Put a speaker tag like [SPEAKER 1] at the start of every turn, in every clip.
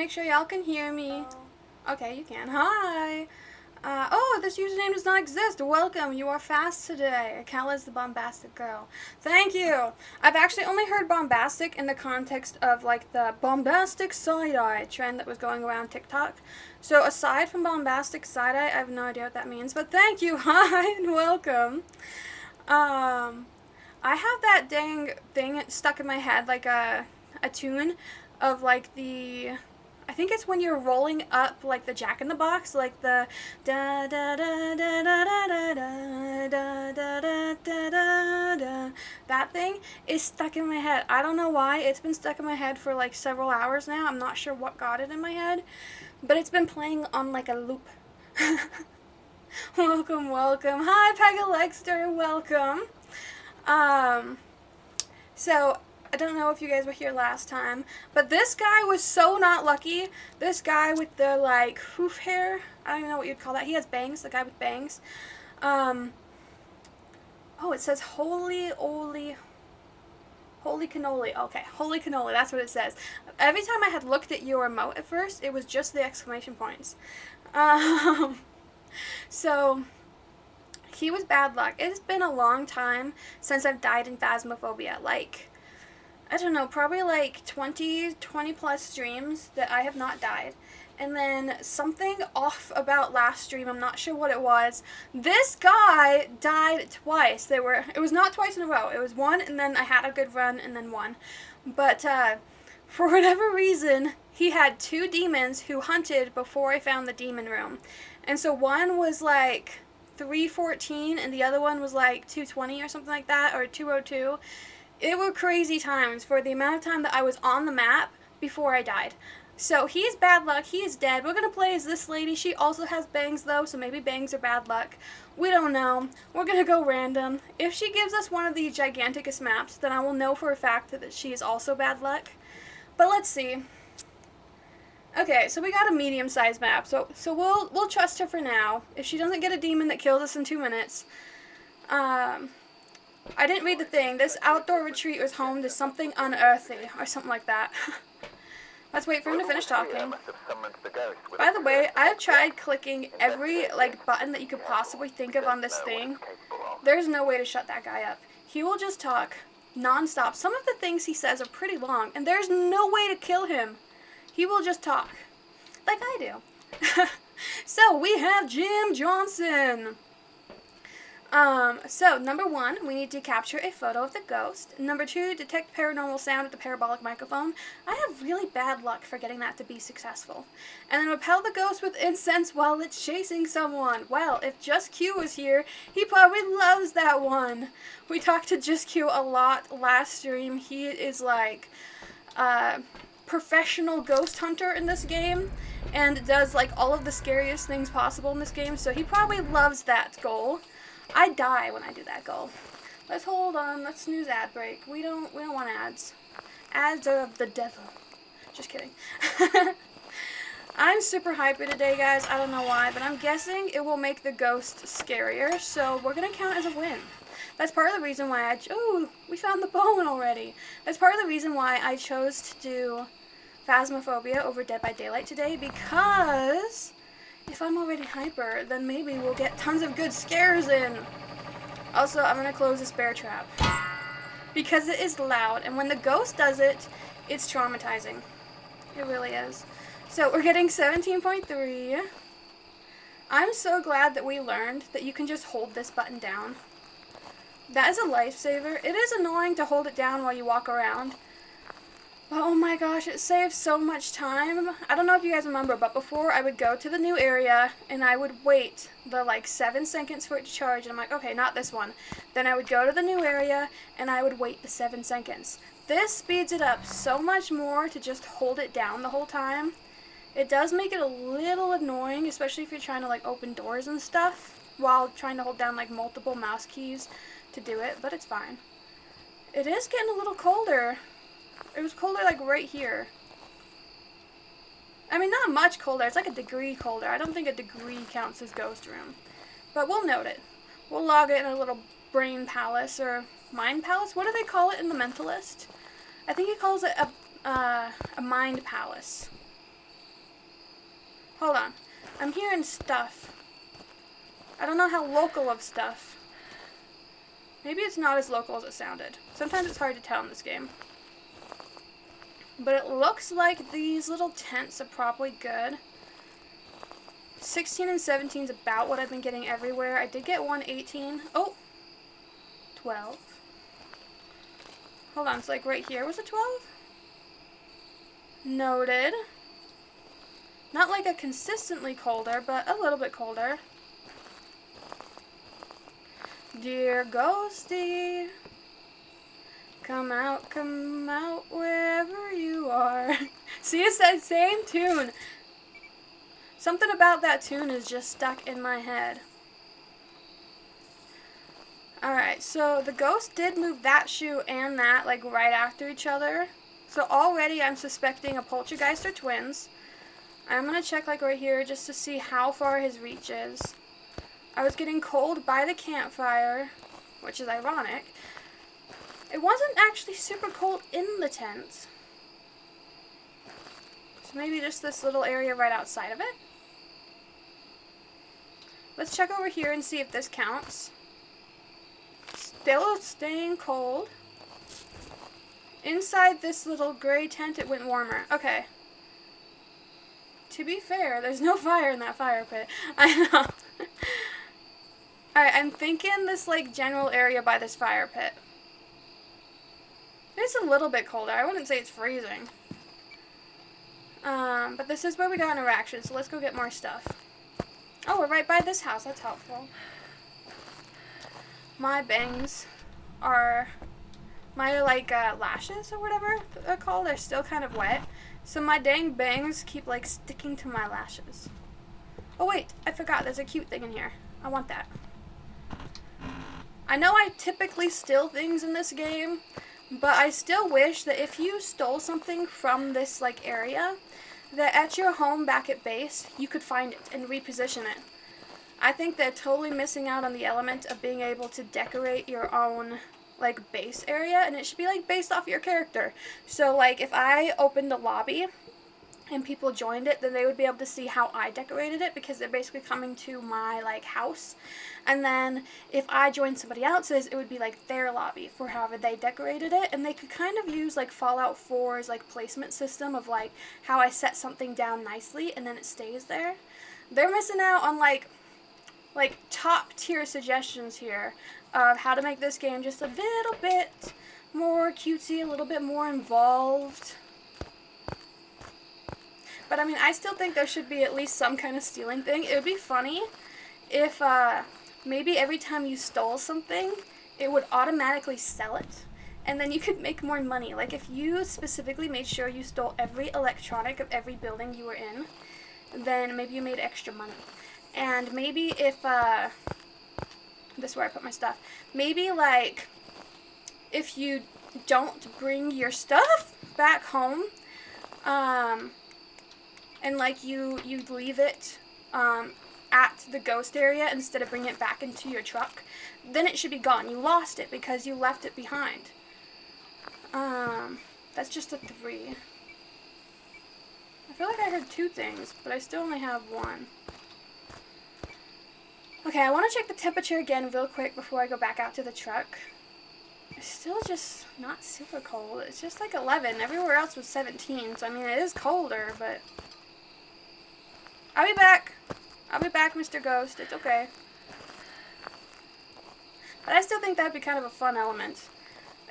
[SPEAKER 1] make sure y'all can hear me. Okay, you can. Hi. Oh, this username does not exist. Welcome. You are fast today. Akala is the bombastic girl. Thank you. I've actually only heard bombastic in the context of like the bombastic side-eye trend that was going around TikTok. So aside from bombastic side-eye, I have no idea what that means. But thank you. Hi and welcome. I have that dang thing stuck in my head, like a tune of like the, I think it's when you're rolling up like the Jack in the Box, like the da da da da da da da da da da da da da. That thing is stuck in my head. I don't know why. It's been stuck in my head for like several hours now. I'm not sure what got it in my head, but it's been playing on like a loop. Welcome, welcome. Hi, Pegalexter, welcome. So, I don't know if you guys were here last time, but this guy was so not lucky. This guy with the, like, hoof hair, I don't even know what you'd call that. He has bangs, the guy with bangs. Oh, it says holy cannoli. Okay, holy cannoli, that's what it says. Every time I had looked at your emote at first, it was just the exclamation points. So, he was bad luck. It's been a long time since I've died in Phasmophobia. Like, I don't know, probably like 20 plus streams that I have not died. And then something off about last stream, I'm not sure what it was. This guy died twice. It was not twice in a row. It was one, and then I had a good run, and then one. But for whatever reason, he had two demons who hunted before I found the demon room. And so one was like 314 and the other one was like 220 or something like that, or 202. It were crazy times for the amount of time that I was on the map before I died. So he is bad luck. He is dead. We're going to play as this lady. She also has bangs though, so maybe bangs are bad luck. We don't know. We're going to go random. If she gives us one of the giganticus maps, then I will know for a fact that she is also bad luck. But let's see. Okay, so we got a medium-sized map, so we'll trust her for now. If she doesn't get a demon that kills us in 2 minutes, I didn't read the thing. This outdoor retreat was home to something unearthly, or something like that. Let's wait for him to finish talking. By the way, I've tried clicking every like button that you could possibly think of on this thing. There's no way to shut that guy up. He will just talk non-stop. Some of the things he says are pretty long, and there's no way to kill him. He will just talk, like I do. So, we have Jim Johnson. So, number 1, we need to capture a photo of the ghost. Number 2, detect paranormal sound with the parabolic microphone. I have really bad luck for getting that to be successful. And then repel the ghost with incense while it's chasing someone. Well, if Just Q was here, he probably loves that one. We talked to Just Q a lot last stream. He is like, professional ghost hunter in this game and does like all of the scariest things possible in this game, so he probably loves that goal. I die when I do that goal. Let's hold on, let's snooze ad break. We don't want ads. Ads are of the devil. Just kidding. I'm super hyped today, guys. I don't know why, but I'm guessing it will make the ghost scarier, so we're gonna count as a win. That's part of the reason why oh, we found the bone already. That's part of the reason why I chose to do Phasmophobia over Dead by Daylight today, because if I'm already hyper, then maybe we'll get tons of good scares in. Also, I'm gonna close this bear trap because it is loud, and when the ghost does it, it's traumatizing. It really is. So we're getting 17.3. I'm so glad that we learned that you can just hold this button down. That is a lifesaver. It is annoying to hold it down while you walk around. Oh my gosh, it saves so much time. I don't know if you guys remember, but before I would go to the new area and I would wait the like 7 seconds for it to charge, and I'm like, okay, not this one. Then I would go to the new area and I would wait the 7 seconds. This speeds it up so much more to just hold it down the whole time. It does make it a little annoying, especially if you're trying to like open doors and stuff while trying to hold down like multiple mouse keys to do it, but it's fine. It is getting a little colder. It was colder like right here. I mean, not much colder. It's like a degree colder. I don't think a degree counts as ghost room. But we'll note it. We'll log it in a little brain palace or mind palace. What do they call it in The Mentalist? I think he calls it a mind palace. Hold on. I'm hearing stuff. I don't know how local of stuff. Maybe it's not as local as it sounded. Sometimes it's hard to tell in this game. But it looks like these little tents are probably good. 16 and 17 is about what I've been getting everywhere. I did get 118. Oh! 12. Hold on, it's like right here. Was it 12? Noted. Not like a consistently colder, but a little bit colder. Dear Ghosty, come out wherever you are. See, it's that same tune. Something about that tune is just stuck in my head. Alright, so the ghost did move that shoe and that, like, right after each other. So already I'm suspecting a poltergeist or twins. I'm going to check, like, right here just to see how far his reach is. I was getting cold by the campfire, which is ironic. It wasn't actually super cold in the tent. So maybe just this little area right outside of it. Let's check over here and see if this counts. Still staying cold. Inside this little gray tent, it went warmer. Okay. To be fair, there's no fire in that fire pit. I know. Alright, I'm thinking this, like, general area by this fire pit. It's a little bit colder. I wouldn't say it's freezing. But this is where we got interaction, so let's go get more stuff. Oh, we're right by this house. That's helpful. My bangs are... My, like, lashes or whatever they're called are still kind of wet. So my dang bangs keep, like, sticking to my lashes. Oh, wait. I forgot. There's a cute thing in here. I want that. I know I typically steal things in this game, but I still wish that if you stole something from this, like, area, that at your home back at base, you could find it and reposition it. I think they're totally missing out on the element of being able to decorate your own, like, base area, and it should be, like, based off your character. So, like, if I opened a lobby and people joined it, then they would be able to see how I decorated it, because they're basically coming to my, like, house. And then if I joined somebody else's, it would be, like, their lobby for however they decorated it. And they could kind of use, like, Fallout 4's, like, placement system of, like, how I set something down nicely and then it stays there. They're missing out on, like top tier suggestions here of how to make this game just a little bit more cutesy, a little bit more involved. But I mean, I still think there should be at least some kind of stealing thing. It would be funny if maybe every time you stole something, it would automatically sell it, and then you could make more money. Like if you specifically made sure you stole every electronic of every building you were in, then maybe you made extra money. And maybe if, this is where I put my stuff, maybe, like, if you don't bring your stuff back home, and, like, you leave it, at the ghost area instead of bringing it back into your truck, then it should be gone. You lost it because you left it behind. That's just a 3. I feel like I heard 2 things, but I still only have 1. Okay, I want to check the temperature again real quick before I go back out to the truck. It's still just not super cold. It's just like 11. Everywhere else was 17, so I mean it is colder, but... I'll be back. I'll be back, Mr. Ghost. It's okay. But I still think that'd be kind of a fun element.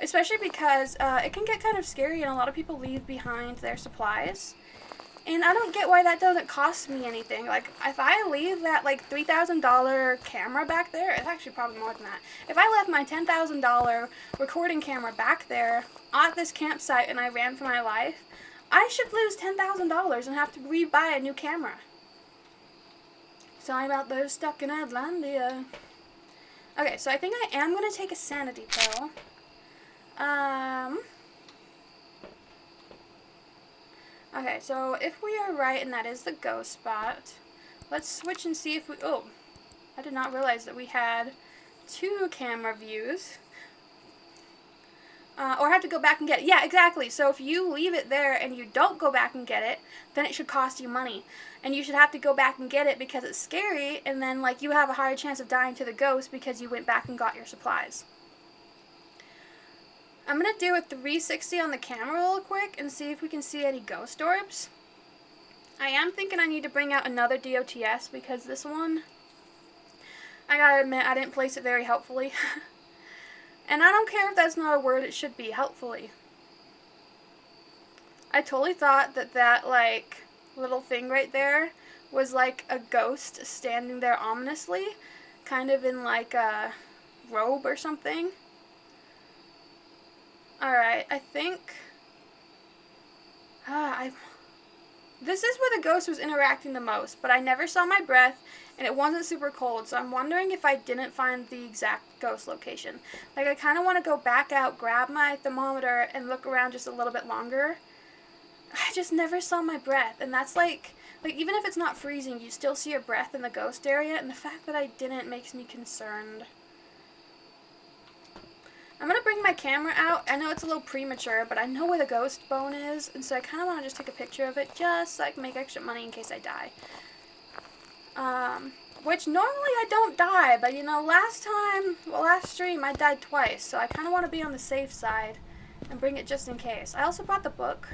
[SPEAKER 1] Especially because it can get kind of scary and a lot of people leave behind their supplies. And I don't get why that doesn't cost me anything. Like, if I leave that, like, $3,000 camera back there, it's actually probably more than that. If I left my $10,000 recording camera back there at this campsite and I ran for my life, I should lose $10,000 and have to rebuy a new camera. Sorry about those stuck in Atlantia. Okay, so I think I am going to take a sanity pill. Okay, so if we are right and that is the ghost spot, let's switch and see if we... Oh, I did not realize that we had 2 camera views. Or have to go back and get it. Yeah, exactly. So if you leave it there and you don't go back and get it, then it should cost you money. And you should have to go back and get it because it's scary, and then like you have a higher chance of dying to the ghost because you went back and got your supplies. I'm going to do a 360 on the camera real quick and see if we can see any ghost orbs. I am thinking I need to bring out another DOTS because this one, I gotta admit, I didn't place it very helpfully. And I don't care if that's not a word, it should be helpfully. I totally thought that like little thing right there was like a ghost standing there ominously, kind of in like a robe or something. Alright, I think this is where the ghost was interacting the most, but I never saw my breath, and it wasn't super cold, so I'm wondering if I didn't find the exact ghost location. Like, I kind of want to go back out, grab my thermometer, and look around just a little bit longer. I just never saw my breath, and that's like even if it's not freezing, you still see your breath in the ghost area, and the fact that I didn't makes me concerned. I'm going to bring my camera out. I know it's a little premature, but I know where the ghost bone is, and so I kind of want to just take a picture of it just so I can make extra money in case I die. Which normally I don't die, but you know, last stream I died twice, so I kind of want to be on the safe side and bring it just in case. I also brought the book.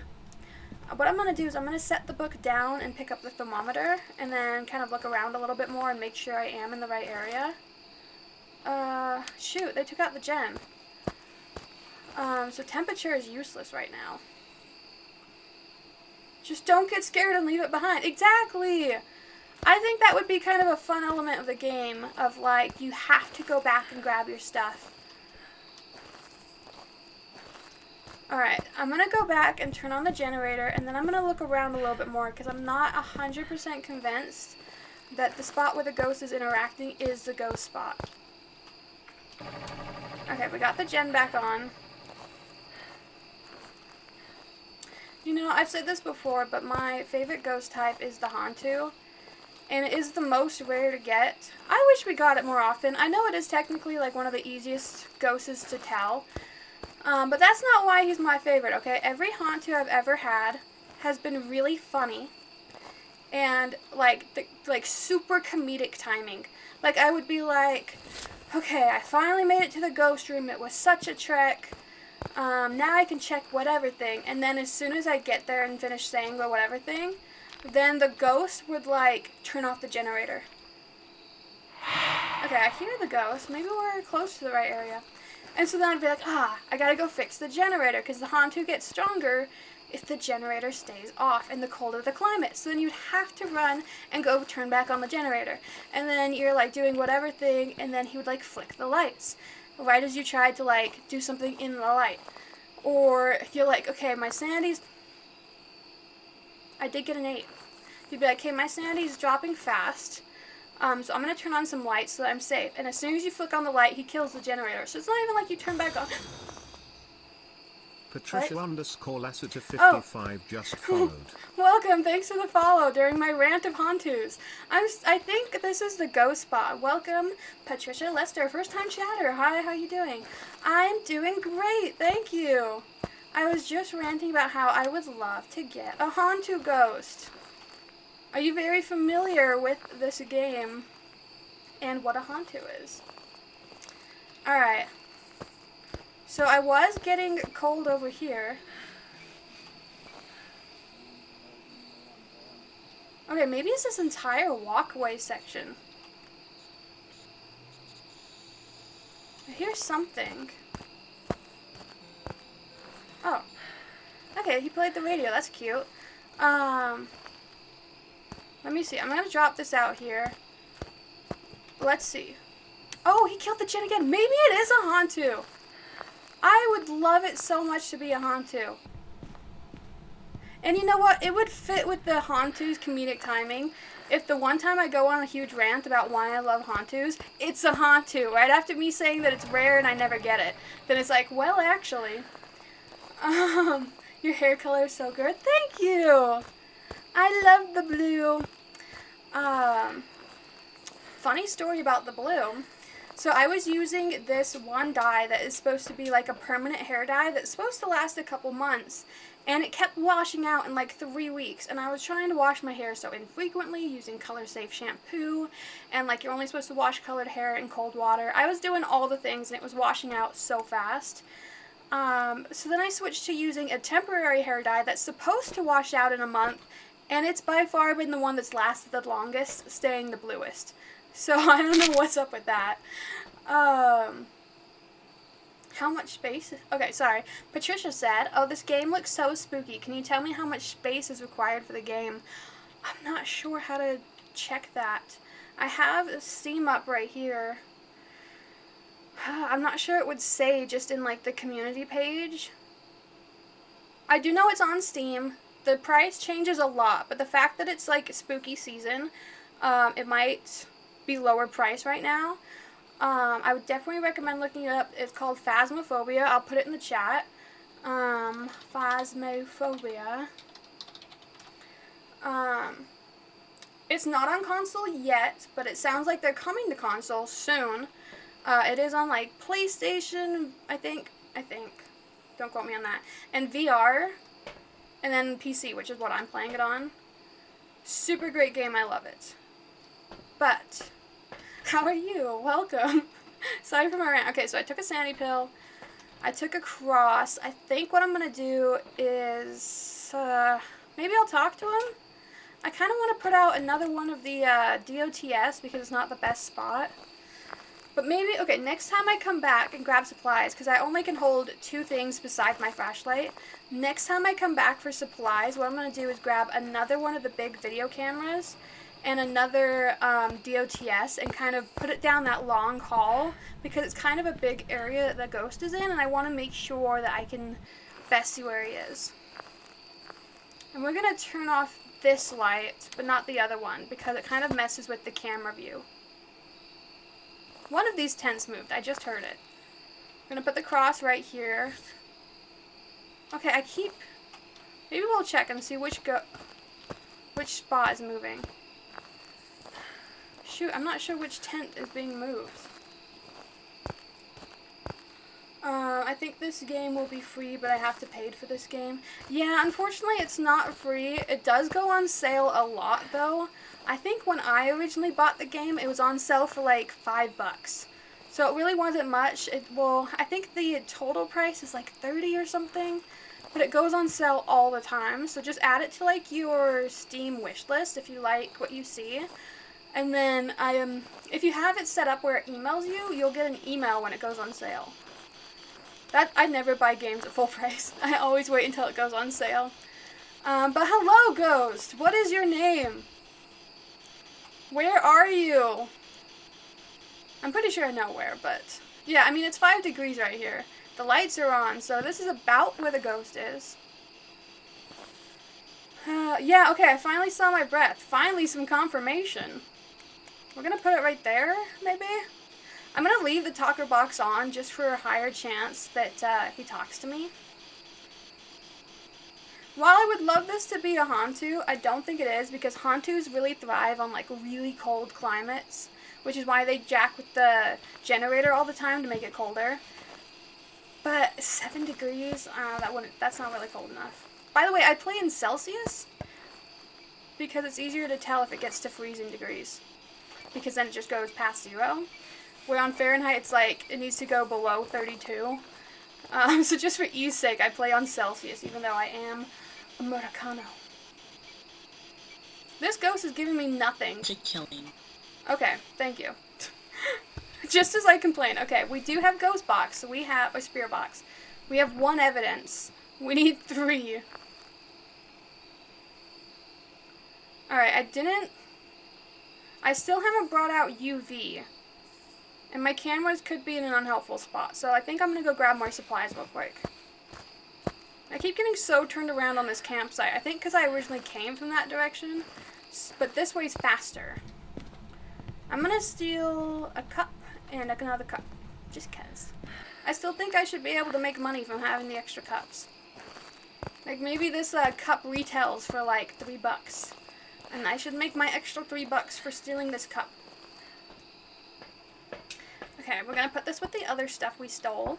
[SPEAKER 1] What I'm going to do is I'm going to set the book down and pick up the thermometer, and then kind of look around a little bit more and make sure I am in the right area. Shoot, they took out the gen. So temperature is useless right now. Just don't get scared and leave it behind. Exactly! I think that would be kind of a fun element of the game, of like, you have to go back and grab your stuff. Alright, I'm going to go back and turn on the generator, and then I'm going to look around a little bit more, because I'm not 100% convinced that the spot where the ghost is interacting is the ghost spot. Okay, we got the gen back on. You know, I've said this before, but my favorite ghost type is the Hantu, and it is the most rare to get. I wish we got it more often. I know it is technically like one of the easiest ghosts to tell, but that's not why he's my favorite, okay? Every Hantu I've ever had has been really funny, and like super comedic timing. Like, I would be like, okay, I finally made it to the ghost room. It was such a trek. Now I can check whatever thing, and then as soon as I get there and finish saying the whatever thing, then the ghost would, like, turn off the generator. Okay, I hear the ghost. Maybe we're close to the right area. And so then I'd be like, I gotta go fix the generator, because the Hantu gets stronger if the generator stays off in the colder the climate. So then you'd have to run and go turn back on the generator. And then you're, like, doing whatever thing, and then he would, like, flick the lights right as you tried to, like, do something in the light. Or you're like, okay, my sanity's... I did get an 8. You'd be like, okay, my sanity's dropping fast, so I'm going to turn on some lights so that I'm safe. And as soon as you flick on the light, he kills the generator. So it's not even like you turn back on...
[SPEAKER 2] Patricia _ Lassiter 55 just followed.
[SPEAKER 1] Welcome, thanks for the follow during my rant of Hantus. I think this is the ghost spot. Welcome, Patricia Lester, first time chatter. Hi, how you doing? I'm doing great, thank you. I was just ranting about how I would love to get a Hantu ghost. Are you very familiar with this game and what a Hantu is? Alright. So I was getting cold over here. Okay, maybe it's this entire walkway section. I hear something. Oh. Okay, he played the radio. That's cute. Let me see. I'm gonna drop this out here. Let's see. Oh, he killed the gen again. Maybe it is a Hantu. I would love it so much to be a Hantu. And you know what? It would fit with the Hantu's comedic timing. If the one time I go on a huge rant about why I love Hantus, it's a Hantu. Right after me saying that it's rare and I never get it. Then it's like, well, actually. Your hair color is so good. Thank you. I love the blue. Funny story about the blue. So I was using this one dye that is supposed to be like a permanent hair dye that's supposed to last a couple months, and it kept washing out in like 3 weeks, and I was trying to wash my hair so infrequently using color safe shampoo, and like you're only supposed to wash colored hair in cold water. I was doing all the things and it was washing out so fast. So then I switched to using a temporary hair dye that's supposed to wash out in a month, and it's by far been the one that's lasted the longest, staying the bluest. So I don't know what's up with that. How much space? Okay, sorry. Patricia said, "Oh, this game looks so spooky. Can you tell me how much space is required for the game?" I'm not sure how to check that. I have Steam up right here. I'm not sure it would say just in like the community page. I do know it's on Steam. The price changes a lot, but the fact that it's like spooky season, it might be lower price right now. I would definitely recommend looking it up. It's called Phasmophobia. I'll put it in the chat. Phasmophobia. It's not on console yet, but it sounds like they're coming to console soon. It is on like PlayStation, I think. Don't quote me on that. And VR, and then PC, which is what I'm playing it on. Super great game. I love it. But how are you? Welcome. Sorry for my rant. Okay, so I took a sanity pill. I took a cross. I think what I'm going to do is maybe I'll talk to him. I kind of want to put out another one of the DOTS because it's not the best spot. But maybe, okay, next time I come back and grab supplies, because I only can hold 2 things besides my flashlight. Next time I come back for supplies, what I'm going to do is grab another one of the big video cameras and another DOTS and kind of put it down that long hall because it's kind of a big area that the ghost is in, and I want to make sure that I can best see where he is. And we're going to turn off this light, but not the other one, because it kind of messes with the camera view. One of these tents moved. I just heard it. I'm going to put the cross right here. Okay, maybe we'll check and see which spot is moving. Shoot, I'm not sure which tent is being moved. I think this game will be free, but I have to pay for this game. Yeah, unfortunately it's not free. It does go on sale a lot, though. I think when I originally bought the game, it was on sale for like $5. So it really wasn't much. I think the total price is like $30 or something, but it goes on sale all the time. So just add it to like your Steam wish list if you like what you see. And then if you have it set up where it emails you, you'll get an email when it goes on sale. I never buy games at full price. I always wait until it goes on sale. But hello, Ghost. What is your name? Where are you? I'm pretty sure I know where, but yeah, I mean, it's 5 degrees right here. The lights are on, so this is about where the ghost is. Yeah, okay, I finally saw my breath. Finally some confirmation. We're gonna put it right there, maybe? I'm gonna leave the talker box on just for a higher chance that he talks to me. While I would love this to be a Hantu, I don't think it is because Hantus really thrive on like really cold climates, which is why they jack with the generator all the time to make it colder. But 7 degrees, that's not really cold enough. By the way, I play in Celsius because it's easier to tell if it gets to freezing degrees, because then it just goes past 0. Where on Fahrenheit, it's like it needs to go below 32. So just for ease sake, I play on Celsius, even though I am Americano. This ghost is giving me nothing.
[SPEAKER 3] To killing.
[SPEAKER 1] Okay, thank you. Just as I complain. Okay, we do have ghost box, so we have a spirit box. We have 1 evidence. We need 3. Alright, I still haven't brought out UV. And my cameras could be in an unhelpful spot, so I think I'm gonna go grab more supplies real quick. I keep getting so turned around on this campsite. I think because I originally came from that direction, but this way's faster. I'm gonna steal a cup and another cup, just cause. I still think I should be able to make money from having the extra cups. Like maybe this cup retails for like $3, and I should make my extra $3 for stealing this cup. Okay, we're gonna put this with the other stuff we stole.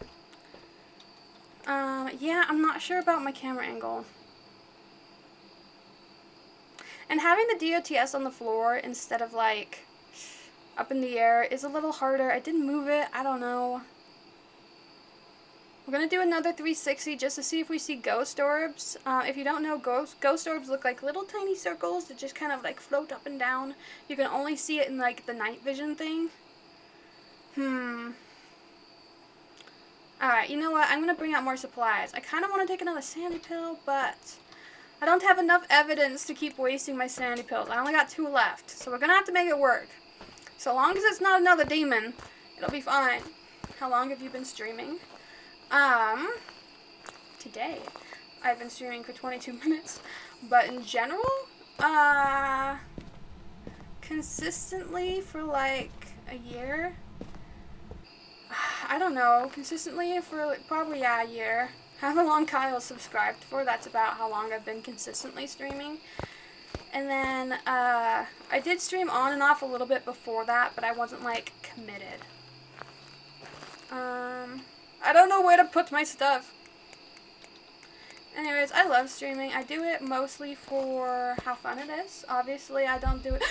[SPEAKER 1] Yeah, I'm not sure about my camera angle. And having the DOTS on the floor instead of, like, up in the air is a little harder. I didn't move it. I don't know. We're going to do another 360 just to see if we see ghost orbs. If you don't know, ghost orbs look like little tiny circles that just kind of, like, float up and down. You can only see it in, like, the night vision thing. Alright, you know what? I'm going to bring out more supplies. I kind of want to take another sandy pill, but I don't have enough evidence to keep wasting my sandy pills. I only got 2 left, so we're going to have to make it work. So long as it's not another demon, it'll be fine. How long have you been streaming? Today. I've been streaming for 22 minutes. But in general, consistently for like a year. I don't know. Consistently for probably, yeah, a year. However long Kyle's subscribed for, that's about how long I've been consistently streaming. And then, I did stream on and off a little bit before that, but I wasn't, like, committed. I don't know where to put my stuff. Anyways, I love streaming. I do it mostly for how fun it is. Obviously, I don't do it...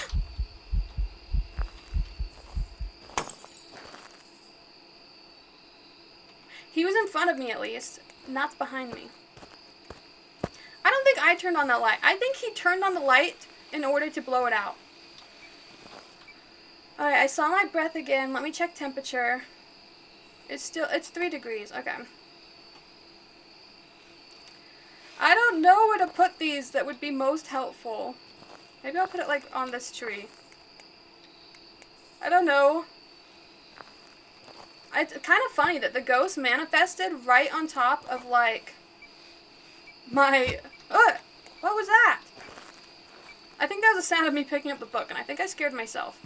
[SPEAKER 1] He was in front of me, at least. Not behind me. I don't think I turned on that light. I think he turned on the light in order to blow it out. Alright, I saw my breath again. Let me check temperature. It's 3 degrees. Okay. I don't know where to put these that would be most helpful. Maybe I'll put it, like, on this tree. I don't know. It's kind of funny that the ghost manifested right on top of, like, my... Ugh! What was that? I think that was the sound of me picking up the book, and I think I scared myself.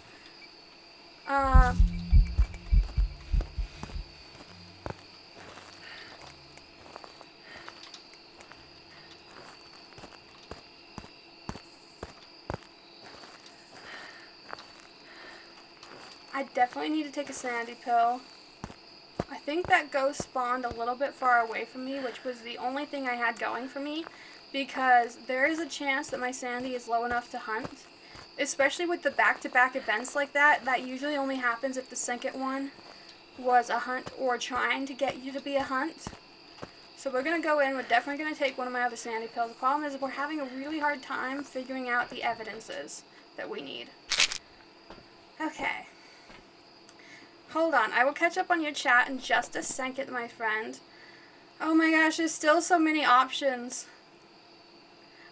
[SPEAKER 1] I definitely need to take a sandy pill. I think that ghost spawned a little bit far away from me, which was the only thing I had going for me, because there is a chance that my sandy is low enough to hunt. Especially with the back-to-back events like that, that usually only happens if the second one was a hunt or trying to get you to be a hunt. So we're going to go in, we're definitely going to take one of my other sandy pills. The problem is we're having a really hard time figuring out the evidences that we need. Okay. Hold on, I will catch up on your chat in just a second, my friend. Oh my gosh, there's still so many options.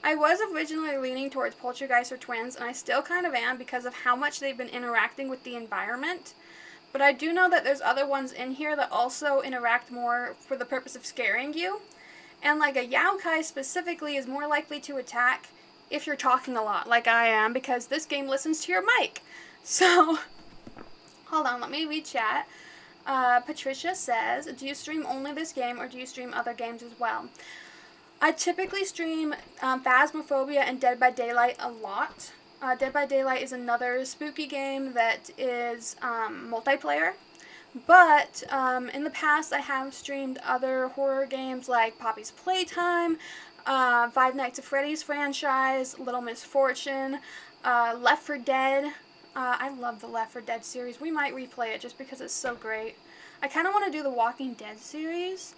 [SPEAKER 1] I was originally leaning towards Poltergeist or Twins, and I still kind of am because of how much they've been interacting with the environment. But I do know that there's other ones in here that also interact more for the purpose of scaring you. And like a Yaokai specifically is more likely to attack if you're talking a lot, like I am, because this game listens to your mic. So... Hold on, let me read chat. Patricia says, do you stream only this game or do you stream other games as well? I typically stream Phasmophobia and Dead by Daylight a lot. Dead by Daylight is another spooky game that is multiplayer. But in the past I have streamed other horror games like Poppy's Playtime, Five Nights at Freddy's franchise, Little Misfortune, Left 4 Dead. I love the Left 4 Dead series. We might replay it just because it's so great. I kind of want to do the Walking Dead series.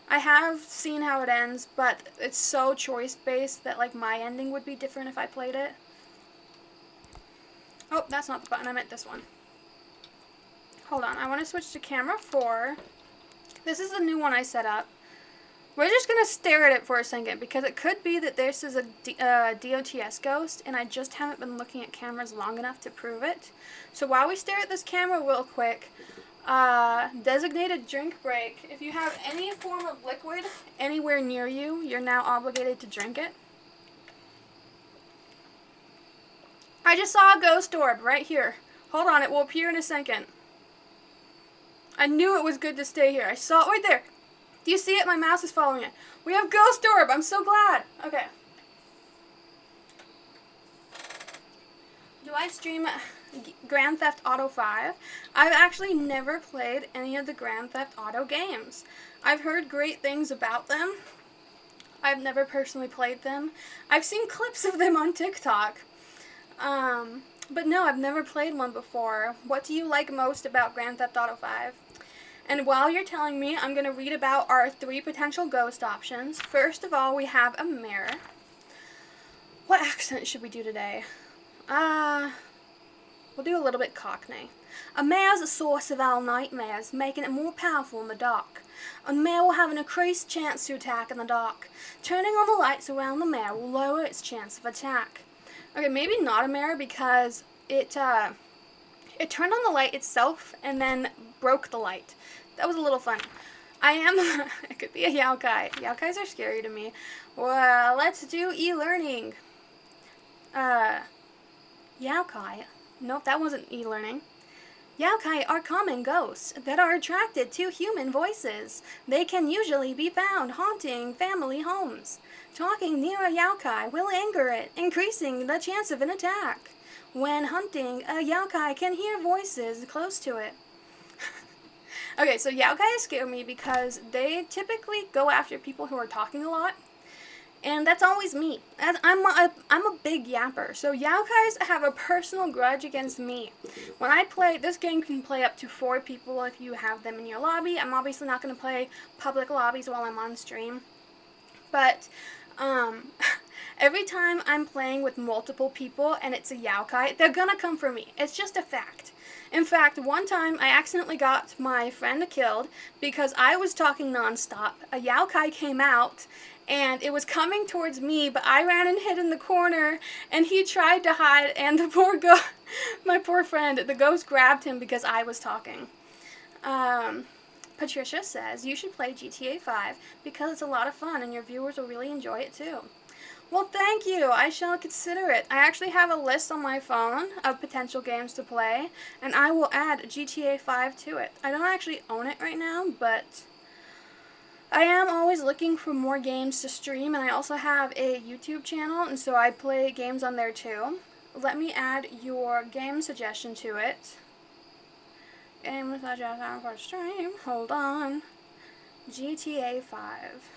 [SPEAKER 1] I have seen how it ends, but it's so choice-based that, like, my ending would be different if I played it. Oh, that's not the button. I meant this one. Hold on. I want to switch to camera 4. This is the new one I set up. We're just going to stare at it for a second because it could be that this is a DOTS ghost and I just haven't been looking at cameras long enough to prove it. So while we stare at this camera real quick, designated drink break. If you have any form of liquid anywhere near you, you're now obligated to drink it. I just saw a ghost orb right here. Hold on, it will appear in a second. I knew it was good to stay here. I saw it right there. Do you see it? My mouse is following it. We have Ghost Orb. I'm so glad. Okay. Do I stream Grand Theft Auto 5? I've actually never played any of the Grand Theft Auto games. I've heard great things about them. I've never personally played them. I've seen clips of them on TikTok. But no, I've never played one before. What do you like most about Grand Theft Auto 5? And while you're telling me, I'm going to read about our 3 potential ghost options. First of all, we have a mirror. What accent should we do today? We'll do a little bit Cockney. A mare's a source of all nightmares, making it more powerful in the dark. A mare will have an increased chance to attack in the dark. Turning on the lights around the mare will lower its chance of attack. Okay, maybe not a mare because it turned on the light itself and then broke the light. That was a little funny. It could be a Yaokai. Yaokais are scary to me. Well, let's do e-learning. Yaokai. Nope, that wasn't e-learning. Yaokai are common ghosts that are attracted to human voices. They can usually be found haunting family homes. Talking near a yaokai will anger it, increasing the chance of an attack. When hunting, a yaokai can hear voices close to it. Okay, so yaokai scare me because they typically go after people who are talking a lot. And that's always me. I'm a big yapper, so yaokais have a personal grudge against me. When I play, this game can play up to 4 people if you have them in your lobby. I'm obviously not going to play public lobbies while I'm on stream. But every time I'm playing with multiple people and it's a yaokai, they're going to come for me. It's just a fact. In fact, one time I accidentally got my friend killed because I was talking nonstop. A yaokai came out and it was coming towards me, but I ran and hid in the corner, and he tried to hide, and my poor friend, the ghost grabbed him because I was talking. Patricia says, you should play GTA 5 because it's a lot of fun and your viewers will really enjoy it too. Well, thank you. I shall consider it. I actually have a list on my phone of potential games to play, and I will add GTA 5 to it. I don't actually own it right now, but I am always looking for more games to stream, and I also have a YouTube channel, and so I play games on there too. Let me add your game suggestion to it. Game suggestion for stream. Hold on. GTA 5.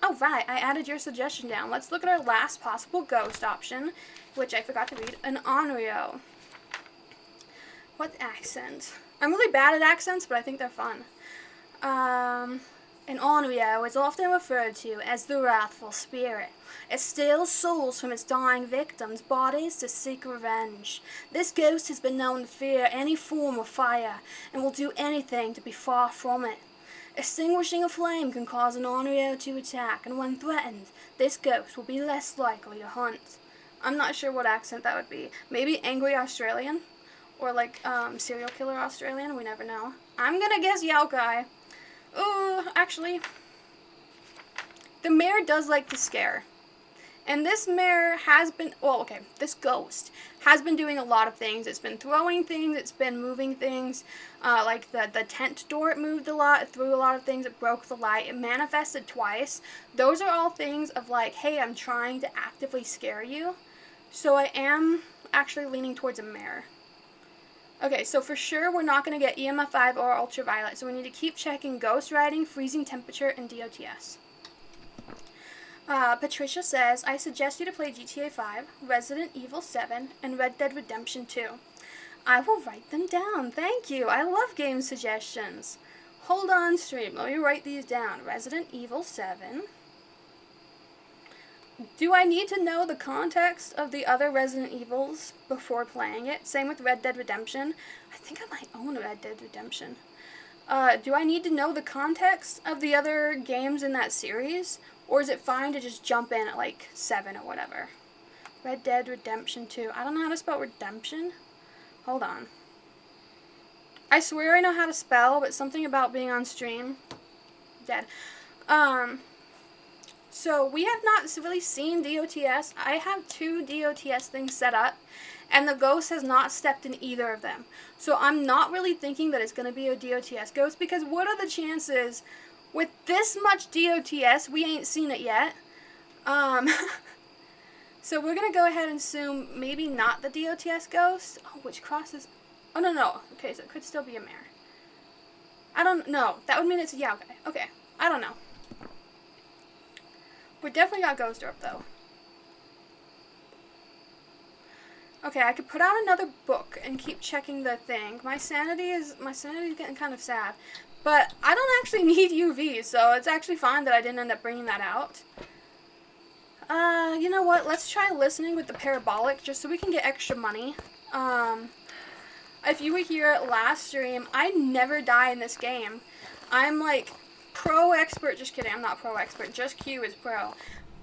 [SPEAKER 1] Oh, right, I added your suggestion down. Let's look at our last possible ghost option, which I forgot to read. An Onryo. What accent? I'm really bad at accents, but I think they're fun. An Onryo is often referred to as the wrathful spirit. It steals souls from its dying victims' bodies to seek revenge. This ghost has been known to fear any form of fire and will do anything to be far from it. Extinguishing a flame can cause an Onryo to attack, and when threatened, this ghost will be less likely to hunt. I'm not sure what accent that would be. Maybe angry Australian? Or like serial killer Australian? We never know. I'm gonna guess Yaokai. Ooh, actually, the mare does like to scare. And this mare has been, this ghost has been doing a lot of things. It's been throwing things, it's been moving things, like the tent door, it moved a lot, it threw a lot of things, it broke the light, it manifested twice. Those are all things of like, hey, I'm trying to actively scare you. So I am actually leaning towards a mare. Okay, so for sure we're not going to get EMF 5 or ultraviolet, so we need to keep checking ghost riding, freezing temperature, and DOTS. Patricia says, I suggest you to play GTA 5, Resident Evil 7, and Red Dead Redemption 2. I will write them down. Thank you. I love game suggestions. Hold on, stream. Let me write these down. Resident Evil 7. Do I need to know the context of the other Resident Evils before playing it? Same with Red Dead Redemption. I think I might own Red Dead Redemption. Do I need to know the context of the other games in that series? Or is it fine to just jump in at like 7 or whatever? Red Dead Redemption 2. I don't know how to spell redemption. Hold on. I swear I know how to spell, but something about being on stream. Dead. So we have not really seen DOTS. I have 2 DOTS things set up, and the ghost has not stepped in either of them. So I'm not really thinking that it's going to be a DOTS ghost, because what are the chances with this much DOTS? We ain't seen it yet. So we're gonna go ahead and assume maybe not the DOTS ghost. Oh, which crosses? Oh no. Okay, so it could still be a mare. I don't know. That would mean it's a Yao guy. Okay, I don't know. We definitely got Ghost Orb though. Okay, I could put out another book and keep checking the thing. My sanity is getting kind of sad. But I don't actually need UV, so it's actually fine that I didn't end up bringing that out. You know what? Let's try listening with the parabolic just so we can get extra money. If you were here last stream, I never die in this game. I'm like pro expert. Just kidding. I'm not pro expert. Just Q is pro.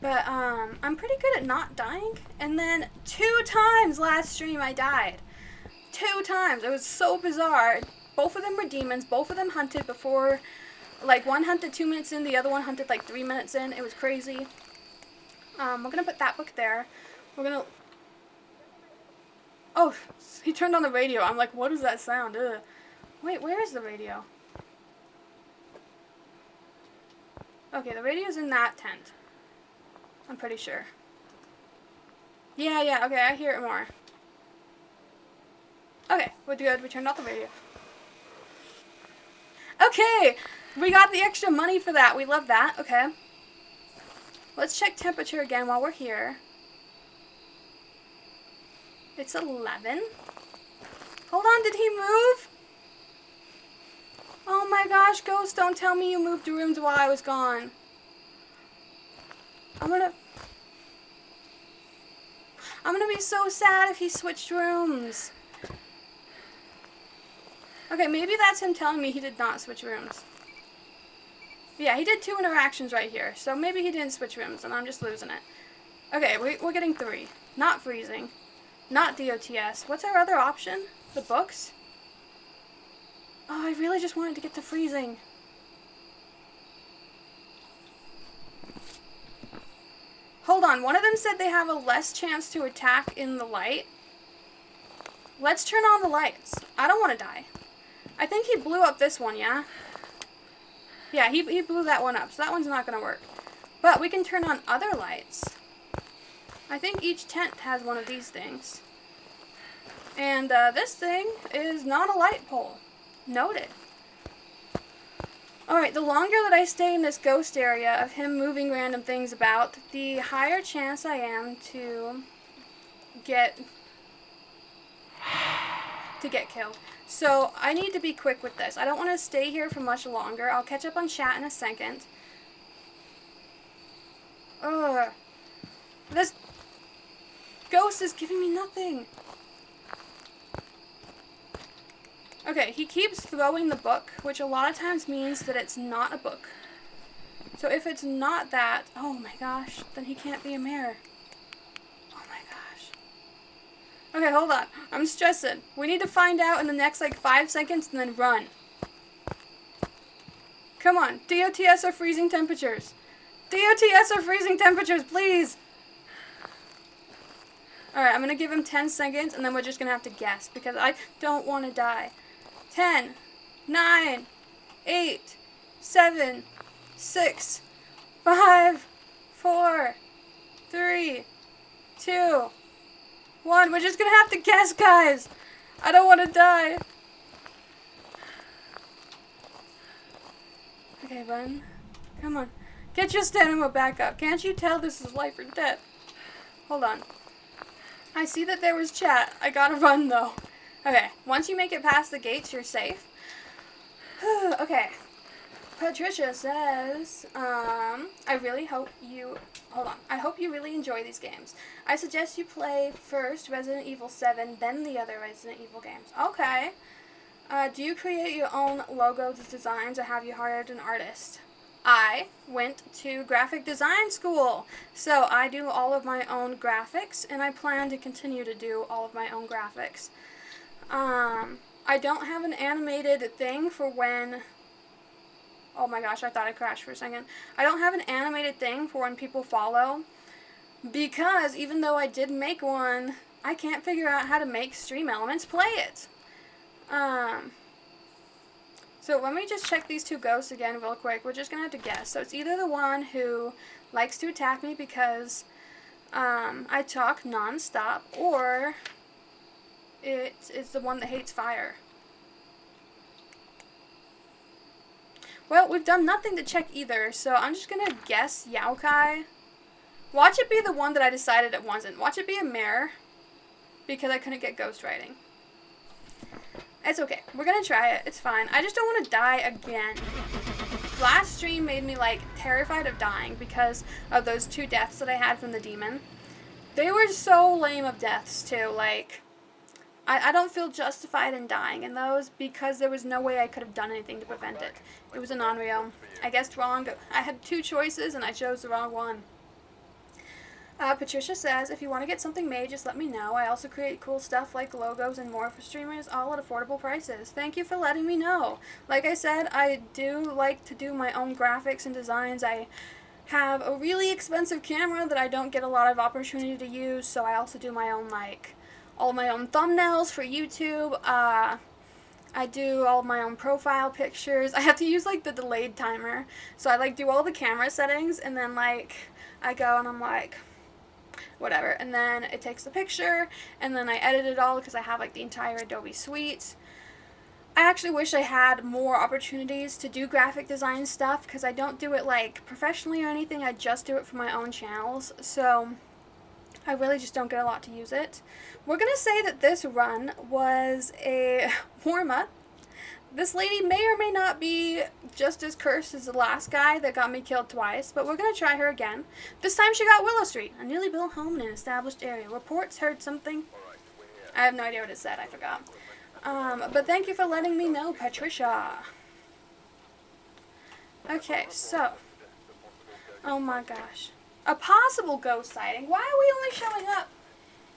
[SPEAKER 1] But I'm pretty good at not dying. And then 2 times last stream I died. 2 times. It was so bizarre. Both of them were demons. Both of them hunted before. Like one hunted 2 minutes in. The other one hunted like 3 minutes in. It was crazy. We're gonna put that book there. We're gonna. Oh, he turned on the radio. I'm like, what is that sound? Ugh. Wait, where is the radio? Okay, the radio's in that tent. I'm pretty sure. Yeah, okay, I hear it more. Okay, we're good. We turned off the radio. Okay, we got the extra money for that. We love that. Okay. Let's check temperature again while we're here. It's 11. Hold on, did he move? Oh my gosh, Ghost, don't tell me you moved rooms while I was gone. I'm gonna be so sad if he switched rooms. Okay, maybe that's him telling me he did not switch rooms. Yeah, he did 2 interactions right here, so maybe he didn't switch rooms, and I'm just losing it. Okay, we're getting 3. Not freezing. Not DOTS. What's our other option? The books? Oh, I really just wanted to get to freezing. Hold on, one of them said they have a less chance to attack in the light. Let's turn on the lights. I don't want to die. I think he blew up this one, yeah? Yeah, he blew that one up, so that one's not going to work. But we can turn on other lights. I think each tent has one of these things. And this thing is not a light pole. Noted. Alright, the longer that I stay in this ghost area of him moving random things about, the higher chance I am to get killed. So I need to be quick with this. I don't want to stay here for much longer. I'll catch up on chat in a second. Ugh. This ghost is giving me nothing. Okay, he keeps throwing the book, which a lot of times means that it's not a book. So if it's not that, oh my gosh, then he can't be a mare. Oh my gosh. Okay, hold on. I'm stressing. We need to find out in the next like 5 seconds and then run. Come on, DOTS are freezing temperatures. DOTS are freezing temperatures, please. Alright, I'm going to give him 10 seconds and then we're just going to have to guess because I don't want to die. 10, 9, 8, 7, 6, 5, 4, 3, 2, 1. We're just going to have to guess, guys. I don't want to die. Okay, run. Come on. Get your stamina back up. Can't you tell this is life or death? Hold on. I see that there was chat. I gotta run, though. Okay, once you make it past the gates, you're safe. Okay. Patricia says, I really hope you... Hold on. I hope you really enjoy these games. I suggest you play first Resident Evil 7, then the other Resident Evil games. Okay. Do you create your own logos, designs, or have you hired an artist? I went to graphic design school, so I do all of my own graphics, and I plan to continue to do all of my own graphics. I don't have an animated thing for when... Oh my gosh, I thought I crashed for a second. I don't have an animated thing for when people follow, because even though I did make one, I can't figure out how to make stream elements play it. So let me just check these 2 ghosts again real quick. We're just going to have to guess. So it's either the one who likes to attack me because I talk non-stop, or it is the one that hates fire. Well, we've done nothing to check either, so I'm just gonna guess Yaokai. Watch it be the one that I decided it wasn't. Watch it be a mare, because I couldn't get ghostwriting. It's okay. We're gonna try it. It's fine. I just don't want to die again. Last stream made me, like, terrified of dying because of those 2 deaths that I had from the demon. They were so lame of deaths, too. Like, I don't feel justified in dying in those because there was no way I could have done anything to prevent it. It was a non-real. I guessed wrong. I had 2 choices and I chose the wrong one. Patricia says, if you want to get something made, just let me know. I also create cool stuff like logos and more for streamers, all at affordable prices. Thank you for letting me know. Like I said, I do like to do my own graphics and designs. I have a really expensive camera that I don't get a lot of opportunity to use, so I also do my own, like, all my own thumbnails for YouTube. I do all of my own profile pictures. I have to use, like, the delayed timer. So I, like, do all the camera settings, and then, like, I go and I'm like, whatever, and then it takes the picture, and then I edit it all because I have, like, the entire Adobe suite. I actually wish I had more opportunities to do graphic design stuff because I don't do it, like, professionally or anything. I just do it for my own channels, so I really just don't get a lot to use it. We're gonna say that this run was a warm-up. This lady may or may not be just as cursed as the last guy that got me killed twice, but we're going to try her again. This time she got Willow Street, a newly built home in an established area. Reports heard something. I have no idea what it said. I forgot. But thank you for letting me know, Patricia. Okay, so. Oh my gosh. A possible ghost sighting. Why are we only showing up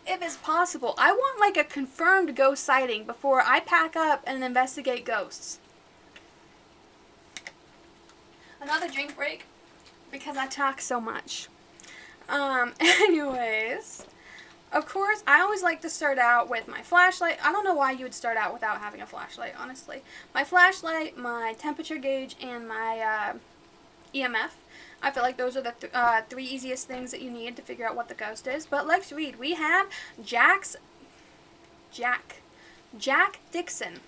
[SPEAKER 1] if it's possible? I want, like, a confirmed ghost sighting before I pack up and investigate ghosts. Another drink break because I talk so much. Anyways, of course, I always like to start out with my flashlight. I don't know why you would start out without having a flashlight, honestly. My flashlight, my temperature gauge, and my EMF. I feel like those are the 3 easiest things that you need to figure out what the ghost is. But let's read. We have Jack Dixon.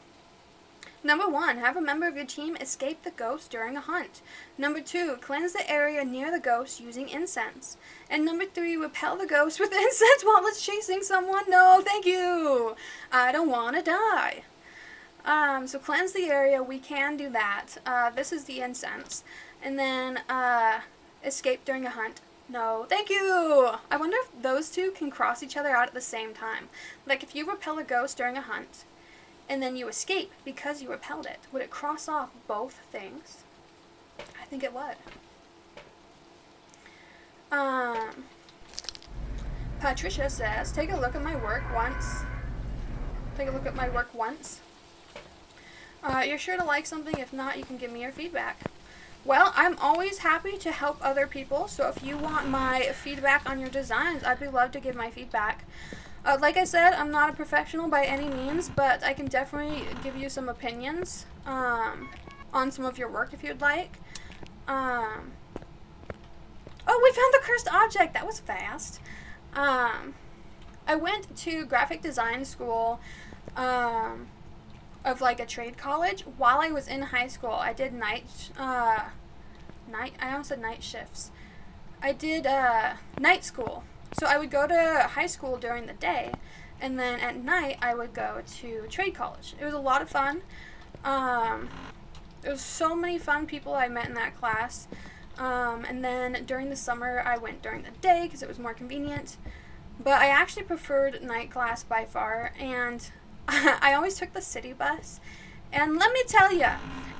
[SPEAKER 1] Number 1, have a member of your team escape the ghost during a hunt. Number 2, cleanse the area near the ghost using incense. And number 3, repel the ghost with incense while it's chasing someone. No, thank you. I don't want to die. So cleanse the area, we can do that. This is the incense. And then, escape during a hunt. No, thank you! I wonder if those 2 can cross each other out at the same time. Like, if you repel a ghost during a hunt, and then you escape because you repelled it, would it cross off both things? I think it would. Patricia says, take a look at my work once. Take a look at my work once. You're sure to like something. If not, you can give me your feedback. Well, I'm always happy to help other people, so if you want my feedback on your designs, I'd be glad to give my feedback. Like I said, I'm not a professional by any means, but I can definitely give you some opinions on some of your work if you'd like. Oh, we found the cursed object! That was fast. I went to graphic design school of, like, a trade college while I was in high school. I did I almost said night shifts. I did night school. So I would go to high school during the day, and then at night I would go to trade college. It was a lot of fun. There was so many fun people I met in that class. And then during the summer I went during the day because it was more convenient. But I actually preferred night class by far, and I always took the city bus. And let me tell you,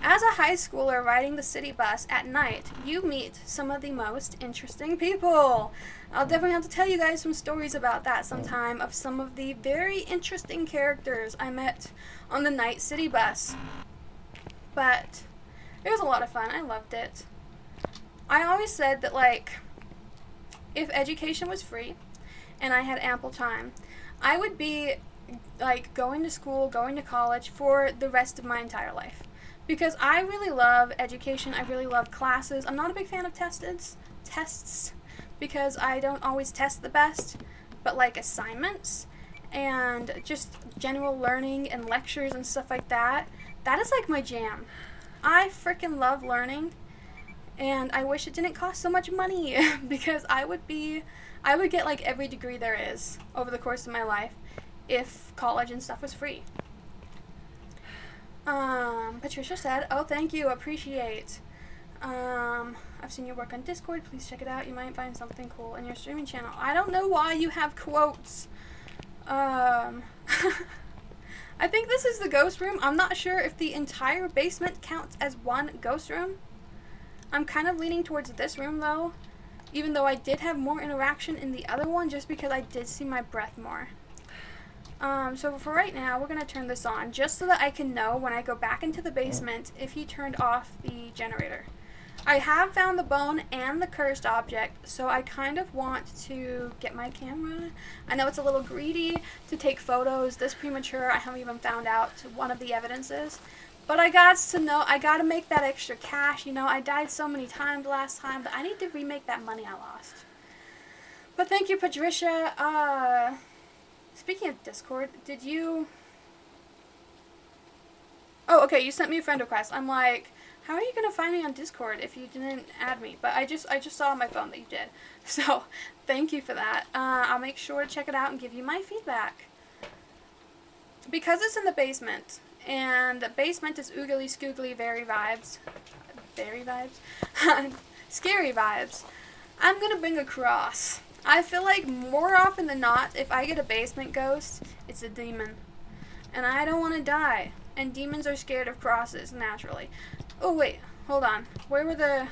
[SPEAKER 1] as a high schooler riding the city bus at night, you meet some of the most interesting people. I'll definitely have to tell you guys some stories about that sometime, of some of the very interesting characters I met on the night city bus. But it was a lot of fun. I loved it. I always said that, like, if education was free and I had ample time, I would be, like, going to school, going to college for the rest of my entire life. Because I really love education. I really love classes. I'm not a big fan of tests, because I don't always test the best, but like assignments and just general learning and lectures and stuff like that, that is like my jam. I freaking love learning, and I wish it didn't cost so much money because I would get like every degree there is over the course of my life if college and stuff was free. Patricia said, "Oh, thank you, appreciate. I've seen your work on Discord. Please check it out. You might find something cool in your streaming channel." I don't know why you have quotes. I think this is the ghost room. I'm not sure if the entire basement counts as one ghost room. I'm kind of leaning towards this room though, even though I did have more interaction in the other one just because I did see my breath more. So for right now, we're going to turn this on just so that I can know when I go back into the basement if he turned off the generator. I have found the bone and the cursed object, so I kind of want to get my camera. I know it's a little greedy to take photos this premature. I haven't even found out one of the evidences. But I got to make that extra cash. You know, I died so many times last time that I need to remake that money I lost. But thank you, Patricia. Speaking of Discord, did you... Oh, okay, you sent me a friend request. I'm like, how are you going to find me on Discord if you didn't add me? But I just saw on my phone that you did. So, thank you for that. I'll make sure to check it out and give you my feedback. Because it's in the basement, and the basement is oogly scoogly very vibes. Very vibes? Scary vibes. I'm going to bring a cross. I feel like more often than not, if I get a basement ghost, it's a demon. And I don't want to die. And demons are scared of crosses, naturally. Oh, wait. Hold on. Where were the...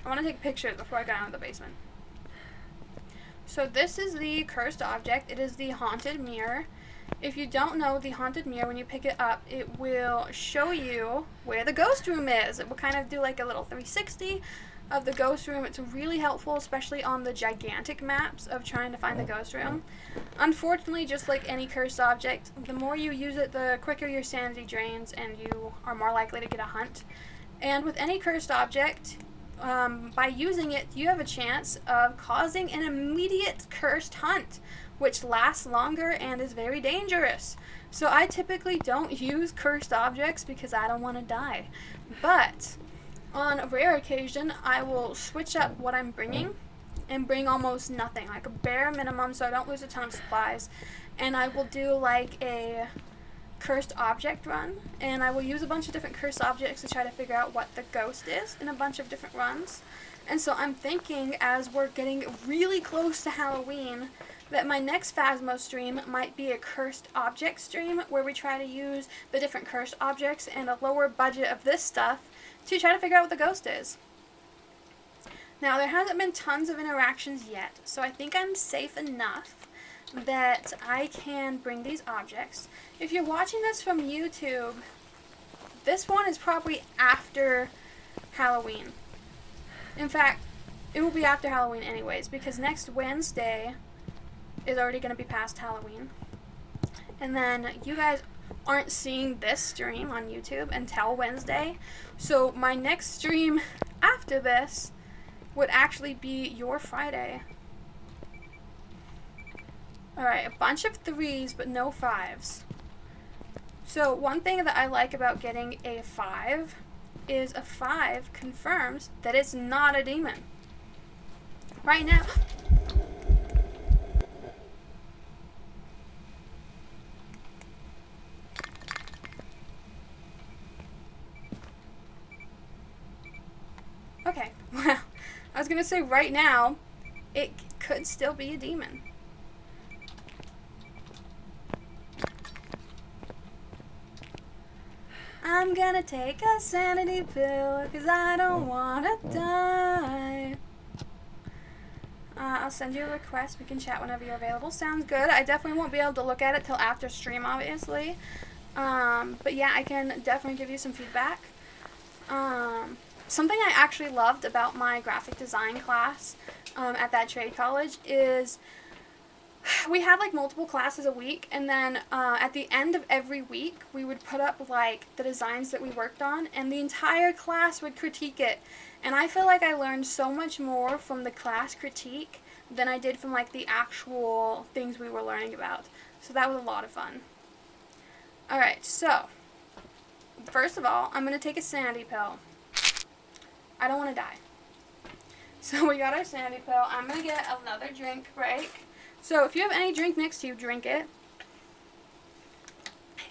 [SPEAKER 1] I want to take pictures before I go down to the basement. So this is the cursed object. It is the haunted mirror. If you don't know the haunted mirror, when you pick it up, it will show you where the ghost room is. It will kind of do like a little 360 of the ghost room. It's really helpful, especially on the gigantic maps of trying to find the ghost room. Unfortunately, just like any cursed object, the more you use it, the quicker your sanity drains and you are more likely to get a hunt. And with any cursed object, by using it, you have a chance of causing an immediate cursed hunt, which lasts longer and is very dangerous. So I typically don't use cursed objects because I don't want to die. But on a rare occasion, I will switch up what I'm bringing and bring almost nothing, like a bare minimum so I don't lose a ton of supplies. And I will do like a cursed object run, and I will use a bunch of different cursed objects to try to figure out what the ghost is in a bunch of different runs. And so I'm thinking, as we're getting really close to Halloween, that my next Phasmo stream might be a cursed object stream where we try to use the different cursed objects and a lower budget of this stuff to try to figure out what the ghost is. Now, there hasn't been tons of interactions yet, so I think I'm safe enough that I can bring these objects. If you're watching this from YouTube, this one is probably after Halloween. In fact, it will be after Halloween anyways, because next Wednesday is already going to be past Halloween. And then you guys aren't seeing this stream on YouTube until Wednesday. So my next stream after this would actually be your Friday. Alright, a bunch of 3s but no 5s. So one thing that I like about getting a 5 is a 5 confirms that it's not a demon. Right now... Okay, well, I was going to say right now, it could still be a demon. I'm gonna take a sanity pill, cause I don't wanna die. I'll send you a request. We can chat whenever you're available. Sounds good. I definitely won't be able to look at it till after stream, obviously. But yeah, I can definitely give you some feedback. Something I actually loved about my graphic design class at that trade college is we had like multiple classes a week, and then at the end of every week we would put up like the designs that we worked on, and the entire class would critique it. And I feel like I learned so much more from the class critique than I did from like the actual things we were learning about. So that was a lot of fun. Alright, so first of all, I'm going to take a sanity pill. I don't want to die. So we got our sanity pill. I'm going to get another drink break. So if you have any drink next to you, drink it.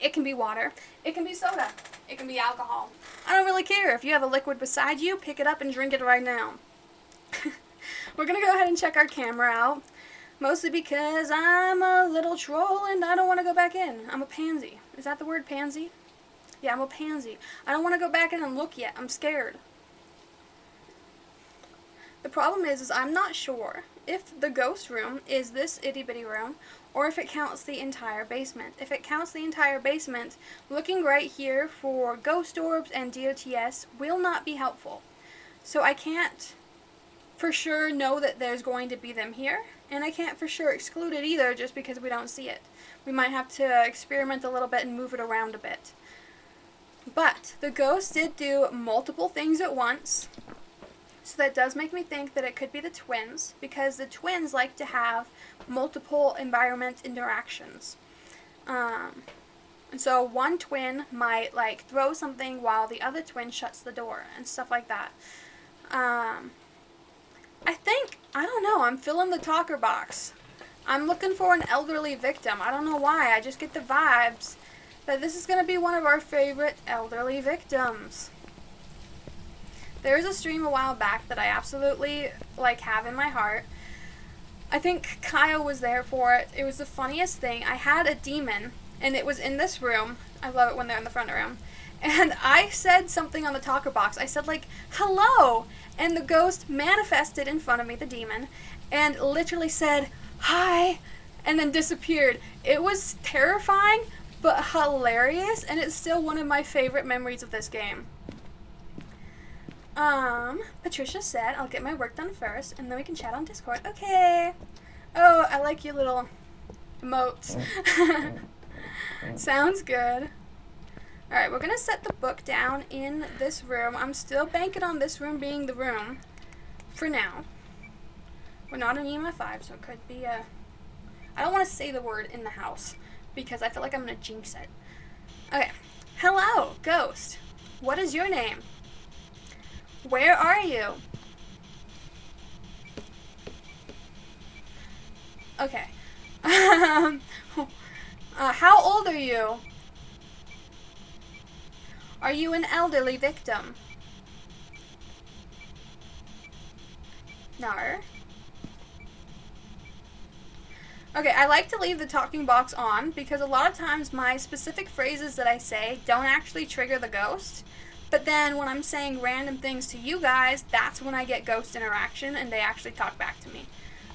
[SPEAKER 1] It can be water. It can be soda. It can be alcohol. I don't really care. If you have a liquid beside you, pick it up and drink it right now. We're going to go ahead and check our camera out. Mostly because I'm a little troll and I don't want to go back in. I'm a pansy. Is that the word, pansy? Yeah, I'm a pansy. I don't want to go back in and look yet. I'm scared. The problem is I'm not sure if the ghost room is this itty bitty room or if it counts the entire basement. If it counts the entire basement, looking right here for ghost orbs and DOTS will not be helpful. So I can't for sure know that there's going to be them here, and I can't for sure exclude it either just because we don't see it. We might have to experiment a little bit and move it around a bit. But the ghost did do multiple things at once. So that does make me think that it could be the twins, because the twins like to have multiple environment interactions. And so one twin might like throw something while the other twin shuts the door and stuff like that. I think, I don't know, I'm filling the talker box. I'm looking for an elderly victim. I don't know why, I just get the vibes that this is going to be one of our favorite elderly victims. There was a stream a while back that I absolutely like have in my heart. I think Kyle was there for it. It was the funniest thing. I had a demon, and it was in this room. I love it when they're in the front room. And I said something on the talker box. I said like, hello! And the ghost manifested in front of me, the demon, and literally said, hi! And then disappeared. It was terrifying, but hilarious, and it's still one of my favorite memories of this game. Patricia said, I'll get my work done first, and then we can chat on Discord. Okay. Oh, I like your little emotes. Sounds good. Alright, we're gonna set the book down in this room. I'm still banking on this room being the room for now. We're not in EMF 5, so it could be a... I don't want to say the word in the house, because I feel like I'm gonna jinx it. Okay. Hello, ghost. What is your name? Where are you? Okay. How old are you? Are you an elderly victim? No. Okay, I like to leave the talking box on because a lot of times my specific phrases that I say don't actually trigger the ghost. But then when I'm saying random things to you guys, that's when I get ghost interaction and they actually talk back to me.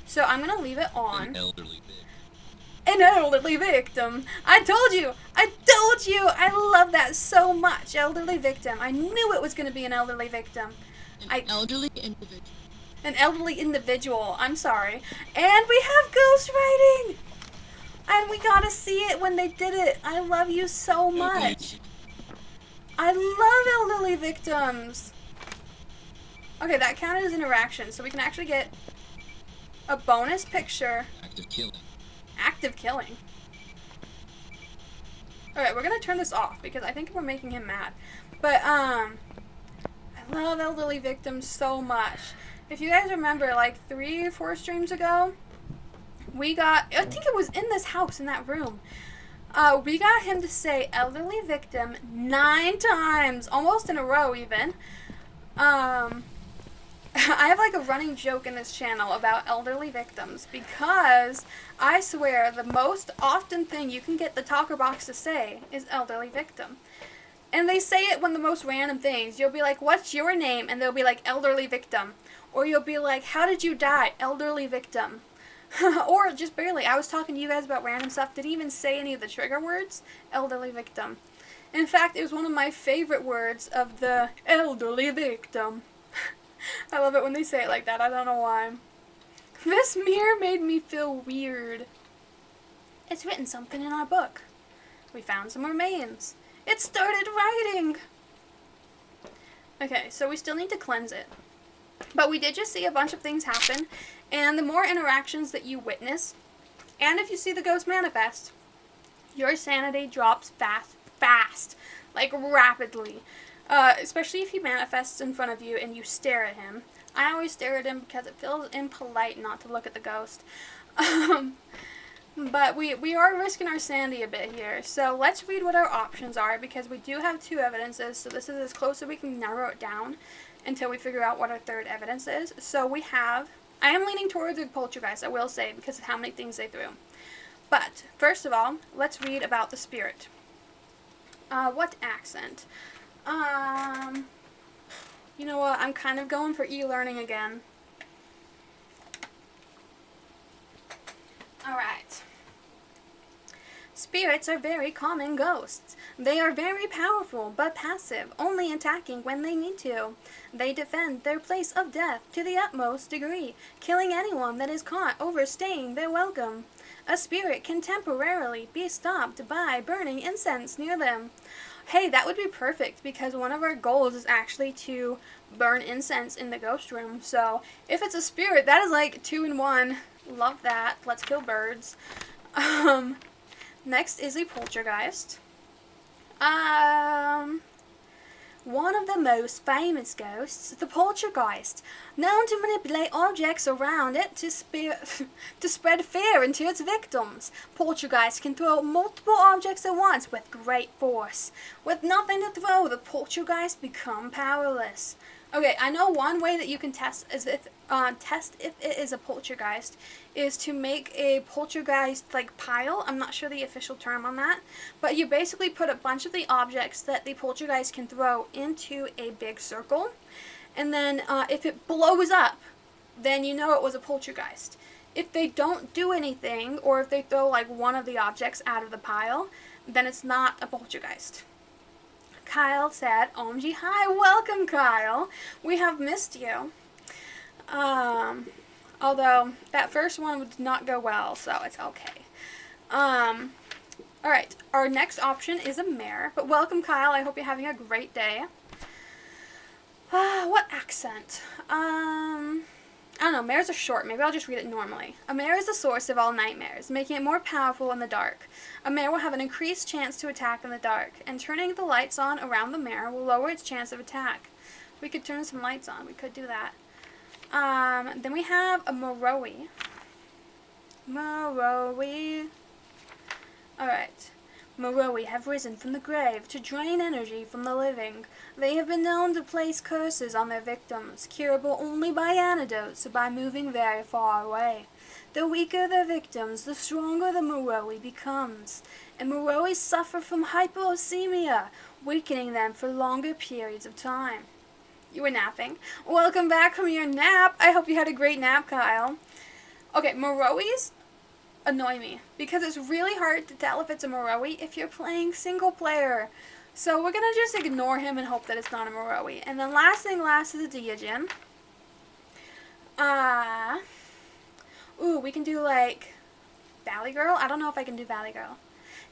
[SPEAKER 1] So I'm going to leave it on.
[SPEAKER 3] An elderly victim.
[SPEAKER 1] An elderly victim. I told you. I love that so much. Elderly victim. I knew it was going to be an elderly victim.
[SPEAKER 3] An elderly individual.
[SPEAKER 1] An elderly individual. I'm sorry. And we have ghost writing. And we got to see it when they did it. I love you so much. I love elderly victims. Okay, that counted as interaction, so we can actually get a bonus picture.
[SPEAKER 3] Active killing.
[SPEAKER 1] Active killing. Alright, we're gonna turn this off because I think we're making him mad. But, I love elderly victims so much. If you guys remember, like 3 or 4 streams ago, we got, I think it was in this house, in that room. We got him to say elderly victim 9 times, almost in a row even. I have like a running joke in this channel about elderly victims because I swear the most often thing you can get the talker box to say is elderly victim. And they say it when the most random things. You'll be like, what's your name? And they'll be like, elderly victim. Or you'll be like, how did you die? Elderly victim. Or just barely. I was talking to you guys about random stuff. Didn't even say any of the trigger words. Elderly victim. In fact, it was one of my favorite words of the elderly victim. I love it when they say it like that. I don't know why. This mirror made me feel weird. It's written something in our book. We found some remains. It started writing! Okay, so we still need to cleanse it. But we did just see a bunch of things happen, and the more interactions that you witness, and if you see the ghost manifest, your sanity drops fast, like rapidly. Especially if he manifests in front of you and you stare at him. I always stare at him because it feels impolite not to look at the ghost. But we are risking our sanity a bit here. So let's read what our options are, because we do have 2 evidences, so this is as close as we can narrow it down until we figure out what our 3rd evidence is. So we have, I am leaning towards a poltergeist, I will say, because of how many things they threw. But, first of all, let's read about the spirit. What accent? You know what, I'm kind of going for e-learning again. Alright. Spirits are very common ghosts. They are very powerful, but passive, only attacking when they need to. They defend their place of death to the utmost degree, killing anyone that is caught overstaying their welcome. A spirit can temporarily be stopped by burning incense near them. Hey, that would be perfect, because one of our goals is actually to burn incense in the ghost room. So, if it's a spirit, that is like 2 in 1. Love that. Let's kill birds. Next is a poltergeist. One of the most famous ghosts, the poltergeist, known to manipulate objects around it to spread fear into its victims. Poltergeists can throw multiple objects at once with great force. With nothing to throw, the poltergeist become powerless. Okay, I know one way that you can test if it is a poltergeist is to make a poltergeist like pile. I'm not sure the official term on that, but you basically put a bunch of the objects that the poltergeist can throw into a big circle, and then if it blows up, then you know it was a poltergeist. If they don't do anything, or if they throw like one of the objects out of the pile, then it's not a poltergeist. Kyle said, OMG, hi, welcome Kyle. We have missed you. Although that first one did not go well, so it's okay. Alright, our next option is a mare, but welcome Kyle, I hope you're having a great day. What accent? I don't know, mares are short, maybe I'll just read it normally. A mare is the source of all nightmares, making it more powerful in the dark. A mare will have an increased chance to attack in the dark, and turning the lights on around the mare will lower its chance of attack. We could turn some lights on, we could do that. Then we have a Moroi. Alright. Moroi have risen from the grave to drain energy from the living. They have been known to place curses on their victims, curable only by antidotes or by moving very far away. The weaker the victims, the stronger the Moroi becomes. And Moroi suffer from hypoxemia, weakening them for longer periods of time. You were napping. Welcome back from your nap. I hope you had a great nap, Kyle. Okay, Morois annoy me because it's really hard to tell if it's a Moroi if you're playing single player. So we're gonna just ignore him and hope that it's not a Moroi. And then last thing last is a Deogen. Ooh, we can do like Valley Girl. I don't know if I can do Valley Girl.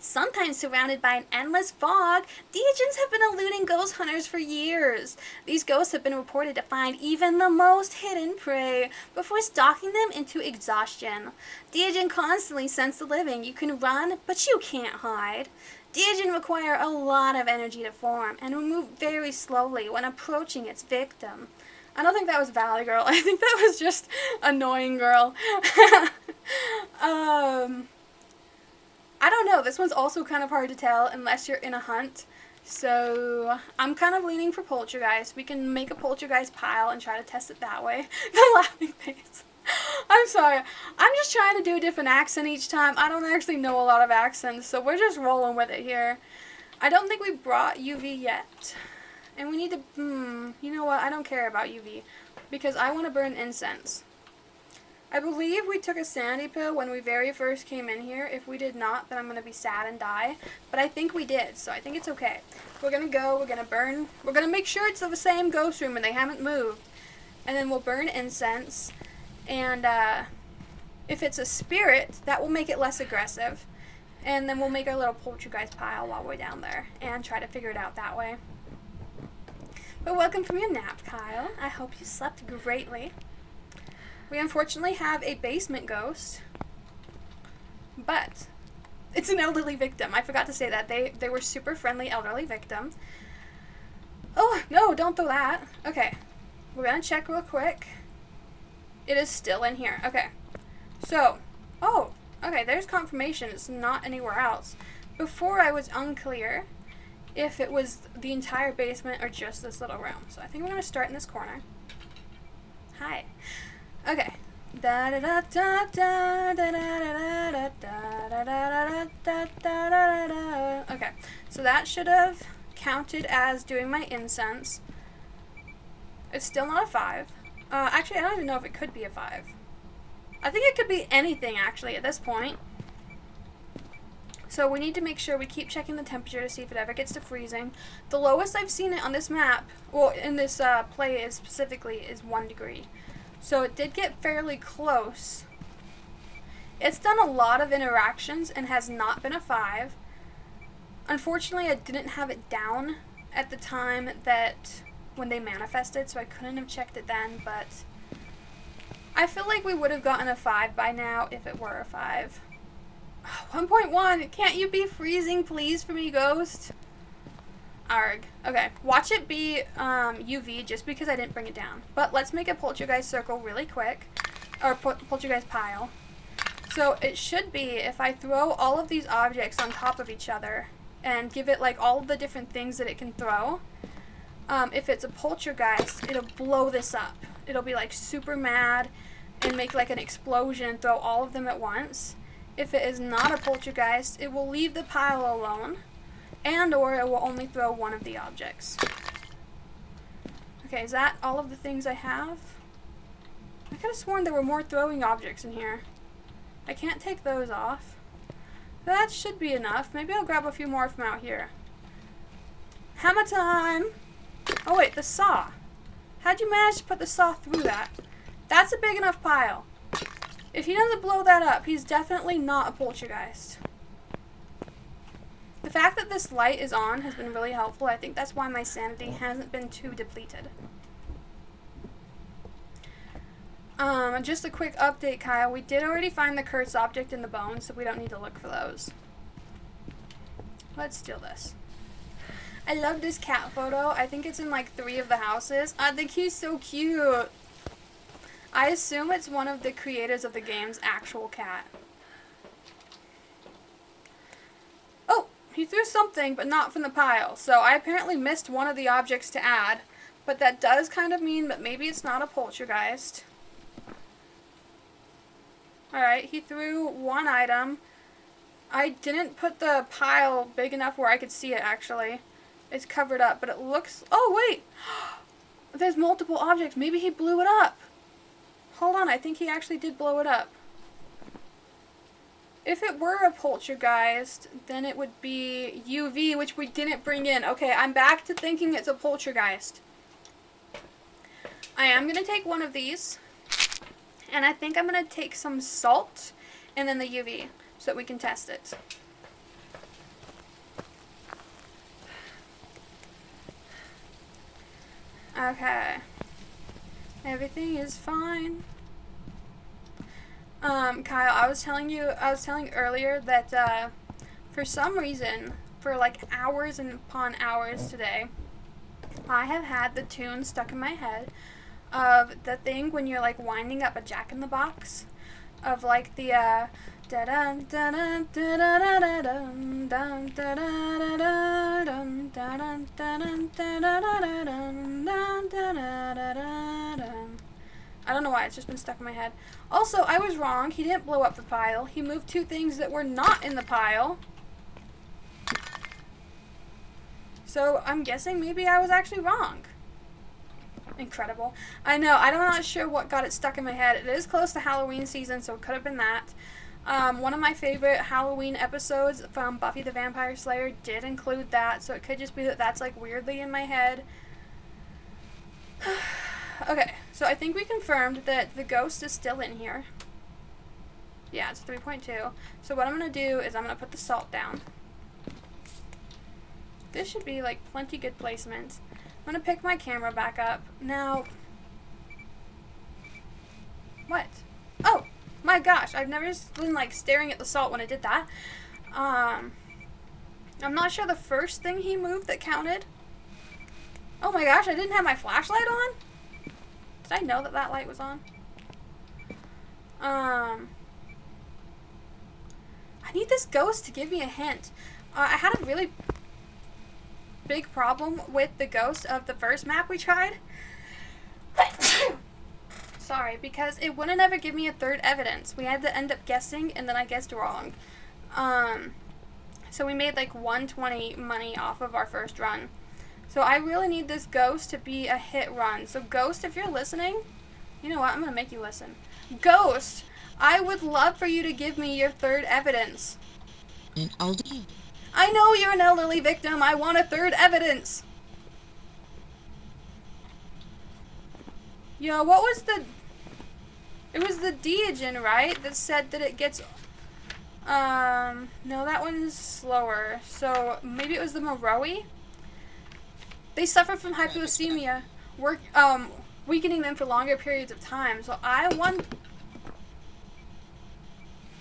[SPEAKER 1] Sometimes surrounded by an endless fog, Deogens have been eluding ghost hunters for years. These ghosts have been reported to find even the most hidden prey before stalking them into exhaustion. Deogen constantly scents the living. You can run, but you can't hide. Deogen require a lot of energy to form and will move very slowly when approaching its victim. I don't think that was Valley Girl. I think that was just Annoying Girl. I don't know. This one's also kind of hard to tell unless you're in a hunt. So I'm kind of leaning for Poltergeist. We can make a Poltergeist pile and try to test it that way. The laughing face. I'm sorry. I'm just trying to do a different accent each time. I don't actually know a lot of accents, so we're just rolling with it here. I don't think we brought UV yet. And we need to, you know what? I don't care about UV because I want to burn incense. I believe we took a sanity pill when we very first came in here. If we did not, then I'm going to be sad and die. But I think we did, so I think it's okay. We're going to go, we're going to burn, we're going to make sure it's the same ghost room and they haven't moved. And then we'll burn incense. And if it's a spirit, that will make it less aggressive. And then we'll make our little poltergeist pile while we're down there and try to figure it out that way. But welcome from your nap, Kyle. I hope you slept greatly. We unfortunately have a basement ghost, but it's an elderly victim. I forgot to say that. They were super friendly elderly victims. Oh, no, don't throw that. Okay, we're going to check real quick. It is still in here. Okay, so, oh, okay, there's confirmation. It's not anywhere else. Before I was unclear if it was the entire basement or just this little room. So I think we're going to start in this corner. Hi. Okay. Okay, so that should have counted as doing my incense. It's still not a 5. Actually, I don't even know if it could be a 5. I think it could be anything, actually, at this point. So we need to make sure we keep checking the temperature to see if it ever gets to freezing. The lowest I've seen it on this map, well, in this play is specifically, is 1 degree. So it did get fairly close. It's done a lot of interactions and has not been a 5. Unfortunately, I didn't have it down at the time that when they manifested, so I couldn't have checked it then, but I feel like we would have gotten a 5 by now if it were a 5. 1.1, can't you be freezing, please, for me, Ghost? Arg. Okay, watch it be UV just because I didn't bring it down. But let's make a poltergeist circle really quick, or poltergeist pile. So it should be, if I throw all of these objects on top of each other and give it like all of the different things that it can throw, if it's a poltergeist, it'll blow this up. It'll be like super mad and make like an explosion and throw all of them at once. If it is not a poltergeist, it will leave the pile alone, and or it will only throw one of the objects. Okay, is that all of the things I have? I could have sworn there were more throwing objects in here. I can't take those off. That should be enough. Maybe I'll grab a few more from out here. Hammer time! Oh wait, the saw. How'd you manage to put the saw through that? That's a big enough pile. If he doesn't blow that up, he's definitely not a poltergeist. The fact that this light is on has been really helpful. I think that's why my sanity hasn't been too depleted. Just a quick update, Kyle. We did already find the cursed object in the bones, so we don't need to look for those. Let's steal this. I love this cat photo. I think it's in like 3 of the houses. I think he's so cute. I assume it's one of the creators of the game's actual cat. Oh, he threw something, but not from the pile. So I apparently missed one of the objects to add, but that does kind of mean that maybe it's not a poltergeist. Alright, he threw one item. I didn't put the pile big enough where I could see it, actually. It's covered up, but it looks... Oh, wait! There's multiple objects. Maybe he blew it up. Hold on, I think he actually did blow it up. If it were a poltergeist, then it would be UV, which we didn't bring in. Okay, I'm back to thinking it's a poltergeist. I am going to take one of these, and I think I'm going to take some salt and then the UV so that we can test it. Okay. Everything is fine. Kyle, I was telling earlier that, for some reason, for like hours and upon hours today, I have had the tune stuck in my head of the thing when you're like winding up a Jack-in-the-Box, of like the, da-dun, da-dun, da-da-da-da-dun, dun, da-da-da-da-dun, da-dun, da-dun, da-da-da-da-dun, dun, da-da-da-da-dun. I don't know why, it's just been stuck in my head. Also, I was wrong. He didn't blow up the pile. He moved 2 things that were not in the pile. So, I'm guessing maybe I was actually wrong. Incredible. I know, I'm not sure what got it stuck in my head. It is close to Halloween season, so it could have been that. One of my favorite Halloween episodes from Buffy the Vampire Slayer did include that, so it could just be that that's like weirdly in my head. Okay, so I think we confirmed that the ghost is still in here. Yeah, it's 3.2. So what I'm going to do is I'm going to put the salt down. This should be like plenty good placement. I'm going to pick my camera back up. Now, what? Oh, my gosh. I've never been like staring at the salt when I did that. I'm not sure the first thing he moved that counted. Oh my gosh, I didn't have my flashlight on? Did I know that that light was on? I need this ghost to give me a hint. I had a really big problem with the ghost of the first map we tried. Sorry, because it wouldn't ever give me a third evidence. We had to end up guessing, and then I guessed wrong. So we made like 120 money off of our first run. So I really need this ghost to be a hit run. So Ghost, if you're listening, you know what? I'm going to make you listen. Ghost, I would love for you to give me your third evidence.
[SPEAKER 3] An elderly.
[SPEAKER 1] I know you're an elderly victim. I want a third evidence. Yo, what was the... It was the Deogen, right? That said that it gets... No, that one's slower. So maybe it was the Moroi? They suffer from hypoglycemia, weakening them for longer periods of time. So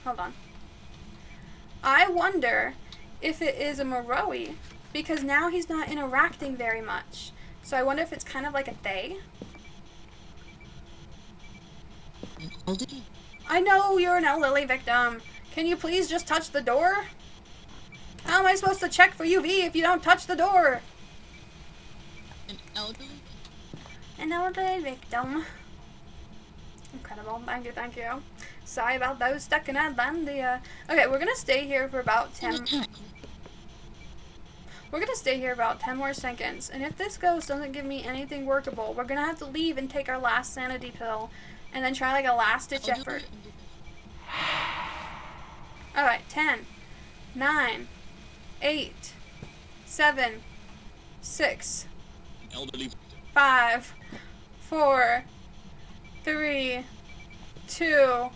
[SPEAKER 1] hold on. I wonder if it is a Moroi, because now he's not interacting very much. So I wonder if it's kind of like a they.
[SPEAKER 3] An elderly.
[SPEAKER 1] I know you're an elderly victim. Can you please just touch the door? How am I supposed to check for UV if you don't touch the door?
[SPEAKER 3] An elderly.
[SPEAKER 1] An elderly victim. Incredible. Thank you, thank you. Sorry about those stuck in Atlantia. Okay, we're gonna stay here for about 10... We're gonna stay here about 10 more seconds, and if this ghost doesn't give me anything workable, we're gonna have to leave and take our last sanity pill, and then try like a last-ditch effort. Alright, 10, 9, 8, 7, 6,
[SPEAKER 3] Elderly.
[SPEAKER 1] 5, 4, 3, 2.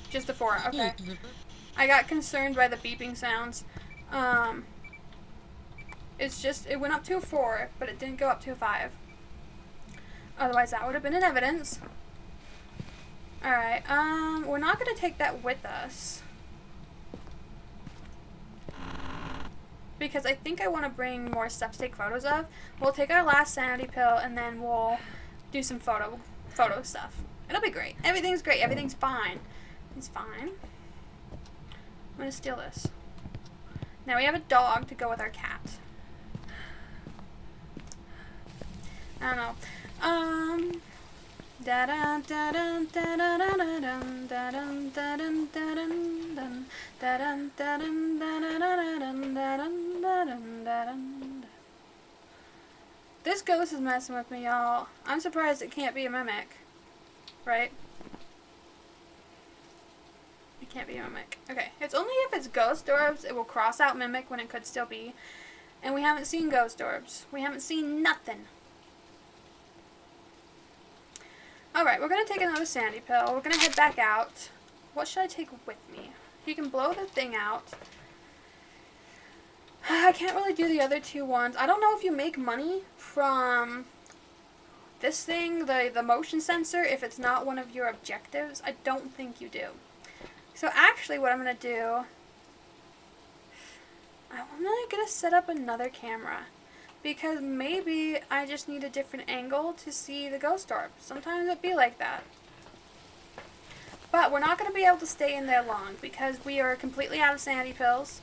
[SPEAKER 1] Just a 4, okay. I got concerned by the beeping sounds. It went up to a 4, but it didn't go up to a 5. Otherwise, that would have been an evidence. Alright, we're not going to take that with us. Because I think I want to bring more stuff to take photos of. We'll take our last sanity pill, and then we'll do some photo stuff. It'll be great. Everything's great. Everything's fine. It's fine. I'm going to steal this. Now we have a dog to go with our cat. I don't know. This ghost is messing with me, y'all. I'm surprised it can't be a mimic. Right? It can't be a mimic. Okay, it's only if it's ghost orbs it will cross out mimic when it could still be. And we haven't seen ghost orbs. We haven't seen nothing. Alright, we're going to take another sandy pill. We're going to head back out. What should I take with me? You can blow the thing out. I can't really do the other two ones. I don't know if you make money from this thing, the motion sensor, if it's not one of your objectives. I don't think you do. So actually what I'm going to do, I'm really going to set up another camera. Because maybe I just need a different angle to see the ghost orb. Sometimes it'd be like that. But we're not going to be able to stay in there long because we are completely out of sanity pills.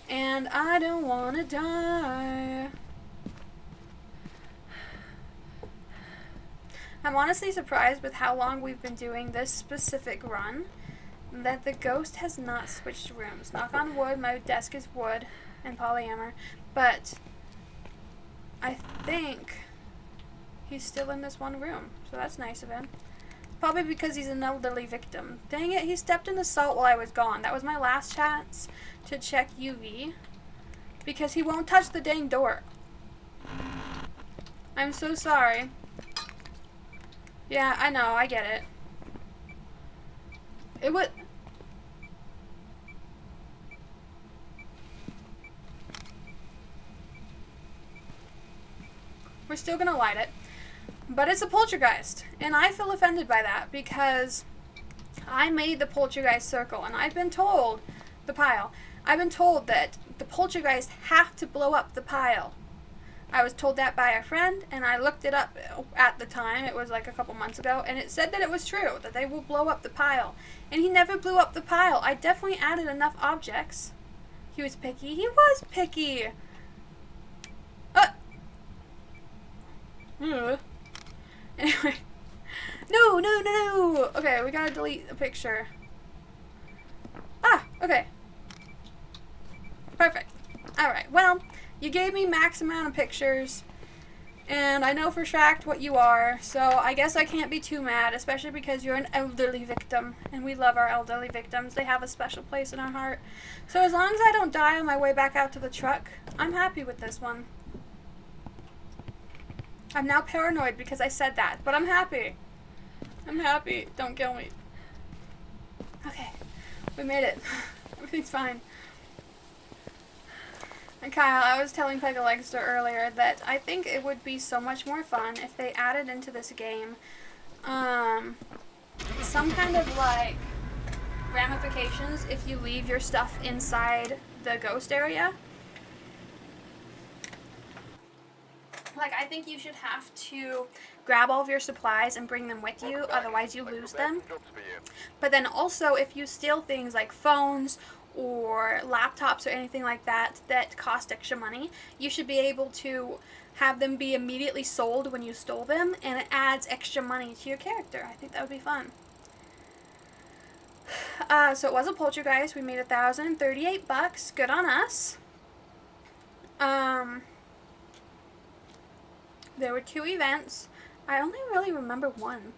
[SPEAKER 1] And I don't want to die. I'm honestly surprised with how long we've been doing this specific run that the ghost has not switched rooms. Knock on wood, my desk is wood and polyamor. But I think he's still in this one room, so that's nice of him. Probably because he's an elderly victim. Dang it, he stepped in the salt while I was gone. That was my last chance to check UV. Because he won't touch the dang door. I'm so sorry. Yeah, I know, I get it. It would... We're still gonna light it. But it's a poltergeist. And I feel offended by that because I made the poltergeist circle. And I've been told... The pile. I've been told that the poltergeist have to blow up the pile. I was told that by a friend, and I looked it up at the time. It was like a couple months ago, and it said that it was true, that they will blow up the pile. And he never blew up the pile. I definitely added enough objects. He was picky. He was picky. Anyway. No. Okay, we gotta delete the picture. Okay. Perfect. Alright, well, you gave me max amount of pictures, and I know for fact what you are, so I guess I can't be too mad, especially because you're an elderly victim, and we love our elderly victims. They have a special place in our heart. So as long as I don't die on my way back out to the truck, I'm happy with this one. I'm now paranoid because I said that, but I'm happy. I'm happy. Don't kill me. Okay. We made it. Everything's fine. And Kyle, I was telling Pegalegster earlier that I think it would be so much more fun if they added into this game some kind of like ramifications if you leave your stuff inside the ghost area. Like, I think you should have to grab all of your supplies and bring them with you, otherwise you lose them. But then also, if you steal things like phones or laptops or anything like that that cost extra money, you should be able to have them be immediately sold when you stole them, and it adds extra money to your character. I think that would be fun. So it was a poltergeist. We made $1,038. Good on us. There were 2 events. I only really remember one.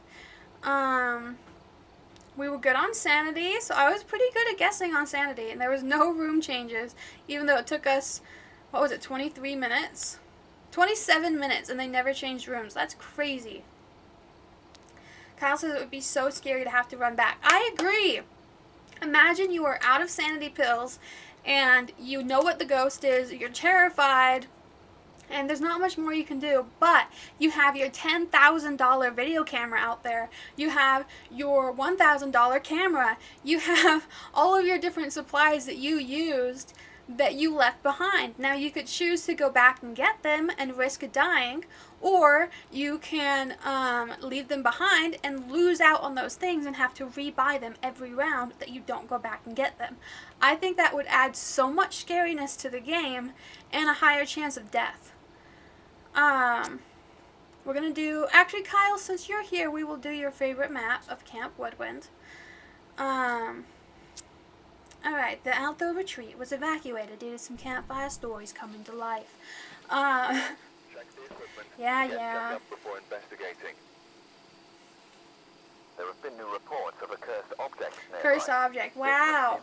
[SPEAKER 1] We were good on sanity, so I was pretty good at guessing on sanity, and there was no room changes, even though it took us, what was it, 23 minutes? 27 minutes, and they never changed rooms. That's crazy. Kyle says it would be so scary to have to run back. I agree! Imagine you are out of sanity pills, and you know what the ghost is, you're terrified, and there's not much more you can do, but you have your $10,000 video camera out there. You have your $1,000 camera. You have all of your different supplies that you used that you left behind. Now you could choose to go back and get them and risk dying, or you can leave them behind and lose out on those things and have to rebuy them every round that you don't go back and get them. I think that would add so much scariness to the game and a higher chance of death. We're gonna do, actually Kyle, since you're here, we will do your favorite map of Camp Woodwind. Alright, the outdoor retreat was evacuated due to some campfire stories coming to life. Yeah.
[SPEAKER 4] Before investigating. There have been new reports of a cursed object nearby.
[SPEAKER 1] Cursed object, wow.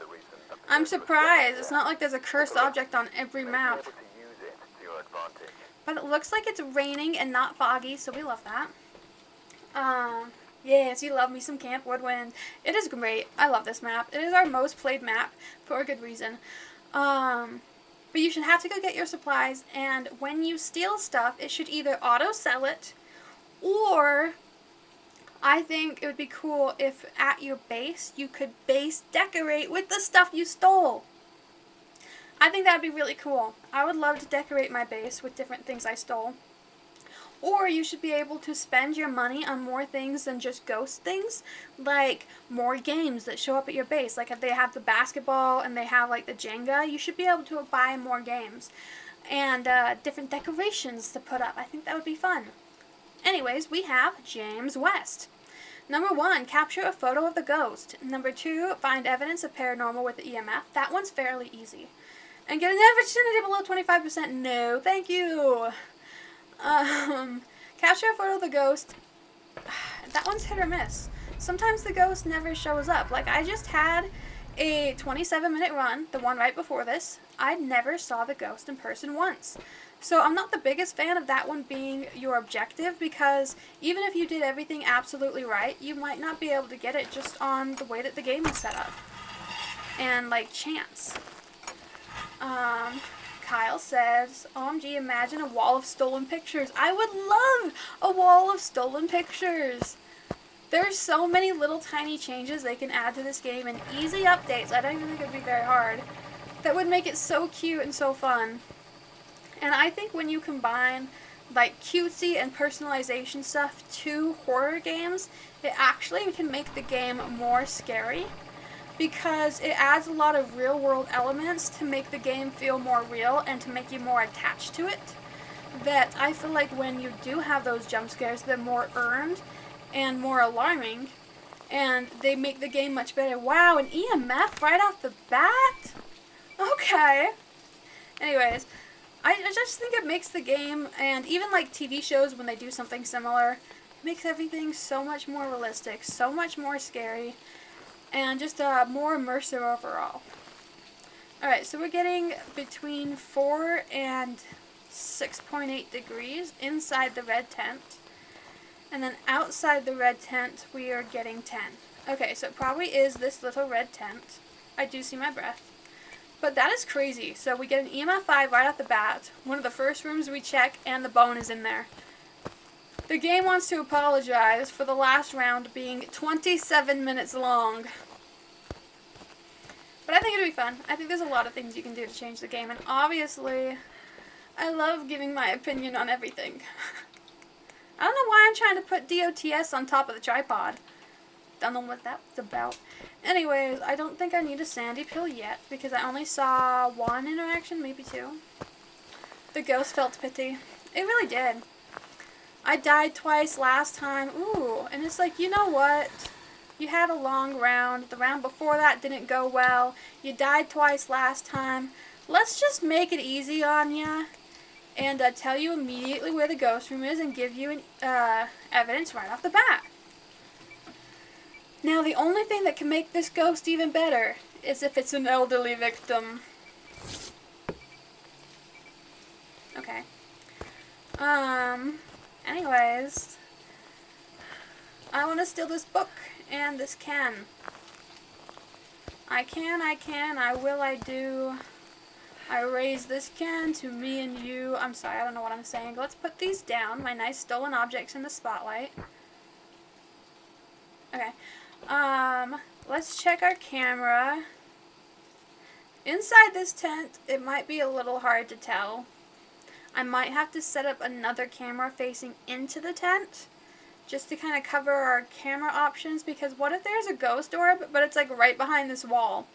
[SPEAKER 1] I'm surprised. It's not like there's a cursed object on every map.
[SPEAKER 4] To use it to your advantage.
[SPEAKER 1] But it looks like it's raining and not foggy, so we love that. Yes, you love me some Camp Woodwind. It is great. I love this map. It is our most played map for a good reason. But you should have to go get your supplies, and when you steal stuff, it should either auto-sell it, or I think it would be cool if at your base, you could base decorate with the stuff you stole. I think that would be really cool. I would love to decorate my base with different things I stole. Or you should be able to spend your money on more things than just ghost things, like more games that show up at your base. Like if they have the basketball and they have like the Jenga, you should be able to buy more games. And different decorations to put up. I think that would be fun. Anyways, we have James West. Number 1, capture a photo of the ghost. Number 2, find evidence of paranormal with the EMF. That one's fairly easy. And get an opportunity below 25%. No, thank you. Capture a photo of the ghost. That one's hit or miss. Sometimes the ghost never shows up. Like, I just had a 27-minute run, the one right before this. I never saw the ghost in person once. So I'm not the biggest fan of that one being your objective, because even if you did everything absolutely right, you might not be able to get it just on the way that the game is set up. And like chance. Kyle says, OMG, imagine a wall of stolen pictures. I would love a wall of stolen pictures. There's so many little tiny changes they can add to this game and easy updates, I don't even think it would be very hard, that would make it so cute and so fun. And I think when you combine like cutesy and personalization stuff to horror games, it actually can make the game more scary, because it adds a lot of real world elements to make the game feel more real and to make you more attached to it. That I feel like when you do have those jump scares, they're more earned and more alarming, and they make the game much better. Wow, an EMF right off the bat? Okay. Anyways, I just think it makes the game, and even like TV shows when they do something similar, it makes everything so much more realistic, so much more scary, and just more immersive overall. Alright, so we're getting between 4 and 6.8 degrees inside the red tent. And then outside the red tent, we are getting 10. Okay, so it probably is this little red tent. I do see my breath. But that is crazy. So we get an EMF 5 right off the bat. One of the first rooms we check, and the bone is in there. The game wants to apologize for the last round being 27 minutes long. But I think it'll be fun. I think there's a lot of things you can do to change the game. And obviously, I love giving my opinion on everything. I don't know why I'm trying to put DOTS on top of the tripod. Don't know what that was about. Anyways, I don't think I need a sandy pill yet, because I only saw one interaction, maybe two. The ghost felt pity. It really did. I died twice last time. Ooh, and it's like, you know what? You had a long round. The round before that didn't go well. You died twice last time. Let's just make it easy on ya, and tell you immediately where the ghost room is and give you evidence right off the bat. Now, the only thing that can make this ghost even better is if it's an elderly victim. Okay. Anyways, I want to steal this book and this can. I will, I do. I raise this can to me and you. I'm sorry, I don't know what I'm saying. Let's put these down, my nice stolen objects in the spotlight. Okay. Let's check our camera. Inside this tent, it might be a little hard to tell. I might have to set up another camera facing into the tent, just to kind of cover our camera options, because what if there's a ghost orb, but it's like right behind this wall?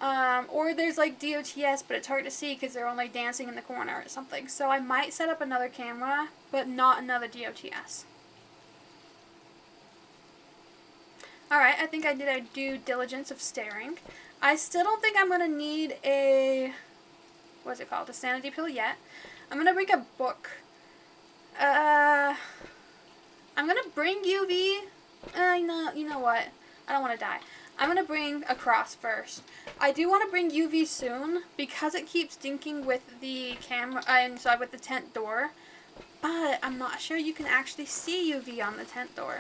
[SPEAKER 1] Or there's like DOTS, but it's hard to see because they're only dancing in the corner or something. So I might set up another camera, but not another DOTS. Alright, I think I did a due diligence of staring. I still don't think I'm going to need a, what's it called, a sanity pill yet. I'm going to bring a book. I'm going to bring UV. You know what? I don't want to die. I'm going to bring a cross first. I do want to bring UV soon, because it keeps dinking with the camera, inside with the tent door. But I'm not sure you can actually see UV on the tent door.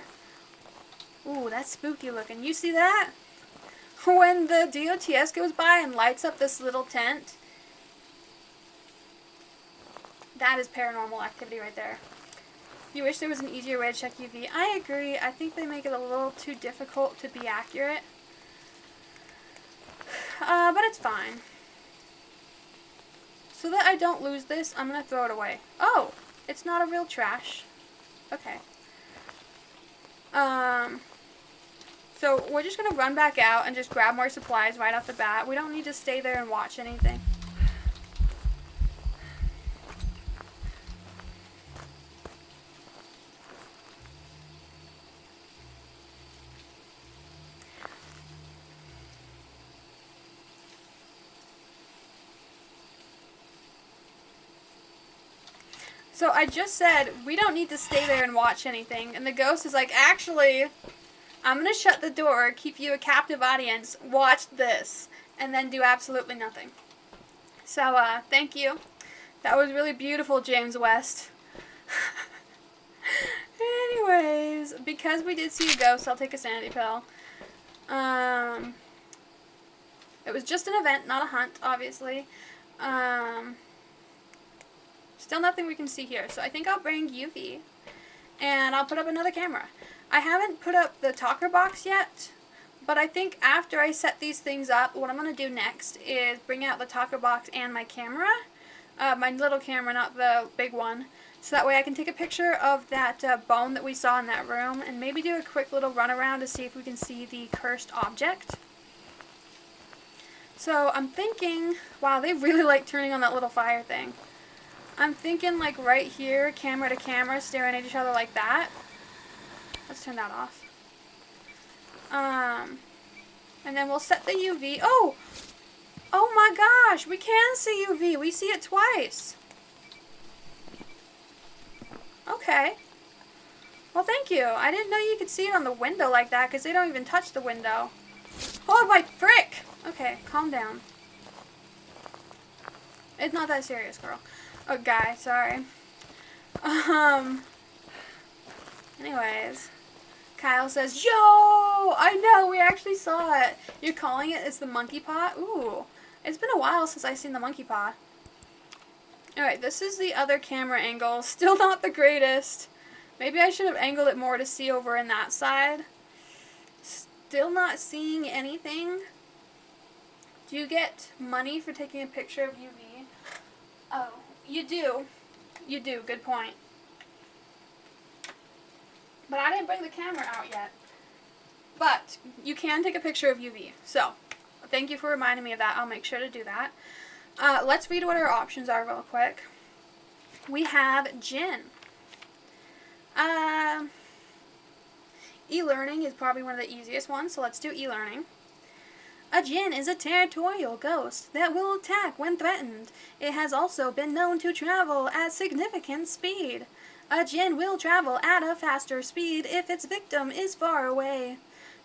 [SPEAKER 1] Ooh, that's spooky looking. You see that? When the DOTS goes by and lights up this little tent, that is paranormal activity right there. You wish there was an easier way to check UV. I agree. I think they make it a little too difficult to be accurate. But it's fine. So that I don't lose this, I'm going to throw it away. Oh, it's not a real trash. Okay. So we're just going to run back out and just grab more supplies right off the bat. We don't need to stay there and watch anything. So I just said we don't need to stay there and watch anything. And the ghost is like, actually, I'm going to shut the door, keep you a captive audience, watch this, and then do absolutely nothing. So, thank you. That was really beautiful, James West. Anyways, because we did see a ghost, I'll take a sanity pill. It was just an event, not a hunt, obviously. Still nothing we can see here, so I think I'll bring UV, and I'll put up another camera. I haven't put up the talker box yet, but I think after I set these things up, what I'm going to do next is bring out the talker box and my camera. My little camera, not the big one. So that way I can take a picture of that bone that we saw in that room and maybe do a quick little run around to see if we can see the cursed object. So I'm thinking, wow, they really like turning on that little fire thing. I'm thinking like right here, camera to camera, staring at each other like that. Let's turn that off. And then we'll set the UV. Oh! Oh my gosh, we can see UV. We see it twice. Okay. Well, thank you. I didn't know you could see it on the window like that because they don't even touch the window. Oh my frick! Okay, calm down. It's not that serious, girl. Oh, guy, sorry. Anyways. Kyle says, yo! I know, we actually saw it. You're calling it, it's the monkey paw? Ooh. It's been a while since I've seen the monkey paw. Alright, this is the other camera angle. Still not the greatest. Maybe I should have angled it more to see over in that side. Still not seeing anything. Do you get money for taking a picture of UV? Oh, you do. You do, good point. But I didn't bring the camera out yet. But you can take a picture of UV. So, thank you for reminding me of that. I'll make sure to do that. Let's read what our options are real quick. We have Jinn. E-learning is probably one of the easiest ones, so let's do e-learning. A Jinn is a territorial ghost that will attack when threatened. It has also been known to travel at significant speed. A Jinn will travel at a faster speed if its victim is far away.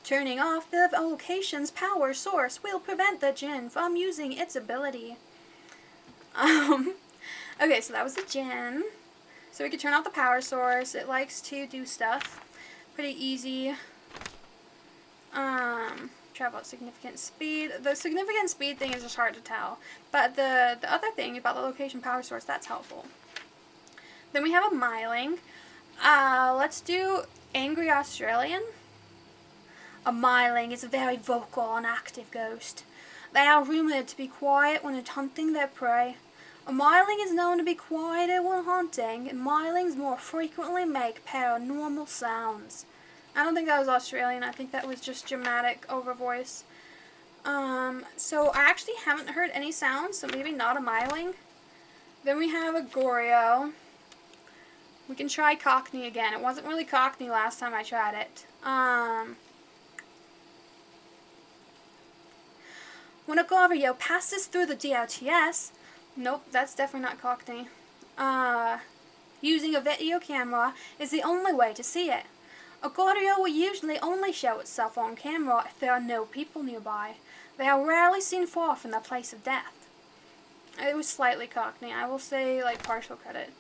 [SPEAKER 1] Turning off the location's power source will prevent the Jinn from using its ability. Okay, so that was a Jinn. So we could turn off the power source. It likes to do stuff. Pretty easy. Travel at significant speed. The significant speed thing is just hard to tell. But the other thing about the location power source, that's helpful. Then we have a Myling. Let's do Angry Australian. A Myling is a very vocal and active ghost. They are rumored to be quiet when hunting their prey. A Myling is known to be quieter when hunting, and Mylings more frequently make paranormal sounds. I don't think that was Australian. I think that was just dramatic over voice. So I actually haven't heard any sounds, so maybe not a Myling. Then we have a Goryo. We can try Cockney again. It wasn't really Cockney last time I tried it. When a Goryo passes through the DLTS, nope, that's definitely not Cockney. Using a video camera is the only way to see it. A Goryo will usually only show itself on camera if there are no people nearby. They are rarely seen far from the place of death. It was slightly Cockney. I will say, like, partial credit.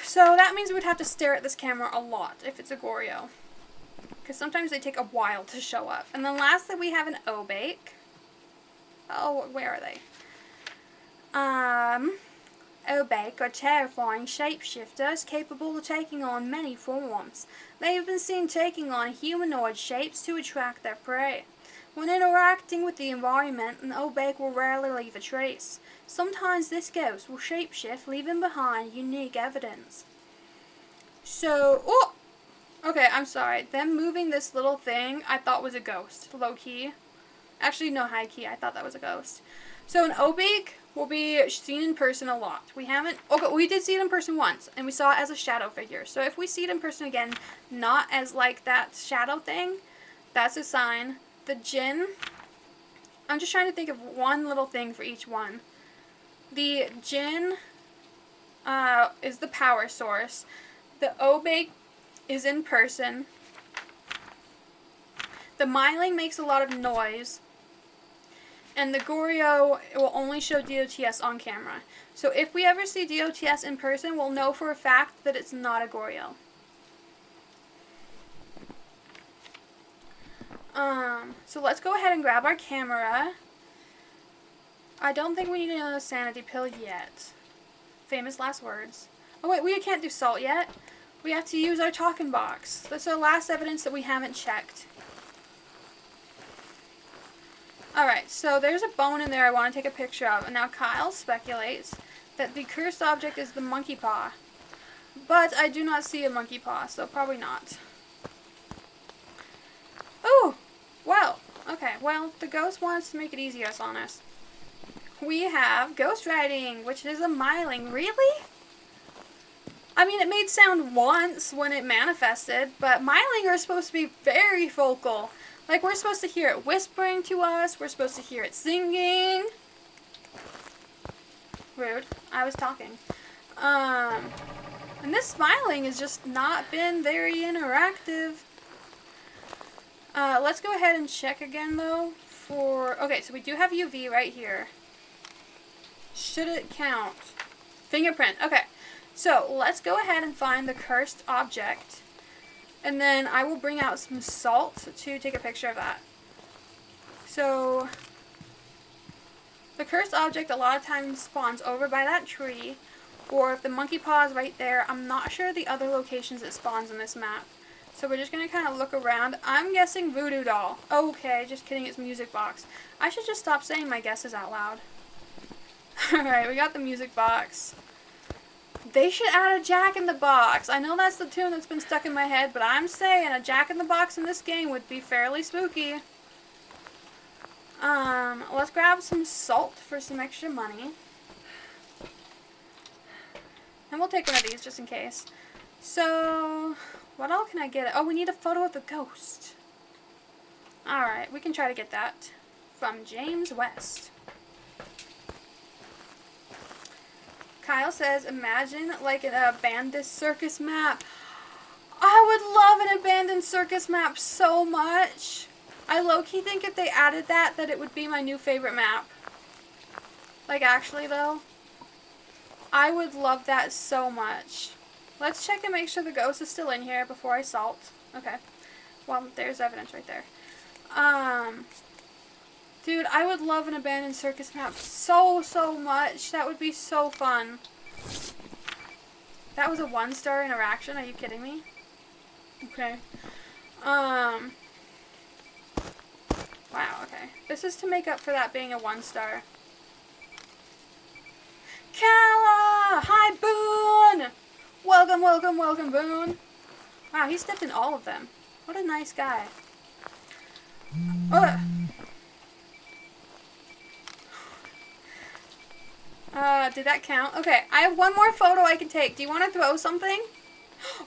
[SPEAKER 1] So that means we'd have to stare at this camera a lot if it's a Goryo. Because sometimes they take a while to show up. And then lastly, we have an Obake. Oh, where are they? Obake are terrifying shapeshifters capable of taking on many forms. They have been seen taking on humanoid shapes to attract their prey. When interacting with the environment, an Obake will rarely leave a trace. Sometimes this ghost will shapeshift, leaving behind unique evidence. So, oh! Okay, I'm sorry. Them moving this little thing, I thought was a ghost. Low-key. Actually, no, high-key. I thought that was a ghost. So an Obake will be seen in person a lot. We haven't... Okay, we did see it in person once, and we saw it as a shadow figure. So if we see it in person again, not as, like, that shadow thing, that's a sign. The Jinn... I'm just trying to think of one little thing for each one. The Jinn is the power source. The Obake is in person. The Myling makes a lot of noise. And the Goryo will only show DOTS on camera. So if we ever see DOTS in person, we'll know for a fact that it's not a Goryo. So let's go ahead and grab our camera. I don't think we need another sanity pill yet. Famous last words. Oh wait, we can't do salt yet. We have to use our talking box. That's our last evidence that we haven't checked. Alright, so there's a bone in there I want to take a picture of. And now Kyle speculates that the cursed object is the monkey paw. But I do not see a monkey paw, so probably not. Ooh! Well, okay, well, the ghost wants to make it easier on us. We have ghost writing, which is a myling. Really? I mean, it made sound once when it manifested, but myling are supposed to be very vocal. Like, we're supposed to hear it whispering to us, we're supposed to hear it singing. Rude. I was talking. And this smiling has just not been very interactive. Let's go ahead and check again, though, for... Okay, so we do have UV right here. Should it count? Fingerprint. Okay, so let's go ahead and find the cursed object. And then I will bring out some salt to take a picture of that. So, the cursed object a lot of times spawns over by that tree. Or if the monkey paw is right there, I'm not sure the other locations it spawns in this map. So we're just going to kind of look around. I'm guessing voodoo doll. Okay, just kidding, it's music box. I should just stop saying my guesses out loud. Alright, we got the music box. They should add a Jack in the Box. I know that's the tune that's been stuck in my head, but I'm saying a Jack in the Box in this game would be fairly spooky. Let's grab some salt for some extra money. And we'll take one of these just in case. So, what all can I get? Oh, we need a photo of the ghost. Alright, we can try to get that from James West. Kyle says, imagine like an abandoned circus map. I would love an abandoned circus map so much. I low-key think if they added that it would be my new favorite map. Like, actually, though. I would love that so much. Let's check and make sure the ghost is still in here before I salt. Okay. Well, there's evidence right there. Dude, I would love an abandoned circus map so much. That would be so fun. That was a 1-star interaction. Are you kidding me? Okay. Wow, okay. This is to make up for that being a 1-star. Kala! Hi, Boone! Welcome, welcome, welcome, Boone. Wow, he stepped in all of them. What a nice guy. Ugh. Did that count? Okay, I have one more photo I can take. Do you want to throw something?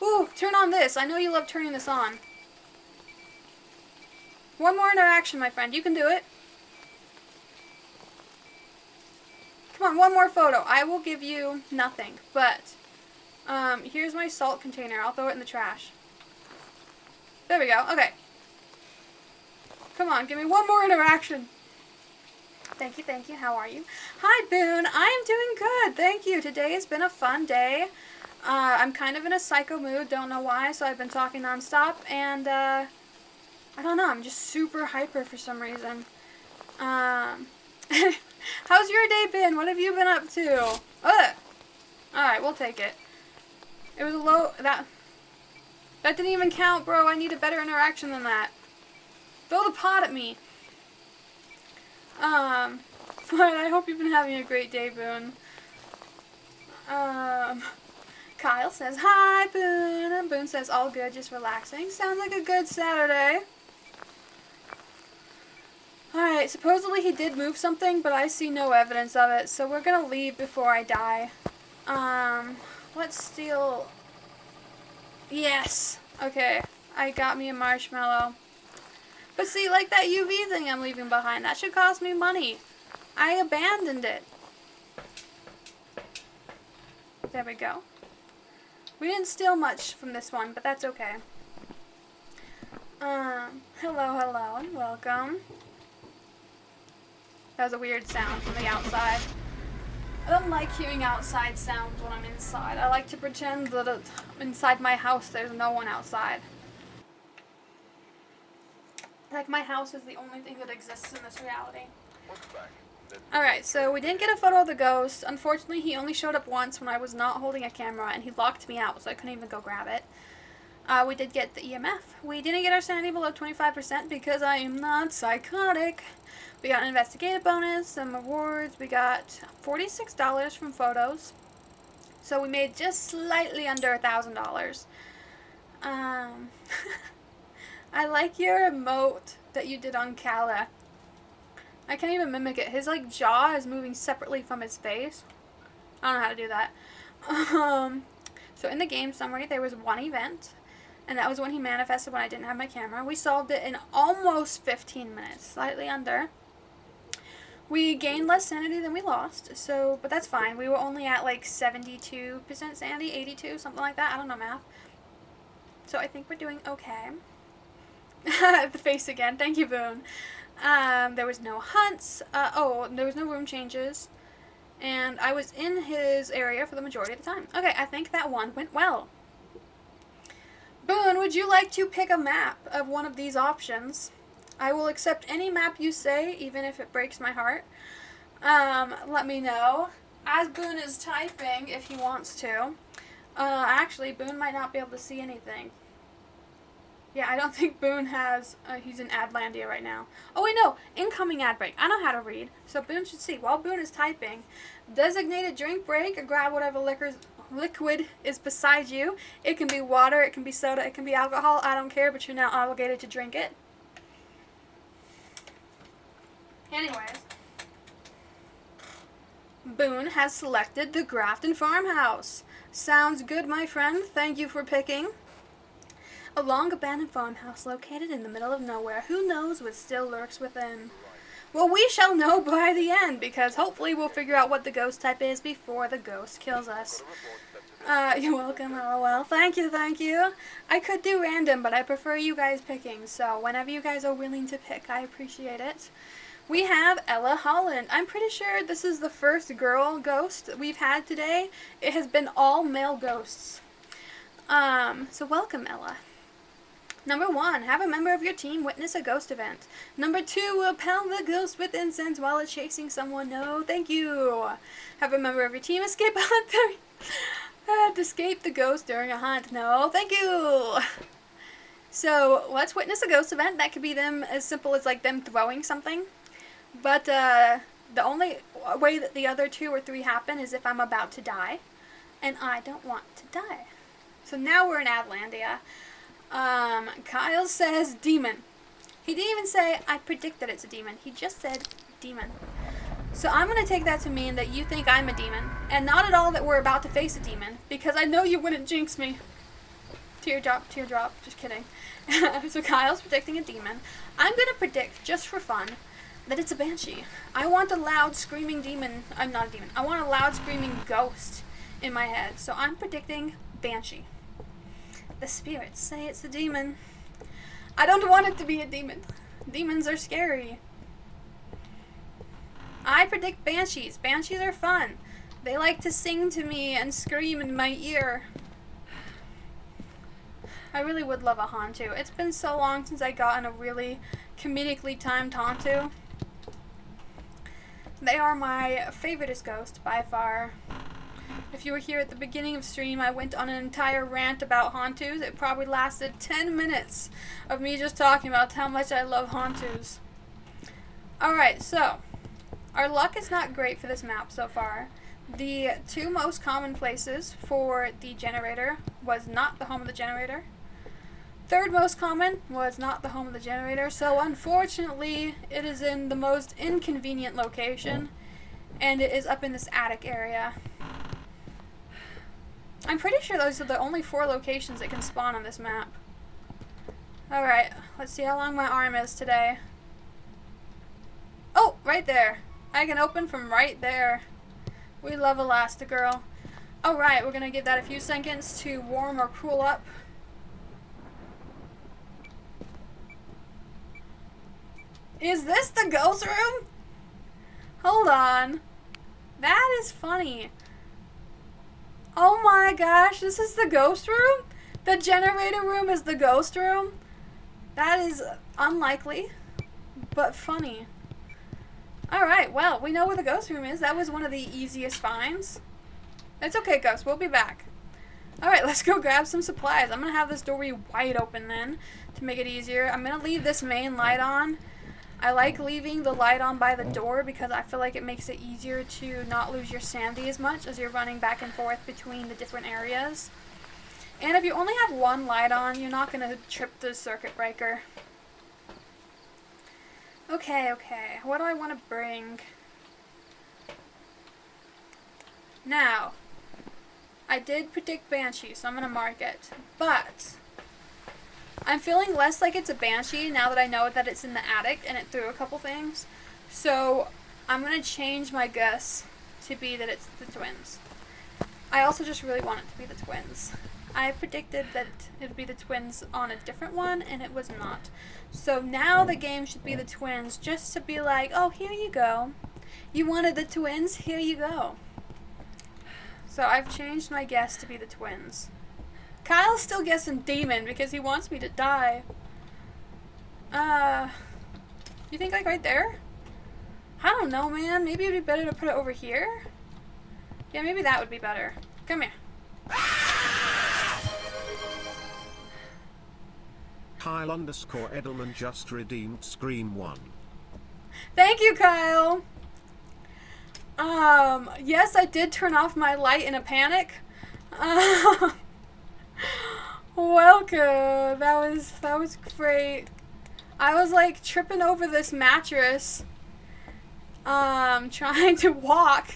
[SPEAKER 1] Ooh, turn on this. I know you love turning this on. One more interaction, my friend. You can do it. Come on, one more photo. I will give you nothing, but here's my salt container. I'll throw it in the trash. There we go. Okay. Come on, give me one more interaction. Thank you, thank you. How are you? Hi, Boone. I am doing good. Thank you. Today has been a fun day. I'm kind of in a psycho mood. Don't know why, so I've been talking nonstop. And, I don't know. I'm just super hyper for some reason. How's your day been? What have you been up to? Ugh. Alright, we'll take it. It was a low... That didn't even count, bro. I need a better interaction than that. Throw the pot at me. But I hope you've been having a great day, Boone. Kyle says, hi, Boone. And Boone says, all good, just relaxing. Sounds like a good Saturday. Alright, supposedly he did move something, but I see no evidence of it, so we're gonna leave before I die. Let's steal... Yes! Okay, I got me a marshmallow. But see, like that UV thing I'm leaving behind, that should cost me money. I abandoned it. There we go. We didn't steal much from this one, but that's okay. Hello, hello, and welcome. That was a weird sound from the outside. I don't like hearing outside sounds when I'm inside. I like to pretend that inside my house there's no one outside. Like my house is the only thing that exists in this reality. Alright, so we didn't get a photo of the ghost. Unfortunately, he only showed up once when I was not holding a camera, and he locked me out, so I couldn't even go grab it. We did get the EMF. We didn't get our sanity below 25% because I am not psychotic. We got an investigative bonus, some awards. We got $46 from photos. So we made just slightly under $1,000. I like your emote that you did on Kala. I can't even mimic it. His like jaw is moving separately from his face. I don't know how to do that. So in the game summary, there was one event, and that was when he manifested when I didn't have my camera. We solved it in almost 15 minutes, slightly under. We gained less sanity than we lost, so, but that's fine. We were only at like 72% sanity, 82, something like that. I don't know math. So I think we're doing okay. The face again. Thank you, Boone. There was no hunts. There was no room changes. And I was in his area for the majority of the time. Okay, I think that one went well. Boone, would you like to pick a map of one of these options? I will accept any map you say, even if it breaks my heart. Let me know. As Boone is typing, if he wants to. Actually, Boone might not be able to see anything. Yeah, I don't think Boone has, he's in Adlandia right now. Oh wait, no, incoming ad break. I know how to read, so Boone should see. While Boone is typing, designated drink break, or grab whatever liquid is beside you. It can be water, it can be soda, it can be alcohol, I don't care, but you're now obligated to drink it. Anyways, Boone has selected the Grafton Farmhouse. Sounds good, my friend. Thank you for picking. A long abandoned farmhouse located in the middle of nowhere. Who knows what still lurks within? Well, we shall know by the end, because hopefully we'll figure out what the ghost type is before the ghost kills us. You're welcome, LOL. Thank you, thank you. I could do random, but I prefer you guys picking, so whenever you guys are willing to pick, I appreciate it. We have Ella Holland. I'm pretty sure this is the first girl ghost we've had today. It has been all male ghosts. So welcome, Ella. Number 1, have a member of your team witness a ghost event. Number 2, repel the ghost with incense while it's chasing someone. No, thank you. Have a member of your team escape a hunt. Escape the ghost during a hunt. No, thank you. So let's witness a ghost event. That could be them as simple as like them throwing something. But the only way that the other 2 or 3 happen is if I'm about to die, and I don't want to die. So now we're in Adlandia. Kyle says demon. He didn't even say I predict that it's a demon. He just said demon. So I'm going to take that to mean that you think I'm a demon, and not at all that we're about to face a demon, because I know you wouldn't jinx me. Teardrop, teardrop, just kidding. So Kyle's predicting a demon. I'm going to predict, just for fun, that it's a banshee. I want a loud screaming demon. I'm not a demon. I want a loud screaming ghost in my head. So I'm predicting banshee. The spirits say it's a demon. I don't want it to be a demon. Demons are scary. I predict banshees. Banshees are fun. They like to sing to me and scream in my ear. I really would love a Hantu. It's been so long since I got in a really comedically timed Hantu. They are my favoriteest ghost by far. If you were here at the beginning of stream, I went on an entire rant about Hantus. It probably lasted 10 minutes of me just talking about how much I love Hantus. Alright, so our luck is not great for this map so far. The 2 most common places for the generator was not the home of the generator. 3rd most common was not the home of the generator, so unfortunately it is in the most inconvenient location, and it is up in this attic area. I'm pretty sure those are the only 4 locations that can spawn on this map. Alright, let's see how long my arm is today. Oh, right there. I can open from right there. We love Elastigirl. Alright, we're gonna give that a few seconds to warm or cool up. Is this the ghost room? Hold on. That is funny. Oh my gosh, this is the ghost room? The generator room is the ghost room? That is unlikely, but funny. Alright, well, we know where the ghost room is. That was one of the easiest finds. It's okay, Ghost. We'll be back. Alright, let's go grab some supplies. I'm going to have this doorway wide open then to make it easier. I'm going to leave this main light on. I like leaving the light on by the door because I feel like it makes it easier to not lose your sanity as much as you're running back and forth between the different areas. And if you only have one light on, you're not going to trip the circuit breaker. Okay, okay. What do I want to bring? Now, I did predict Banshee, so I'm going to mark it. But I'm feeling less like it's a Banshee now that I know that it's in the attic and it threw a couple things. So I'm going to change my guess to be that it's the twins. I also just really want it to be the twins. I predicted that it would be the twins on a different one, and it was not. So now the game should be the twins, just to be like, oh, here you go. You wanted the twins? Here you go. So I've changed my guess to be the twins. Kyle's still guessing demon because he wants me to die. You think like right there? I don't know, man. Maybe it'd be better to put it over here? Yeah, maybe that would be better. Come here.
[SPEAKER 2] Kyle_Edelman just redeemed Scream 1.
[SPEAKER 1] Thank you, Kyle. Yes, I did turn off my light in a panic. Welcome. That was great. I was like tripping over this mattress, trying to walk.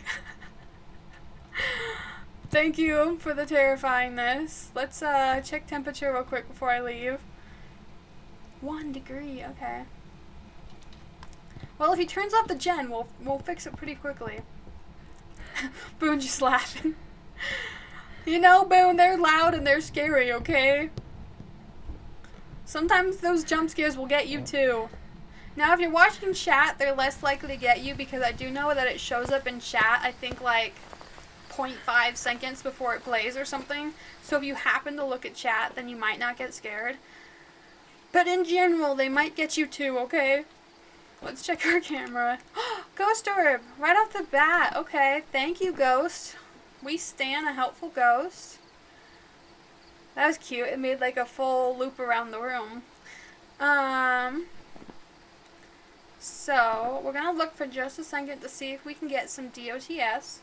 [SPEAKER 1] Thank you for the terrifyingness. Let's check temperature real quick before I leave. 1 degree, okay. Well, if he turns off the gen, we'll fix it pretty quickly. Boone just laughing. You know, Boone, they're loud and they're scary, okay? Sometimes those jump scares will get you too. Now, if you're watching chat, they're less likely to get you because I do know that it shows up in chat, I think like 0.5 seconds before it plays or something. So if you happen to look at chat, then you might not get scared. But in general, they might get you too, okay? Let's check our camera. Ghost orb! Right off the bat. Okay, thank you, Ghost. We stan a helpful ghost. That was cute. It made like a full loop around the room. So, we're gonna look for just a second to see if we can get some DOTS.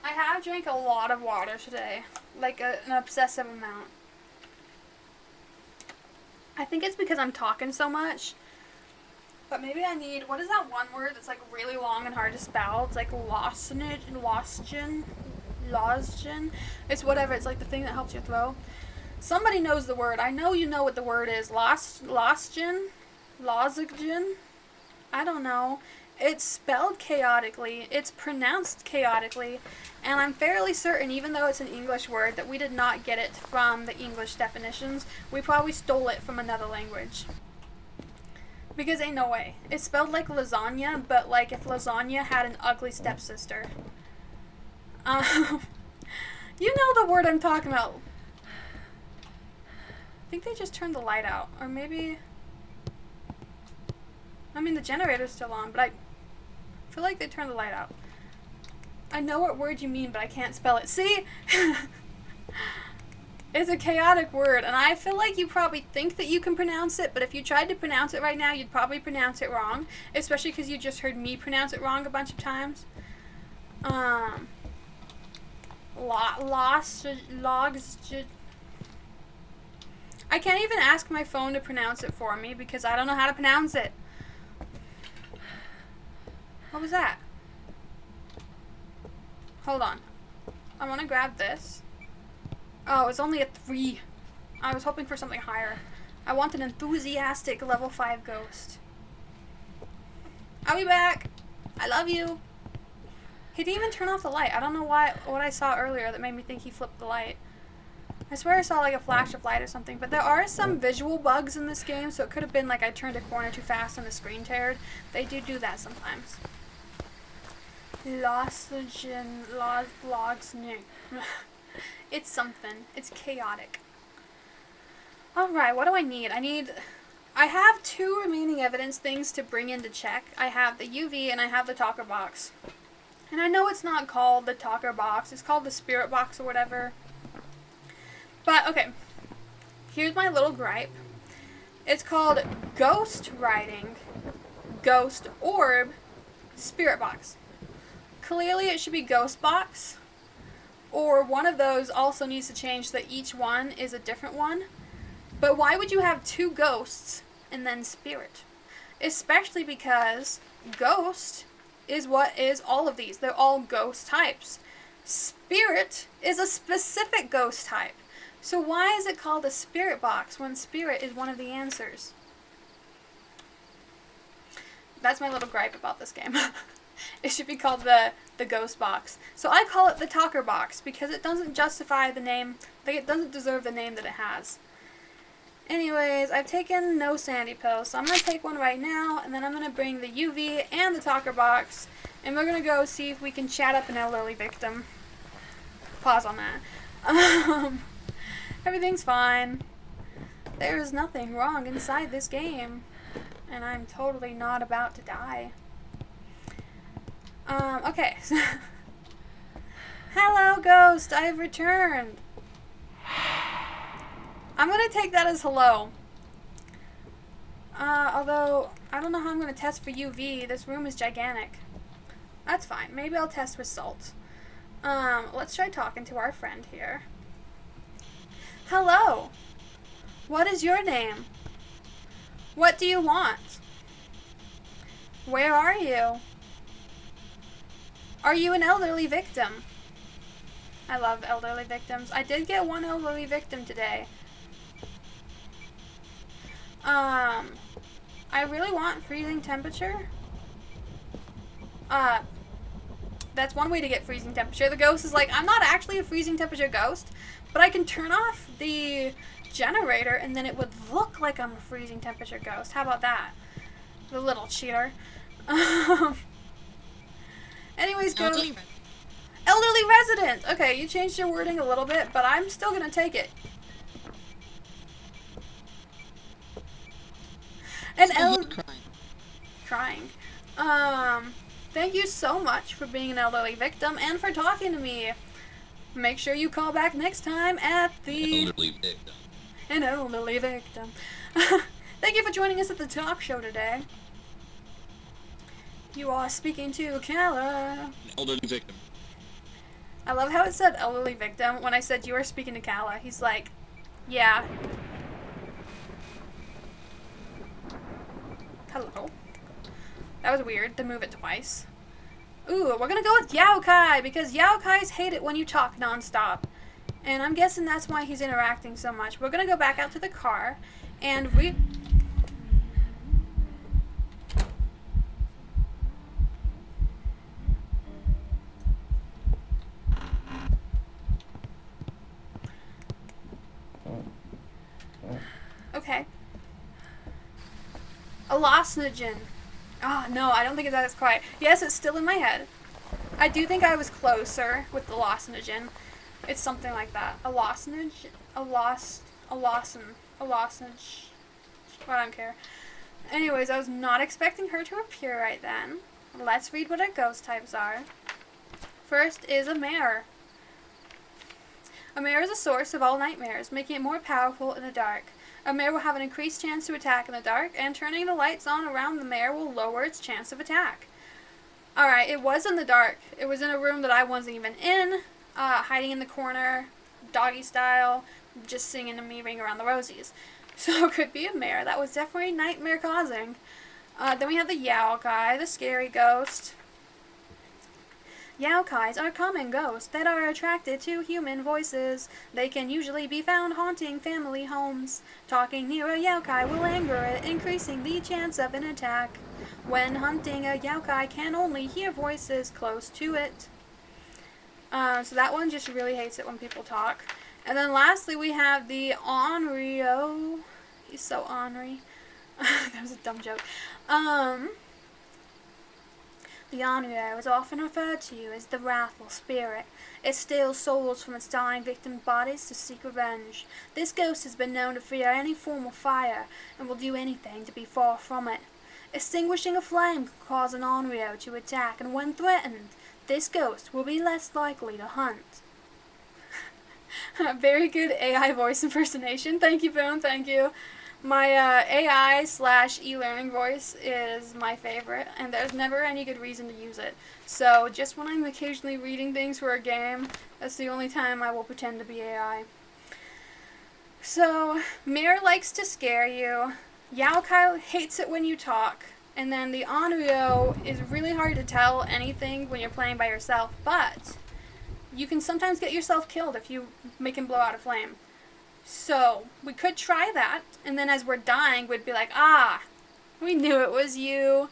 [SPEAKER 1] I have drank a lot of water today. Like an obsessive amount. I think it's because I'm talking so much. But maybe I need, what is that one word that's like really long and hard to spell? It's like lozenge. It's whatever, it's like the thing that helps your throat. Somebody knows the word. I know you know what the word is. Lozogen? I don't know. It's spelled chaotically. It's pronounced chaotically. And I'm fairly certain, even though it's an English word, that we did not get it from the English definitions. We probably stole it from another language. Because ain't no way. It's spelled like lasagna, but like if lasagna had an ugly stepsister. You know the word I'm talking about. I think they just turned the light out. Or maybe... I mean, the generator's still on, but I feel like they turned the light out. I know what word you mean, but I can't spell it. See? It's a chaotic word, and I feel like you probably think that you can pronounce it, but if you tried to pronounce it right now, you'd probably pronounce it wrong, especially because you just heard me pronounce it wrong a bunch of times. I can't even ask my phone to pronounce it for me because I don't know how to pronounce it. What was that? Hold on. I want to grab this. Oh, it's only a 3. I was hoping for something higher. I want an enthusiastic level 5 ghost. I'll be back. I love you. He didn't even turn off the light. I don't know what I saw earlier that made me think he flipped the light. I swear I saw like a flash of light or something, but there are some visual bugs in this game, so it could have been like I turned a corner too fast and the screen teared. They do that sometimes. Logs, It's something. It's chaotic. Alright, what do I need? I have 2 remaining evidence things to bring in to check. I have the UV and I have the talker box. And I know it's not called the talker box. It's called the spirit box or whatever. But, okay. Here's my little gripe. It's called ghost writing, ghost orb, spirit box. Clearly it should be ghost box. Or one of those also needs to change so that each one is a different one. But why would you have 2 ghosts and then spirit? Especially because ghost is what is all of these. They're all ghost types. Spirit is a specific ghost type. So why is it called a spirit box when spirit is one of the answers? That's my little gripe about this game. It should be called the ghost box. So I call it the talker box because it doesn't justify the name, like it doesn't deserve the name that it has. Anyways, I've taken no sandy pills, so I'm going to take one right now, and then I'm going to bring the UV and the talker box, and we're going to go see if we can chat up an elderly victim. Pause on that. Everything's fine. There is nothing wrong inside this game, and I'm totally not about to die. Okay. Hello, ghost. I have returned. I'm going to take that as hello. Although, I don't know how I'm going to test for UV. This room is gigantic. That's fine. Maybe I'll test with salt. Let's try talking to our friend here. Hello. What is your name? What do you want? Where are you? Are you an elderly victim? I love elderly victims. I did get one elderly victim today. I really want freezing temperature. That's one way to get freezing temperature. The ghost is like, I'm not actually a freezing temperature ghost, but I can turn off the generator and then it would look like I'm a freezing temperature ghost. How about that? The little cheater. Anyways, ghost. Elderly resident! Okay, you changed your wording a little bit, but I'm still gonna take it. An crying. Thank you so much for being an elderly victim and for talking to me. Make sure you call back next time at the...
[SPEAKER 3] Elderly victim.
[SPEAKER 1] An elderly victim. Thank you for joining us at the talk show today. You are speaking to Kala.
[SPEAKER 3] An elderly victim.
[SPEAKER 1] I love how it said elderly victim when I said you are speaking to Kala. He's like, yeah. Hello. That was weird to move it twice. Ooh, we're gonna go with Yaokai because Yaokais hate it when you talk nonstop. And I'm guessing that's why he's interacting so much. We're gonna go back out to the car and okay. Hallucinogen. Oh, no, I don't think it's that quiet. Yes, it's still in my head. I do think I was closer with the hallucinogen. It's something like that. A lozenge? A lozenge. I don't care. Anyways, I was not expecting her to appear right then. Let's read what our ghost types are. First is a mare. A mare is a source of all nightmares, making it more powerful in the dark. A mare will have an increased chance to attack in the dark, and turning the lights on around the mare will lower its chance of attack. Alright, it was in the dark. It was in a room that I wasn't even in, hiding in the corner, doggy style, just singing to me Ring Around the Rosies. So it could be a mare. That was definitely nightmare causing. Then we have the Yaokai, the scary ghost. Yaokais are common ghosts that are attracted to human voices. They can usually be found haunting family homes. Talking near a Yaokai will anger it, increasing the chance of an attack. When hunting, a Yaokai can only hear voices close to it. So that one just really hates it when people talk. And then lastly, we have the Onryo. He's so ornery. That was a dumb joke. The Onryo is often referred to as the wrathful spirit. It steals souls from its dying victims' bodies to seek revenge. This ghost has been known to fear any form of fire and will do anything to be far from it. Extinguishing a flame can cause an Onryo to attack, and when threatened, this ghost will be less likely to hunt. Very good AI voice impersonation. Thank you, Boone. Thank you. My AI / e-learning voice is my favorite, and there's never any good reason to use it. So just when I'm occasionally reading things for a game, that's the only time I will pretend to be AI. So, Mirror likes to scare you. Yaokai hates it when you talk. And then the Onryo is really hard to tell anything when you're playing by yourself, but you can sometimes get yourself killed if you make him blow out a flame. So, we could try that, and then as we're dying, we'd be like, ah, we knew it was you.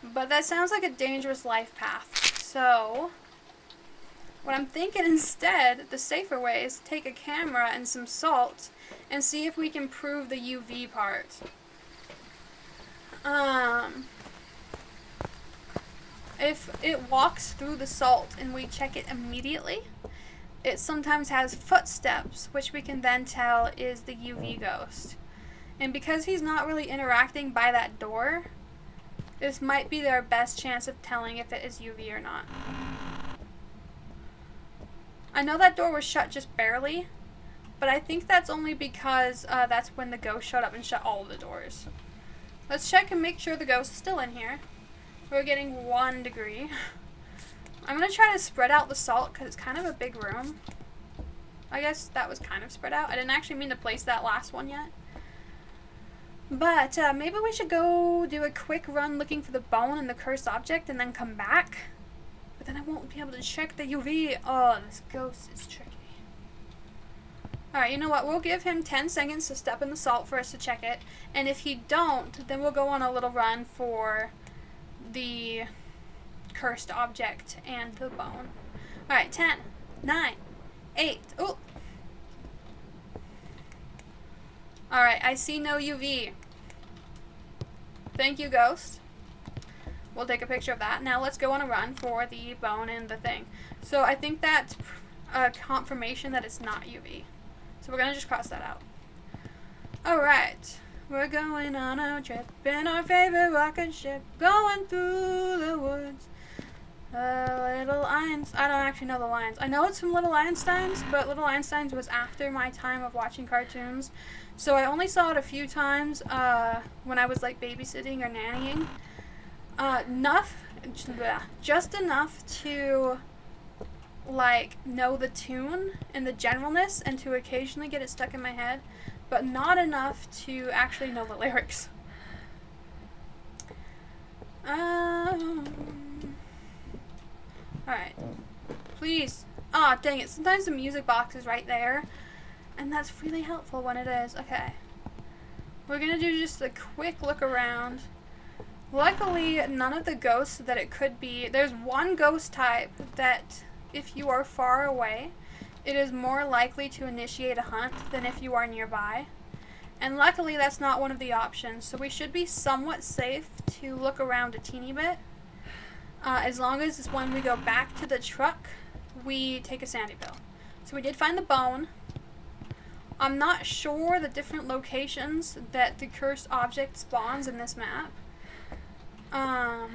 [SPEAKER 1] But that sounds like a dangerous life path. So, what I'm thinking instead, the safer way is to take a camera and some salt and see if we can prove the UV part. If it walks through the salt and we check it immediately, it sometimes has footsteps, which we can then tell is the UV ghost. And because he's not really interacting by that door, this might be their best chance of telling if it is UV or not. I know that door was shut just barely, but I think that's only because that's when the ghost showed up and shut all of the doors. Let's check and make sure the ghost is still in here. We're getting 1 degree. I'm going to try to spread out the salt because it's kind of a big room. I guess that was kind of spread out. I didn't actually mean to place that last one yet. But maybe we should go do a quick run looking for the bone and the cursed object and then come back. But then I won't be able to check the UV. Oh, this ghost is tricky. Alright, you know what? We'll give him 10 seconds to step in the salt for us to check it. And if he don't, then we'll go on a little run for the cursed object and the bone. Alright, 10, 9, 8, oh! Alright, I see no UV. Thank you, ghost. We'll take a picture of that. Now let's go on a run for the bone and the thing. So I think that's a confirmation that it's not UV. So we're gonna just cross that out. Alright. We're going on a trip in our favorite rocket ship, going through the woods. Little Einstein. I don't actually know the lines. I know it's from Little Einsteins, but Little Einsteins was after my time of watching cartoons. So I only saw it a few times when I was like babysitting or nannying. Just enough to like know the tune and the generalness and to occasionally get it stuck in my head, but not enough to actually know the lyrics. Alright. Please. Aw, oh, dang it. Sometimes the music box is right there, and that's really helpful when it is. Okay. We're gonna do just a quick look around. Luckily, none of the ghosts that it could be. There's one ghost type that, if you are far away, it is more likely to initiate a hunt than if you are nearby. And luckily, that's not one of the options, so we should be somewhat safe to look around a teeny bit. As long as when we go back to the truck, we take a sandy pill. So we did find the bone. I'm not sure the different locations that the cursed object spawns in this map. I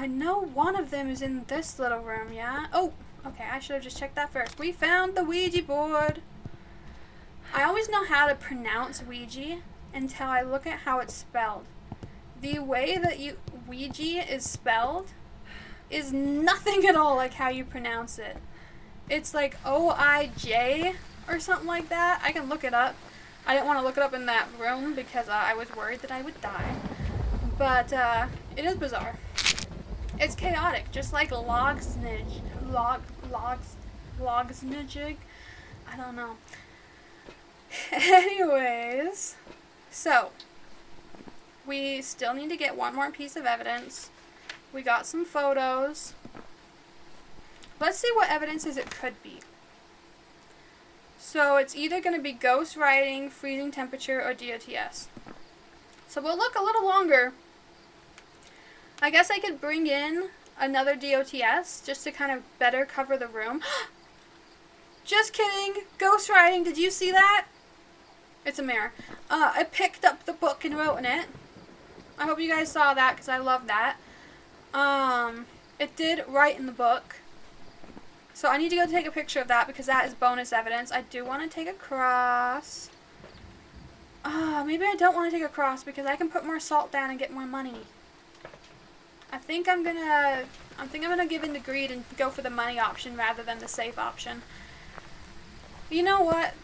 [SPEAKER 1] know one of them is in this little room, yeah? Oh, okay, I should have just checked that first. We found the Ouija board. I always know how to pronounce Ouija until I look at how it's spelled. The way that Ouija is spelled is nothing at all like how you pronounce it. It's like O-I-J or something like that. I can look it up. I didn't want to look it up in that room because I was worried that I would die. But it is bizarre. It's chaotic, just like Logsnijig. I don't know. Anyways, so we still need to get one more piece of evidence. We got some photos. Let's see what evidences it could be. So it's either going to be ghost writing, freezing temperature, or DOTS. So we'll look a little longer. I guess I could bring in another DOTS just to kind of better cover the room. Just kidding. Ghost writing. Did you see that? It's a mirror. I picked up the book and wrote in it. I hope you guys saw that because I love that. It did write in the book. So I need to go take a picture of that because that is bonus evidence. I do want to take a cross. Maybe I don't want to take a cross because I can put more salt down and get more money. I think I'm gonna give in to greed and go for the money option rather than the safe option. You know what?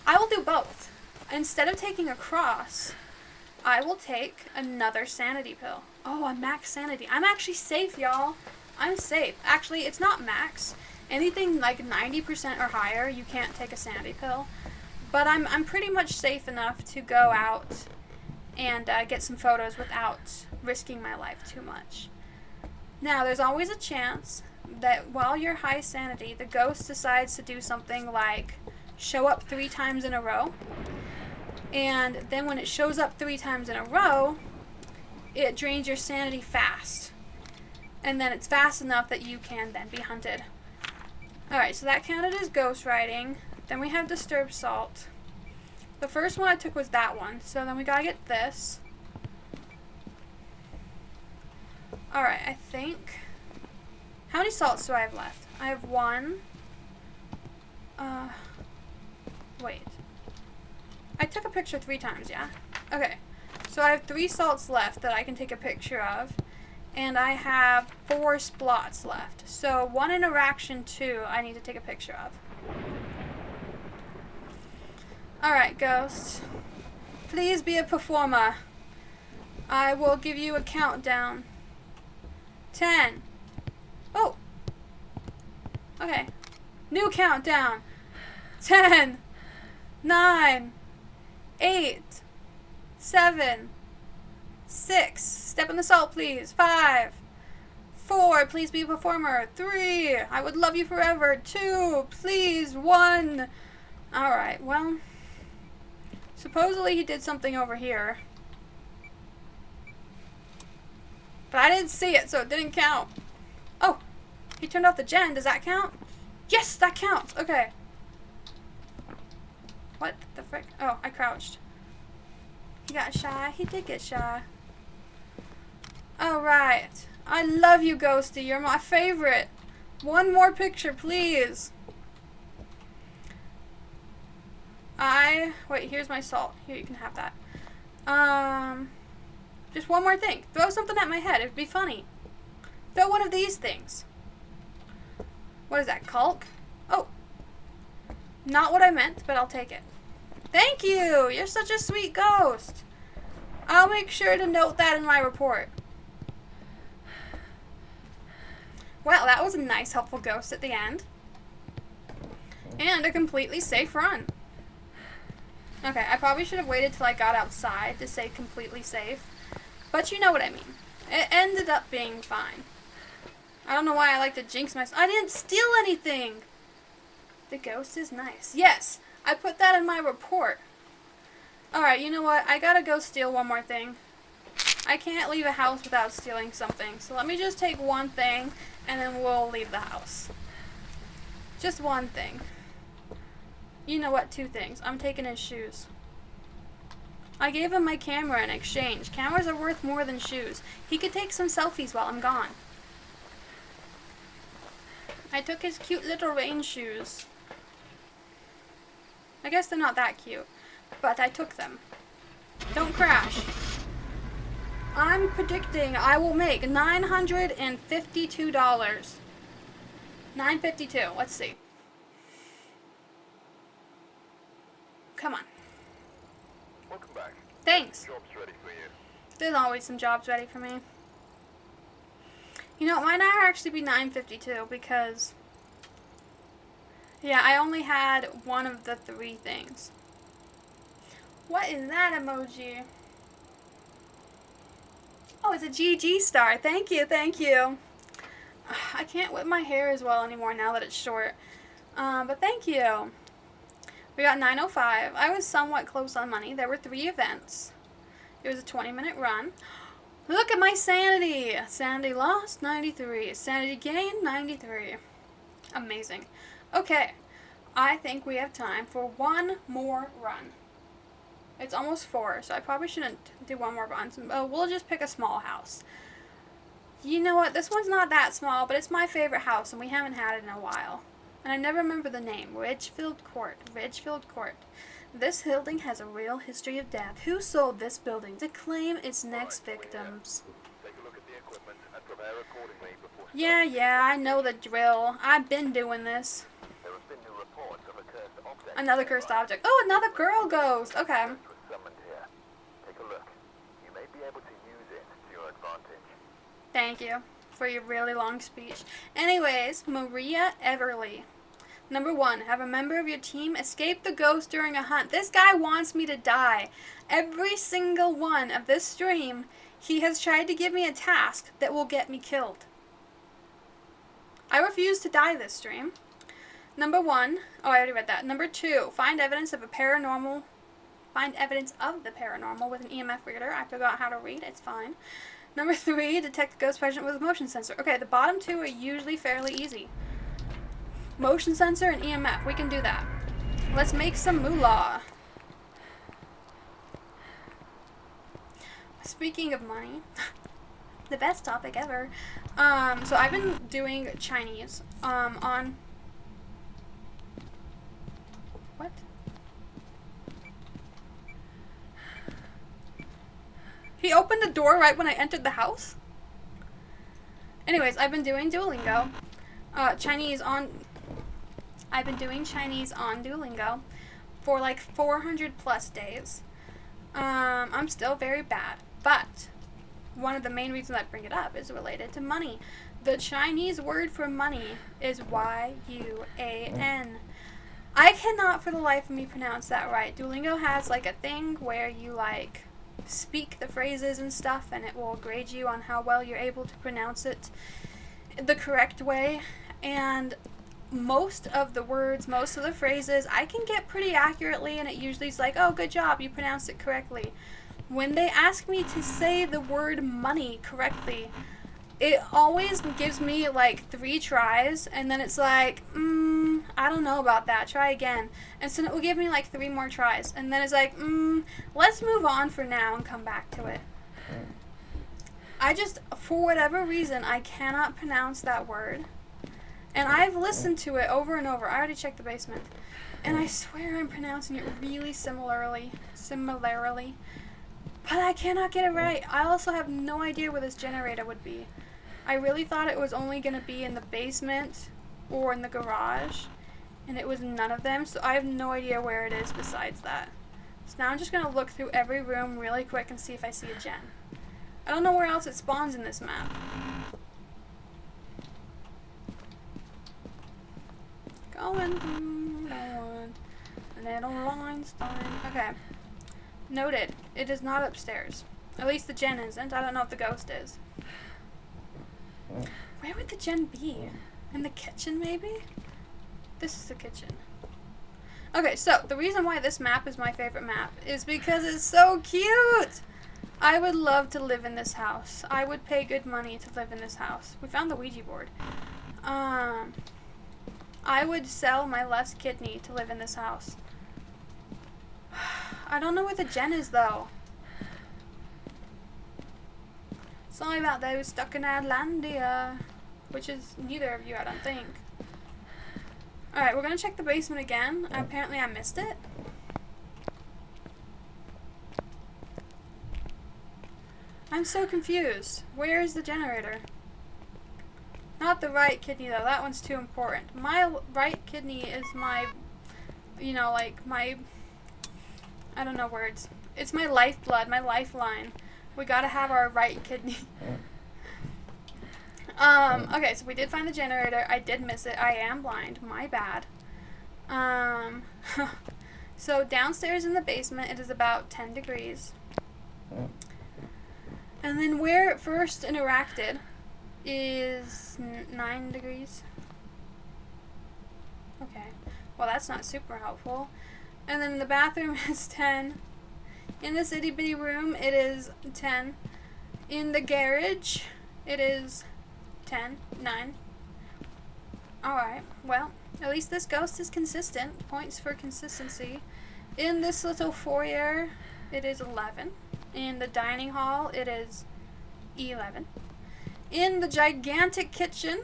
[SPEAKER 1] I will do both. Instead of taking a cross, I will take another sanity pill. Oh, I'm max sanity. I'm actually safe, y'all. I'm safe. Actually, it's not max. Anything like 90% or higher, you can't take a sanity pill. But I'm pretty much safe enough to go out and get some photos without risking my life too much. Now, there's always a chance that while you're high sanity, the ghost decides to do something like show up 3 times in a row. And then when it shows up 3 times in a row, it drains your sanity fast. And then it's fast enough that you can then be hunted. Alright, so that counted as ghost writing. Then we have disturbed salt. The first one I took was that one. So then we gotta get this. Alright, I think... How many salts do I have left? I have 1. Wait. I took a picture 3 times, yeah? Okay. So I have 3 salts left that I can take a picture of. And I have 4 splots left. So 1 interaction 2 I need to take a picture of. Alright, ghost. Please be a performer. I will give you a countdown. 10. Oh. Okay. New countdown. 10. 9. 8. 7. 6. Step in the salt, please. 5. 4. Please be a performer. 3. I would love you forever. 2. Please. 1. Alright, well. Supposedly he did something over here. But I didn't see it, so it didn't count. Oh. He turned off the gen. Does that count? Yes, that counts. Okay. What the frick? Oh, I crouched. He got shy. He did get shy. Alright. I love you, Ghosty. You're my favorite. 1 more picture, please. Wait, here's my salt. Here, you can have that. Just 1 more thing. Throw something at my head. It'd be funny. Throw one of these things. What is that, caulk? Oh. Not what I meant, but I'll take it. Thank you! You're such a sweet ghost. I'll make sure to note that in my report. Well, that was a nice, helpful ghost at the end. And a completely safe run. Okay, I probably should have waited till I got outside to say completely safe. But you know what I mean. It ended up being fine. I don't know why I like to jinx myself. I didn't steal anything! The ghost is nice. Yes! I put that in my report. Alright, you know what? I gotta go steal 1 more thing. I can't leave a house without stealing something. So let me just take 1 thing, and then we'll leave the house. Just 1 thing. You know what? 2 things. I'm taking his shoes. I gave him my camera in exchange. Cameras are worth more than shoes. He could take some selfies while I'm gone. I took his cute little rain shoes. I guess they're not that cute, but I took them. Don't crash. I'm predicting I will make $952. $952. Let's see. Come on.
[SPEAKER 4] Welcome back.
[SPEAKER 1] Thanks.
[SPEAKER 4] Job's ready for you.
[SPEAKER 1] There's always some jobs ready for me. You know, it might not actually be 952 because... Yeah, I only had 1 of the 3 things. What is that emoji? Oh, it's a GG star. Thank you, thank you. I can't whip my hair as well anymore now that it's short. But thank you. We got 905. I was somewhat close on money. There were 3 events. It was a 20-minute run. Look at my sanity. Sanity lost, 93. Sanity gained, 93. Amazing. Okay. I think we have time for one more run. It's almost 4, so I probably shouldn't do one more run. Oh, we'll just pick a small house. You know what? This one's not that small, but it's my favorite house, and we haven't had it in a while. And I never remember the name. Ridgefield Court. Ridgefield Court. This building has a real history of death. Who sold this building to claim its next victims?
[SPEAKER 4] Take a look at the equipment and prepare accordingly before...
[SPEAKER 1] Yeah, I know the drill. I've been doing this.
[SPEAKER 4] There have been new reports of a cursed object.
[SPEAKER 1] Another cursed object. Oh, another girl ghost. Okay.
[SPEAKER 4] Was summoned here. Take a look. You may be able to use it to your advantage.
[SPEAKER 1] Thank you for your really long speech. Anyways, Maria Everly. Number 1, have a member of your team escape the ghost during a hunt. This guy wants me to die. Every single one of this stream, he has tried to give me a task that will get me killed. I refuse to die this stream. Number 1, oh, I already read that. Number 2, find evidence of the paranormal with an EMF reader. I forgot how to read. It's fine. Number 3, detect the ghost present with a motion sensor. Okay, the bottom 2 are usually fairly easy. Motion sensor and EMF. We can do that. Let's make some moolah. Speaking of money, the best topic ever. So I've been doing Chinese on... What? He opened the door right when I entered the house? Anyways, I've been doing Duolingo. I've been doing Chinese on Duolingo for like 400 plus days. I'm still very bad, but one of the main reasons I bring it up is related to money. The Chinese word for money is Y-U-A-N. I cannot for the life of me pronounce that right. Duolingo has like a thing where you like speak the phrases and stuff, and it will grade you on how well you're able to pronounce it the correct way. And most of the words, most of the phrases, I can get pretty accurately, and it usually is like, oh, good job, you pronounced it correctly. When they ask me to say the word money correctly, it always gives me like 3 tries, and then it's like, I don't know about that, try again. And so it will give me like 3 more tries, and then it's like, let's move on for now and come back to it. I just, for whatever reason, I cannot pronounce that word. And I've listened to it over and over. I already checked the basement. And I swear I'm pronouncing it really similarly. But I cannot get it right. I also have no idea where this generator would be. I really thought it was only going to be in the basement or in the garage. And it was none of them. So I have no idea where it is besides that. So now I'm just going to look through every room really quick and see if I see a gen. I don't know where else it spawns in this map. Going little Einstein. Okay. Noted. It is not upstairs. At least the gen isn't. I don't know if the ghost is. Where would the gen be? In the kitchen, maybe? This is the kitchen. Okay, so the reason why this map is my favorite map is because it's so cute! I would love to live in this house. I would pay good money to live in this house. We found the Ouija board. I would sell my left kidney to live in this house. I don't know where the gen is, though. Sorry about those stuck in Atlantia. Which is neither of you, I don't think. Alright, we're gonna check the basement again. Apparently I missed it. I'm so confused. Where is the generator? Not the right kidney, though. That one's too important. My right kidney is my, you know, like my, I don't know words. It's my lifeblood, my lifeline. We gotta have our right kidney. Okay, so we did find the generator. I did miss it. I am blind. My bad. So downstairs in the basement, it is about 10 degrees. And then where it first interacted is 9 degrees. Okay. Well, that's not super helpful. And then in the bathroom is 10. In this itty bitty room, it is 10. In the garage, it is 10. 9. Alright, well, at least this ghost is consistent. Points for consistency. In this little foyer, it is 11. In the dining hall, it is 11. In the gigantic kitchen,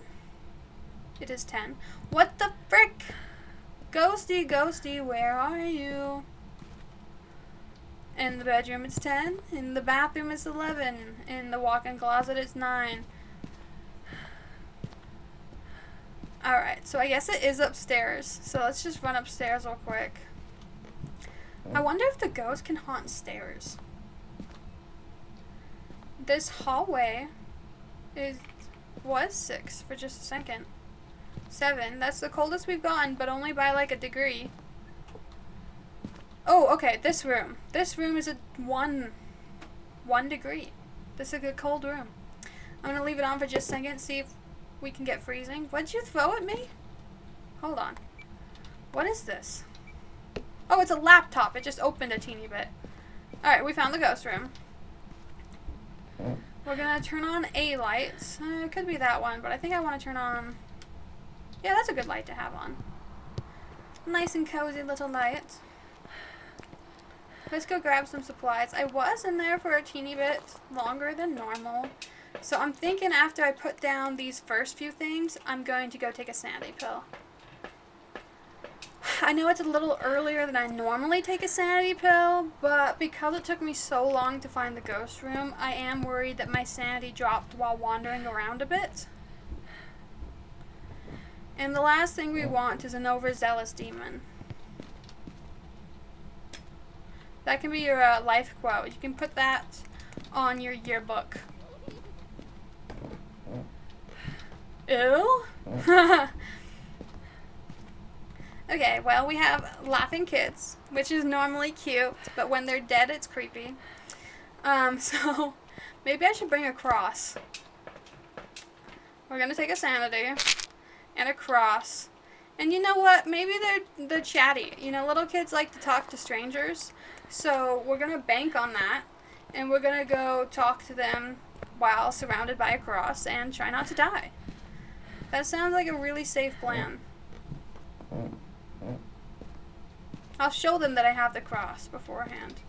[SPEAKER 1] it is 10. What the frick? Ghosty, ghosty, where are you? In the bedroom, it's 10. In the bathroom, it's 11. In the walk-in closet, it's 9. Alright, so I guess it is upstairs. So let's just run upstairs real quick. I wonder if the ghost can haunt stairs. This hallway was 6 for just a second. 7. That's the coldest we've gotten, but only by like a degree. Oh, okay, this room. This room is a 1 degree. This is a cold room. I'm gonna leave it on for just a second, see if we can get freezing. What'd you throw at me? Hold on. What is this? Oh, it's a laptop. It just opened a teeny bit. Alright, we found the ghost room. We're gonna turn on a light. It could be that one, but I think I want to turn on... Yeah, that's a good light to have on. Nice and cozy little light. Let's go grab some supplies. I was in there for a teeny bit longer than normal. So I'm thinking after I put down these first few things, I'm going to go take a sanity pill. I know it's a little earlier than I normally take a sanity pill, but because it took me so long to find the ghost room, I am worried that my sanity dropped while wandering around a bit. And the last thing we want is an overzealous demon. That can be your life quote. You can put that on your yearbook. Ew? Okay, well, we have laughing kids, which is normally cute, but when they're dead, it's creepy. So maybe I should bring a cross. We're gonna take a sanity and a cross. And you know what? Maybe they're chatty. You know, little kids like to talk to strangers. So we're gonna bank on that, and we're gonna go talk to them while surrounded by a cross and try not to die. That sounds like a really safe plan. I'll show them that I have the cross beforehand.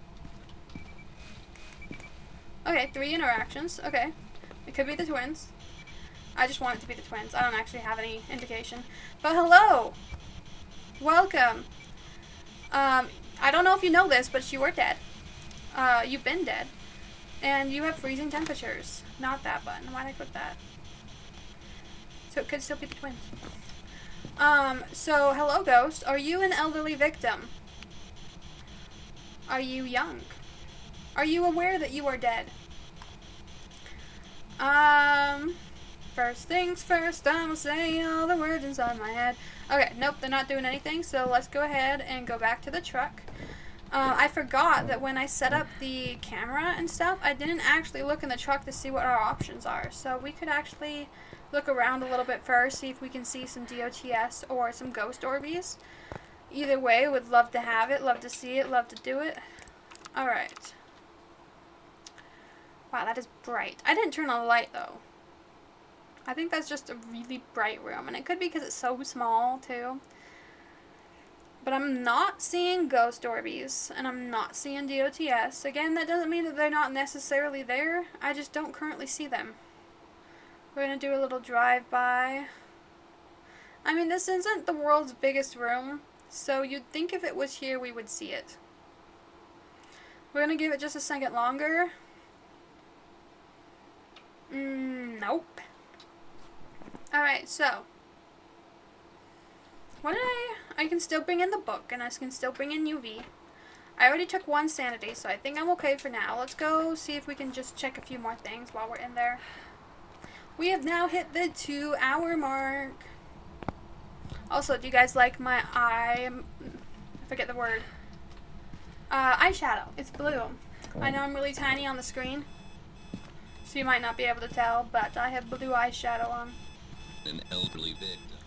[SPEAKER 1] Okay, 3 interactions. Okay. It could be the twins. I just want it to be the twins. I don't actually have any indication. But hello! Welcome! I don't know if you know this, but you were dead. You've been dead. And you have freezing temperatures. Not that button. Why'd I click that? So it could still be the twins. So, hello, ghost. Are you an elderly victim? Are you young? Are you aware that you are dead? First things first, I'm gonna say all the words inside my head. Okay, nope, they're not doing anything, so let's go ahead and go back to the truck. I forgot that when I set up the camera and stuff, I didn't actually look in the truck to see what our options are. So we could actually look around a little bit first, see if we can see some DOTS or some ghost Orbeez. Either way, would love to have it, love to see it, love to do it. Alright. Wow, that is bright. I didn't turn on the light, though. I think that's just a really bright room, and it could be because it's so small, too. But I'm not seeing ghost Orbeez, and I'm not seeing DOTS. Again, that doesn't mean that they're not necessarily there. I just don't currently see them. We're going to do a little drive-by. I mean, this isn't the world's biggest room, so you'd think if it was here, we would see it. We're going to give it just a second longer. Nope. Alright, so. What did I can still bring in the book, and I can still bring in UV. I already took 1 sanity, so I think I'm okay for now. Let's go see if we can just check a few more things while we're in there. We have now hit the 2-hour mark. Also, do you guys like my I forget the word. Eyeshadow. It's blue. I know I'm really tiny on the screen, so you might not be able to tell, but I have blue eyeshadow on.
[SPEAKER 3] An elderly victim.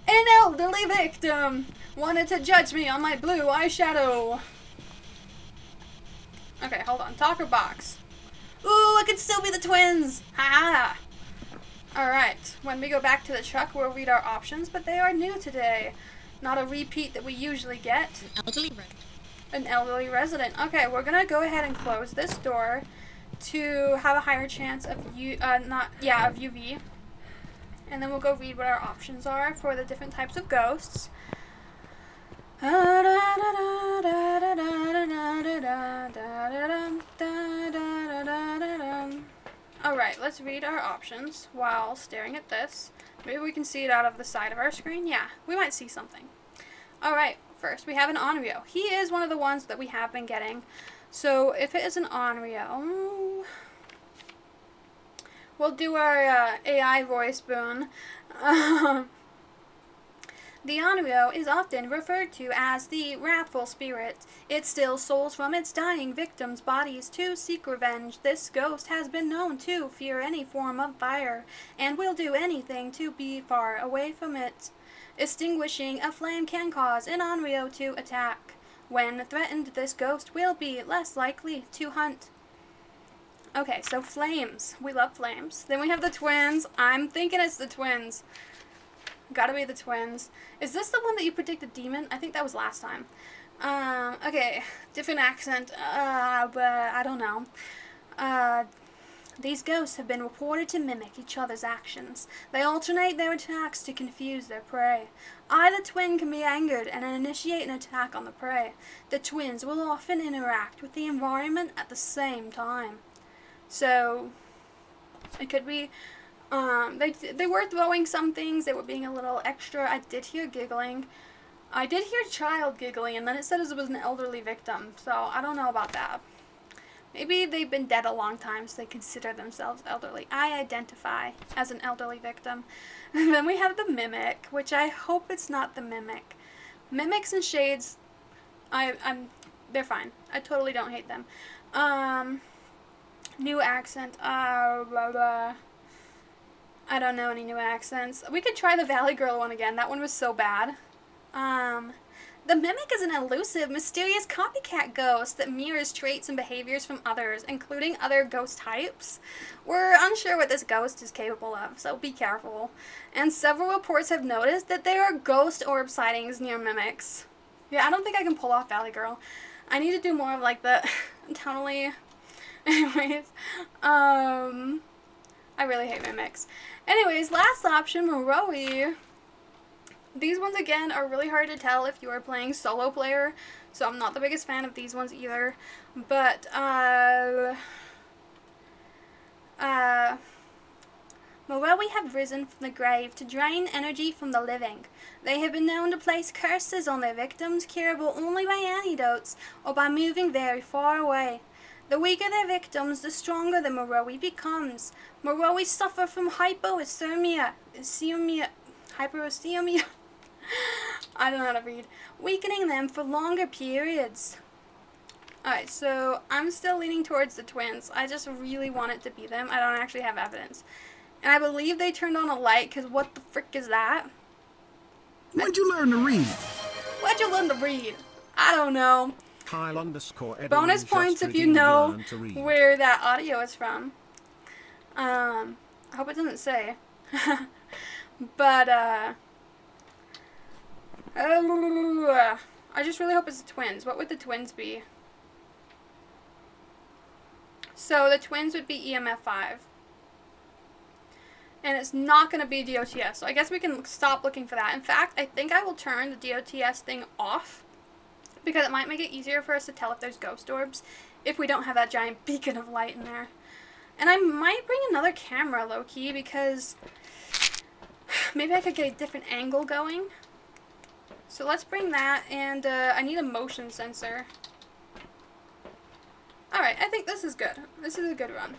[SPEAKER 1] An elderly victim wanted to judge me on my blue eyeshadow. Okay, hold on. Talker box. Ooh, it could still be the twins. Ha ha. Alright, when we go back to the truck, we'll read our options, but they are new today. Not a repeat that we usually get.
[SPEAKER 3] Elderly resident.
[SPEAKER 1] An elderly resident. Okay, we're gonna go ahead and close this door to have a higher chance of of UV. And then we'll go read what our options are for the different types of ghosts. Alright, let's read our options while staring at this. Maybe we can see it out of the side of our screen. Yeah, we might see something. Alright, first we have an Onryo. He is one of the ones that we have been getting. So if it is an Onryo, we'll do our AI voice boon. The Onryo is often referred to as the wrathful spirit. It steals souls from its dying victims' bodies to seek revenge. This ghost has been known to fear any form of fire, and will do anything to be far away from it. Extinguishing a flame can cause an Onryo to attack. When threatened, this ghost will be less likely to hunt. Okay, so flames. We love flames. Then we have the twins. I'm thinking it's the twins. Gotta be the twins. Is this the one that you predicted demon? I think that was last time. Okay, different accent, but I don't know. These ghosts have been reported to mimic each other's actions. They alternate their attacks to confuse their prey. Either twin can be angered and initiate an attack on the prey. The twins will often interact with the environment at the same time. So, it could be they were throwing some things. They were being a little extra. I did hear giggling. I did hear child giggling, and then it said it was an elderly victim. So I don't know about that. Maybe they've been dead a long time, so they consider themselves elderly. I identify as an elderly victim. Then we have the mimic, which I hope it's not the mimic. Mimics and shades, they're fine. I totally don't hate them. New accent. I don't know any new accents. We could try the Valley Girl one again. That one was so bad. The mimic is an elusive, mysterious copycat ghost that mirrors traits and behaviors from others, including other ghost types. We're unsure what this ghost is capable of, so be careful. And several reports have noticed that there are ghost orb sightings near mimics. Yeah, I don't think I can pull off Valley Girl. I need to do more of like the totally. Anyways, I really hate mimics. Anyways, last option, Moroi. These ones, again, are really hard to tell if you are playing solo player, so I'm not the biggest fan of these ones either. But, Moroi have risen from the grave to drain energy from the living. They have been known to place curses on their victims, curable only by antidotes or by moving very far away. The weaker their victims, the stronger the Moroi becomes. Moroi suffer from hypoesthesia. I don't know how to read. Weakening them for longer periods. Alright, so I'm still leaning towards the twins. I just really want it to be them. I don't actually have evidence. And I believe they turned on a light, because what the frick is that?
[SPEAKER 2] When'd you learn to read?
[SPEAKER 1] Where'd you learn to read? I don't know. Bonus points if you know where that audio is from. I hope it doesn't say. But, I just really hope it's the twins. What would the twins be? So the twins would be EMF 5. And it's not going to be DOTS. So I guess we can stop looking for that. In fact, I think I will turn the DOTS thing off, because it might make it easier for us to tell if there's ghost orbs if we don't have that giant beacon of light in there. And I might bring another camera, low-key, because maybe I could get a different angle going. So let's bring that, and I need a motion sensor. Alright, I think this is good. This is a good run.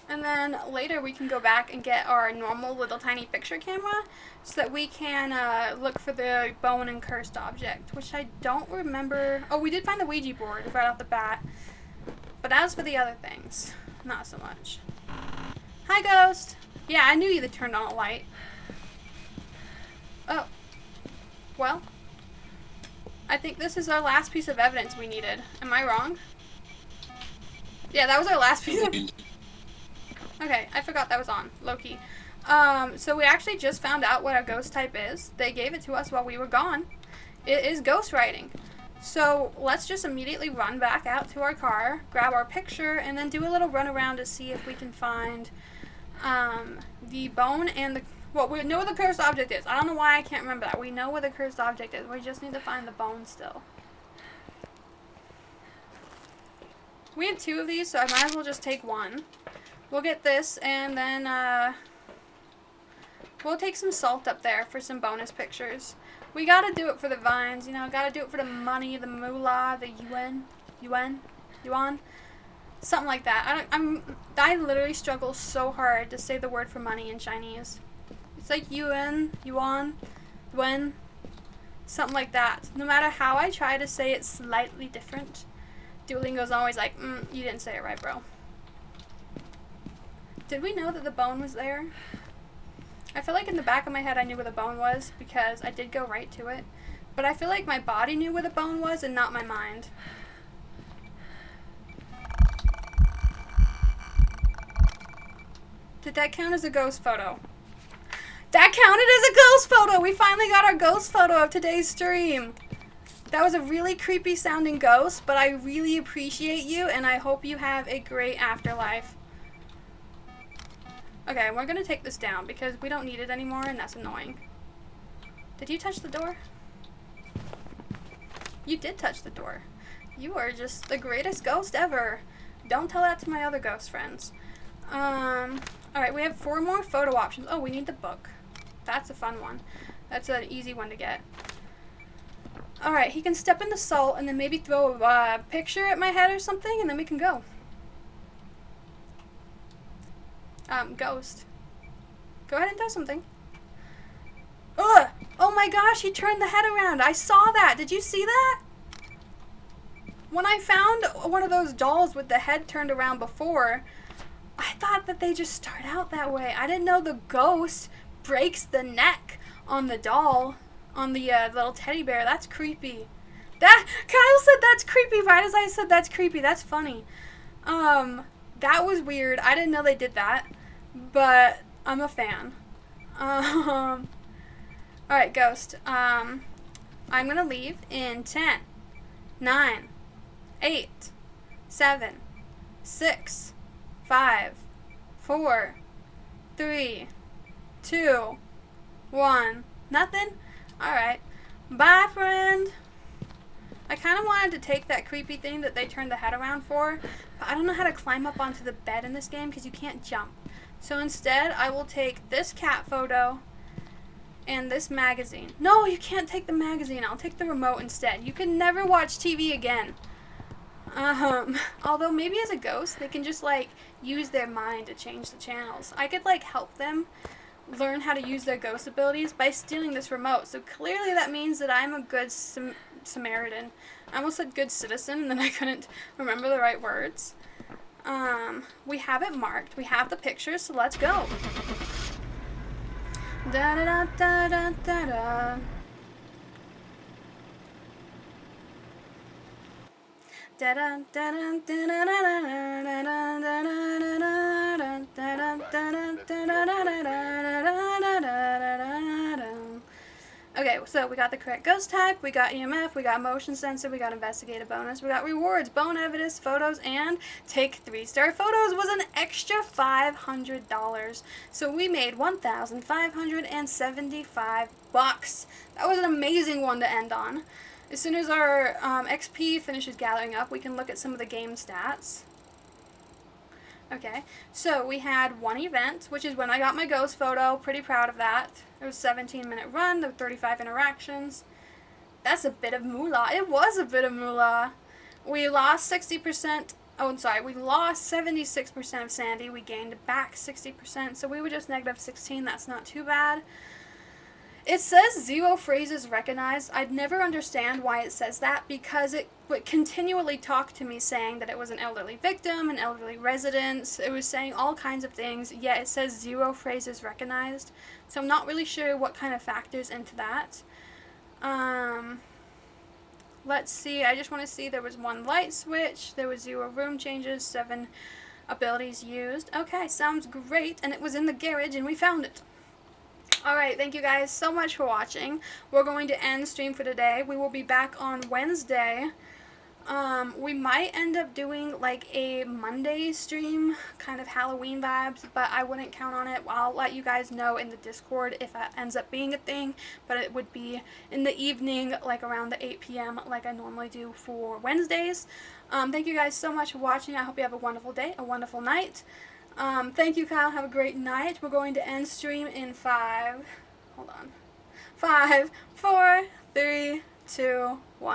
[SPEAKER 1] And then later we can go back and get our normal little tiny picture camera so that we can look for the bone and cursed object, which I don't remember. Oh, we did find the Ouija board right off the bat. But as for the other things, not so much. Hi, ghost. Yeah, I knew you turned on a light. Oh, Well, I think this is our last piece of evidence we needed. Am I wrong? Yeah, that was our last piece of... Okay, I forgot that was on. Low-key. So we actually just found out what a ghost type is. They gave it to us while we were gone. It is ghost writing. So let's just immediately run back out to our car, grab our picture, and then do a little run around to see if we can find the bone and the... Well, we know what the cursed object is. I don't know why I can't remember that. We know what the cursed object is. We just need to find the bone still. We have 2 of these, so I might as well just take one. We'll get this, and then we'll take some salt up there for some bonus pictures. We gotta do it for the vines, you know, gotta do it for the money, the moolah, the yuan, something like that. I literally struggle so hard to say the word for money in Chinese. It's like yuan, something like that. No matter how I try to say it slightly different, Duolingo's always like, you didn't say it right, bro. Did we know that the bone was there? I feel like in the back of my head I knew where the bone was because I did go right to it. But I feel like my body knew where the bone was and not my mind. Did that count as a ghost photo? That counted as a ghost photo! We finally got our ghost photo of today's stream. That was a really creepy sounding ghost, but I really appreciate you and I hope you have a great afterlife. Okay, we're gonna take this down because we don't need it anymore and that's annoying. Did you touch the door? You did touch the door. You are just the greatest ghost ever. Don't tell that to my other ghost friends. Alright, we have 4 more photo options. Oh, we need the book. That's a fun one. That's an easy one to get. Alright, he can step in the salt and then maybe throw a picture at my head or something and then we can go. Ghost. Go ahead and throw something. Ugh! Oh my gosh, he turned the head around. I saw that. Did you see that? When I found one of those dolls with the head turned around before, I thought that they just start out that way. I didn't know the ghost breaks the neck on the doll, on the little teddy bear. That's creepy. Kyle said that's creepy right as I said that's creepy. That's funny. That was weird. I didn't know they did that, but I'm a fan. Alright, Ghost. I'm gonna leave in 10, 9, 8, 7, 6, 5, 4, 3, 2, 1. Nothing? Alright. Bye, friend. I kind of wanted to take that creepy thing that they turned the head around for, but I don't know how to climb up onto the bed in this game because you can't jump. So instead, I will take this cat photo and this magazine. No, you can't take the magazine. I'll take the remote instead. You can never watch TV again. Although maybe as a ghost, they can just, like, use their mind to change the channels. I could, like, help them learn how to use their ghost abilities by stealing this remote. So clearly that means that I'm a good Samaritan. I almost said good citizen, and then I couldn't remember the right words. We have it marked. We have the pictures, so let's go. Da da da da da da da. Da da da da da da da. Okay, so we got the correct ghost type, we got EMF, we got motion sensor, we got investigative bonus, we got rewards, bone evidence, photos, and take 3-star photos was an extra $500. So we made $1,575 bucks. That was an amazing one to end on. As soon as our XP finishes gathering up, we can look at some of the game stats. Okay, so we had one event, which is when I got my ghost photo. Pretty proud of that. It was a 17-minute run. There were 35 interactions. That's a bit of moolah. It was a bit of moolah. We lost 60%. Oh, I'm sorry. We lost 76% of sanity. We gained back 60%. So we were just negative 16. That's not too bad. It says 0 phrases recognized. I'd never understand why it says that because it would continually talk to me saying that it was an elderly victim, an elderly resident. It was saying all kinds of things, yet it says 0 phrases recognized. So I'm not really sure what kind of factors into that. Um, let's see. I just want to see. There was 1 light switch. There was 0 room changes. 7 abilities used. Okay, sounds great. And it was in the garage, and we found it. Alright, thank you guys so much for watching. We're going to end stream for today. We will be back on Wednesday. We might end up doing like a Monday stream, kind of Halloween vibes, but I wouldn't count on it. I'll let you guys know in the Discord if that ends up being a thing, but it would be in the evening, like around the 8 p.m. like I normally do for Wednesdays. Thank you guys so much for watching. I hope you have a wonderful day, a wonderful night. Thank you, Kyle. Have a great night. We're going to end stream in 5, hold on, 5, 4, 3, 2,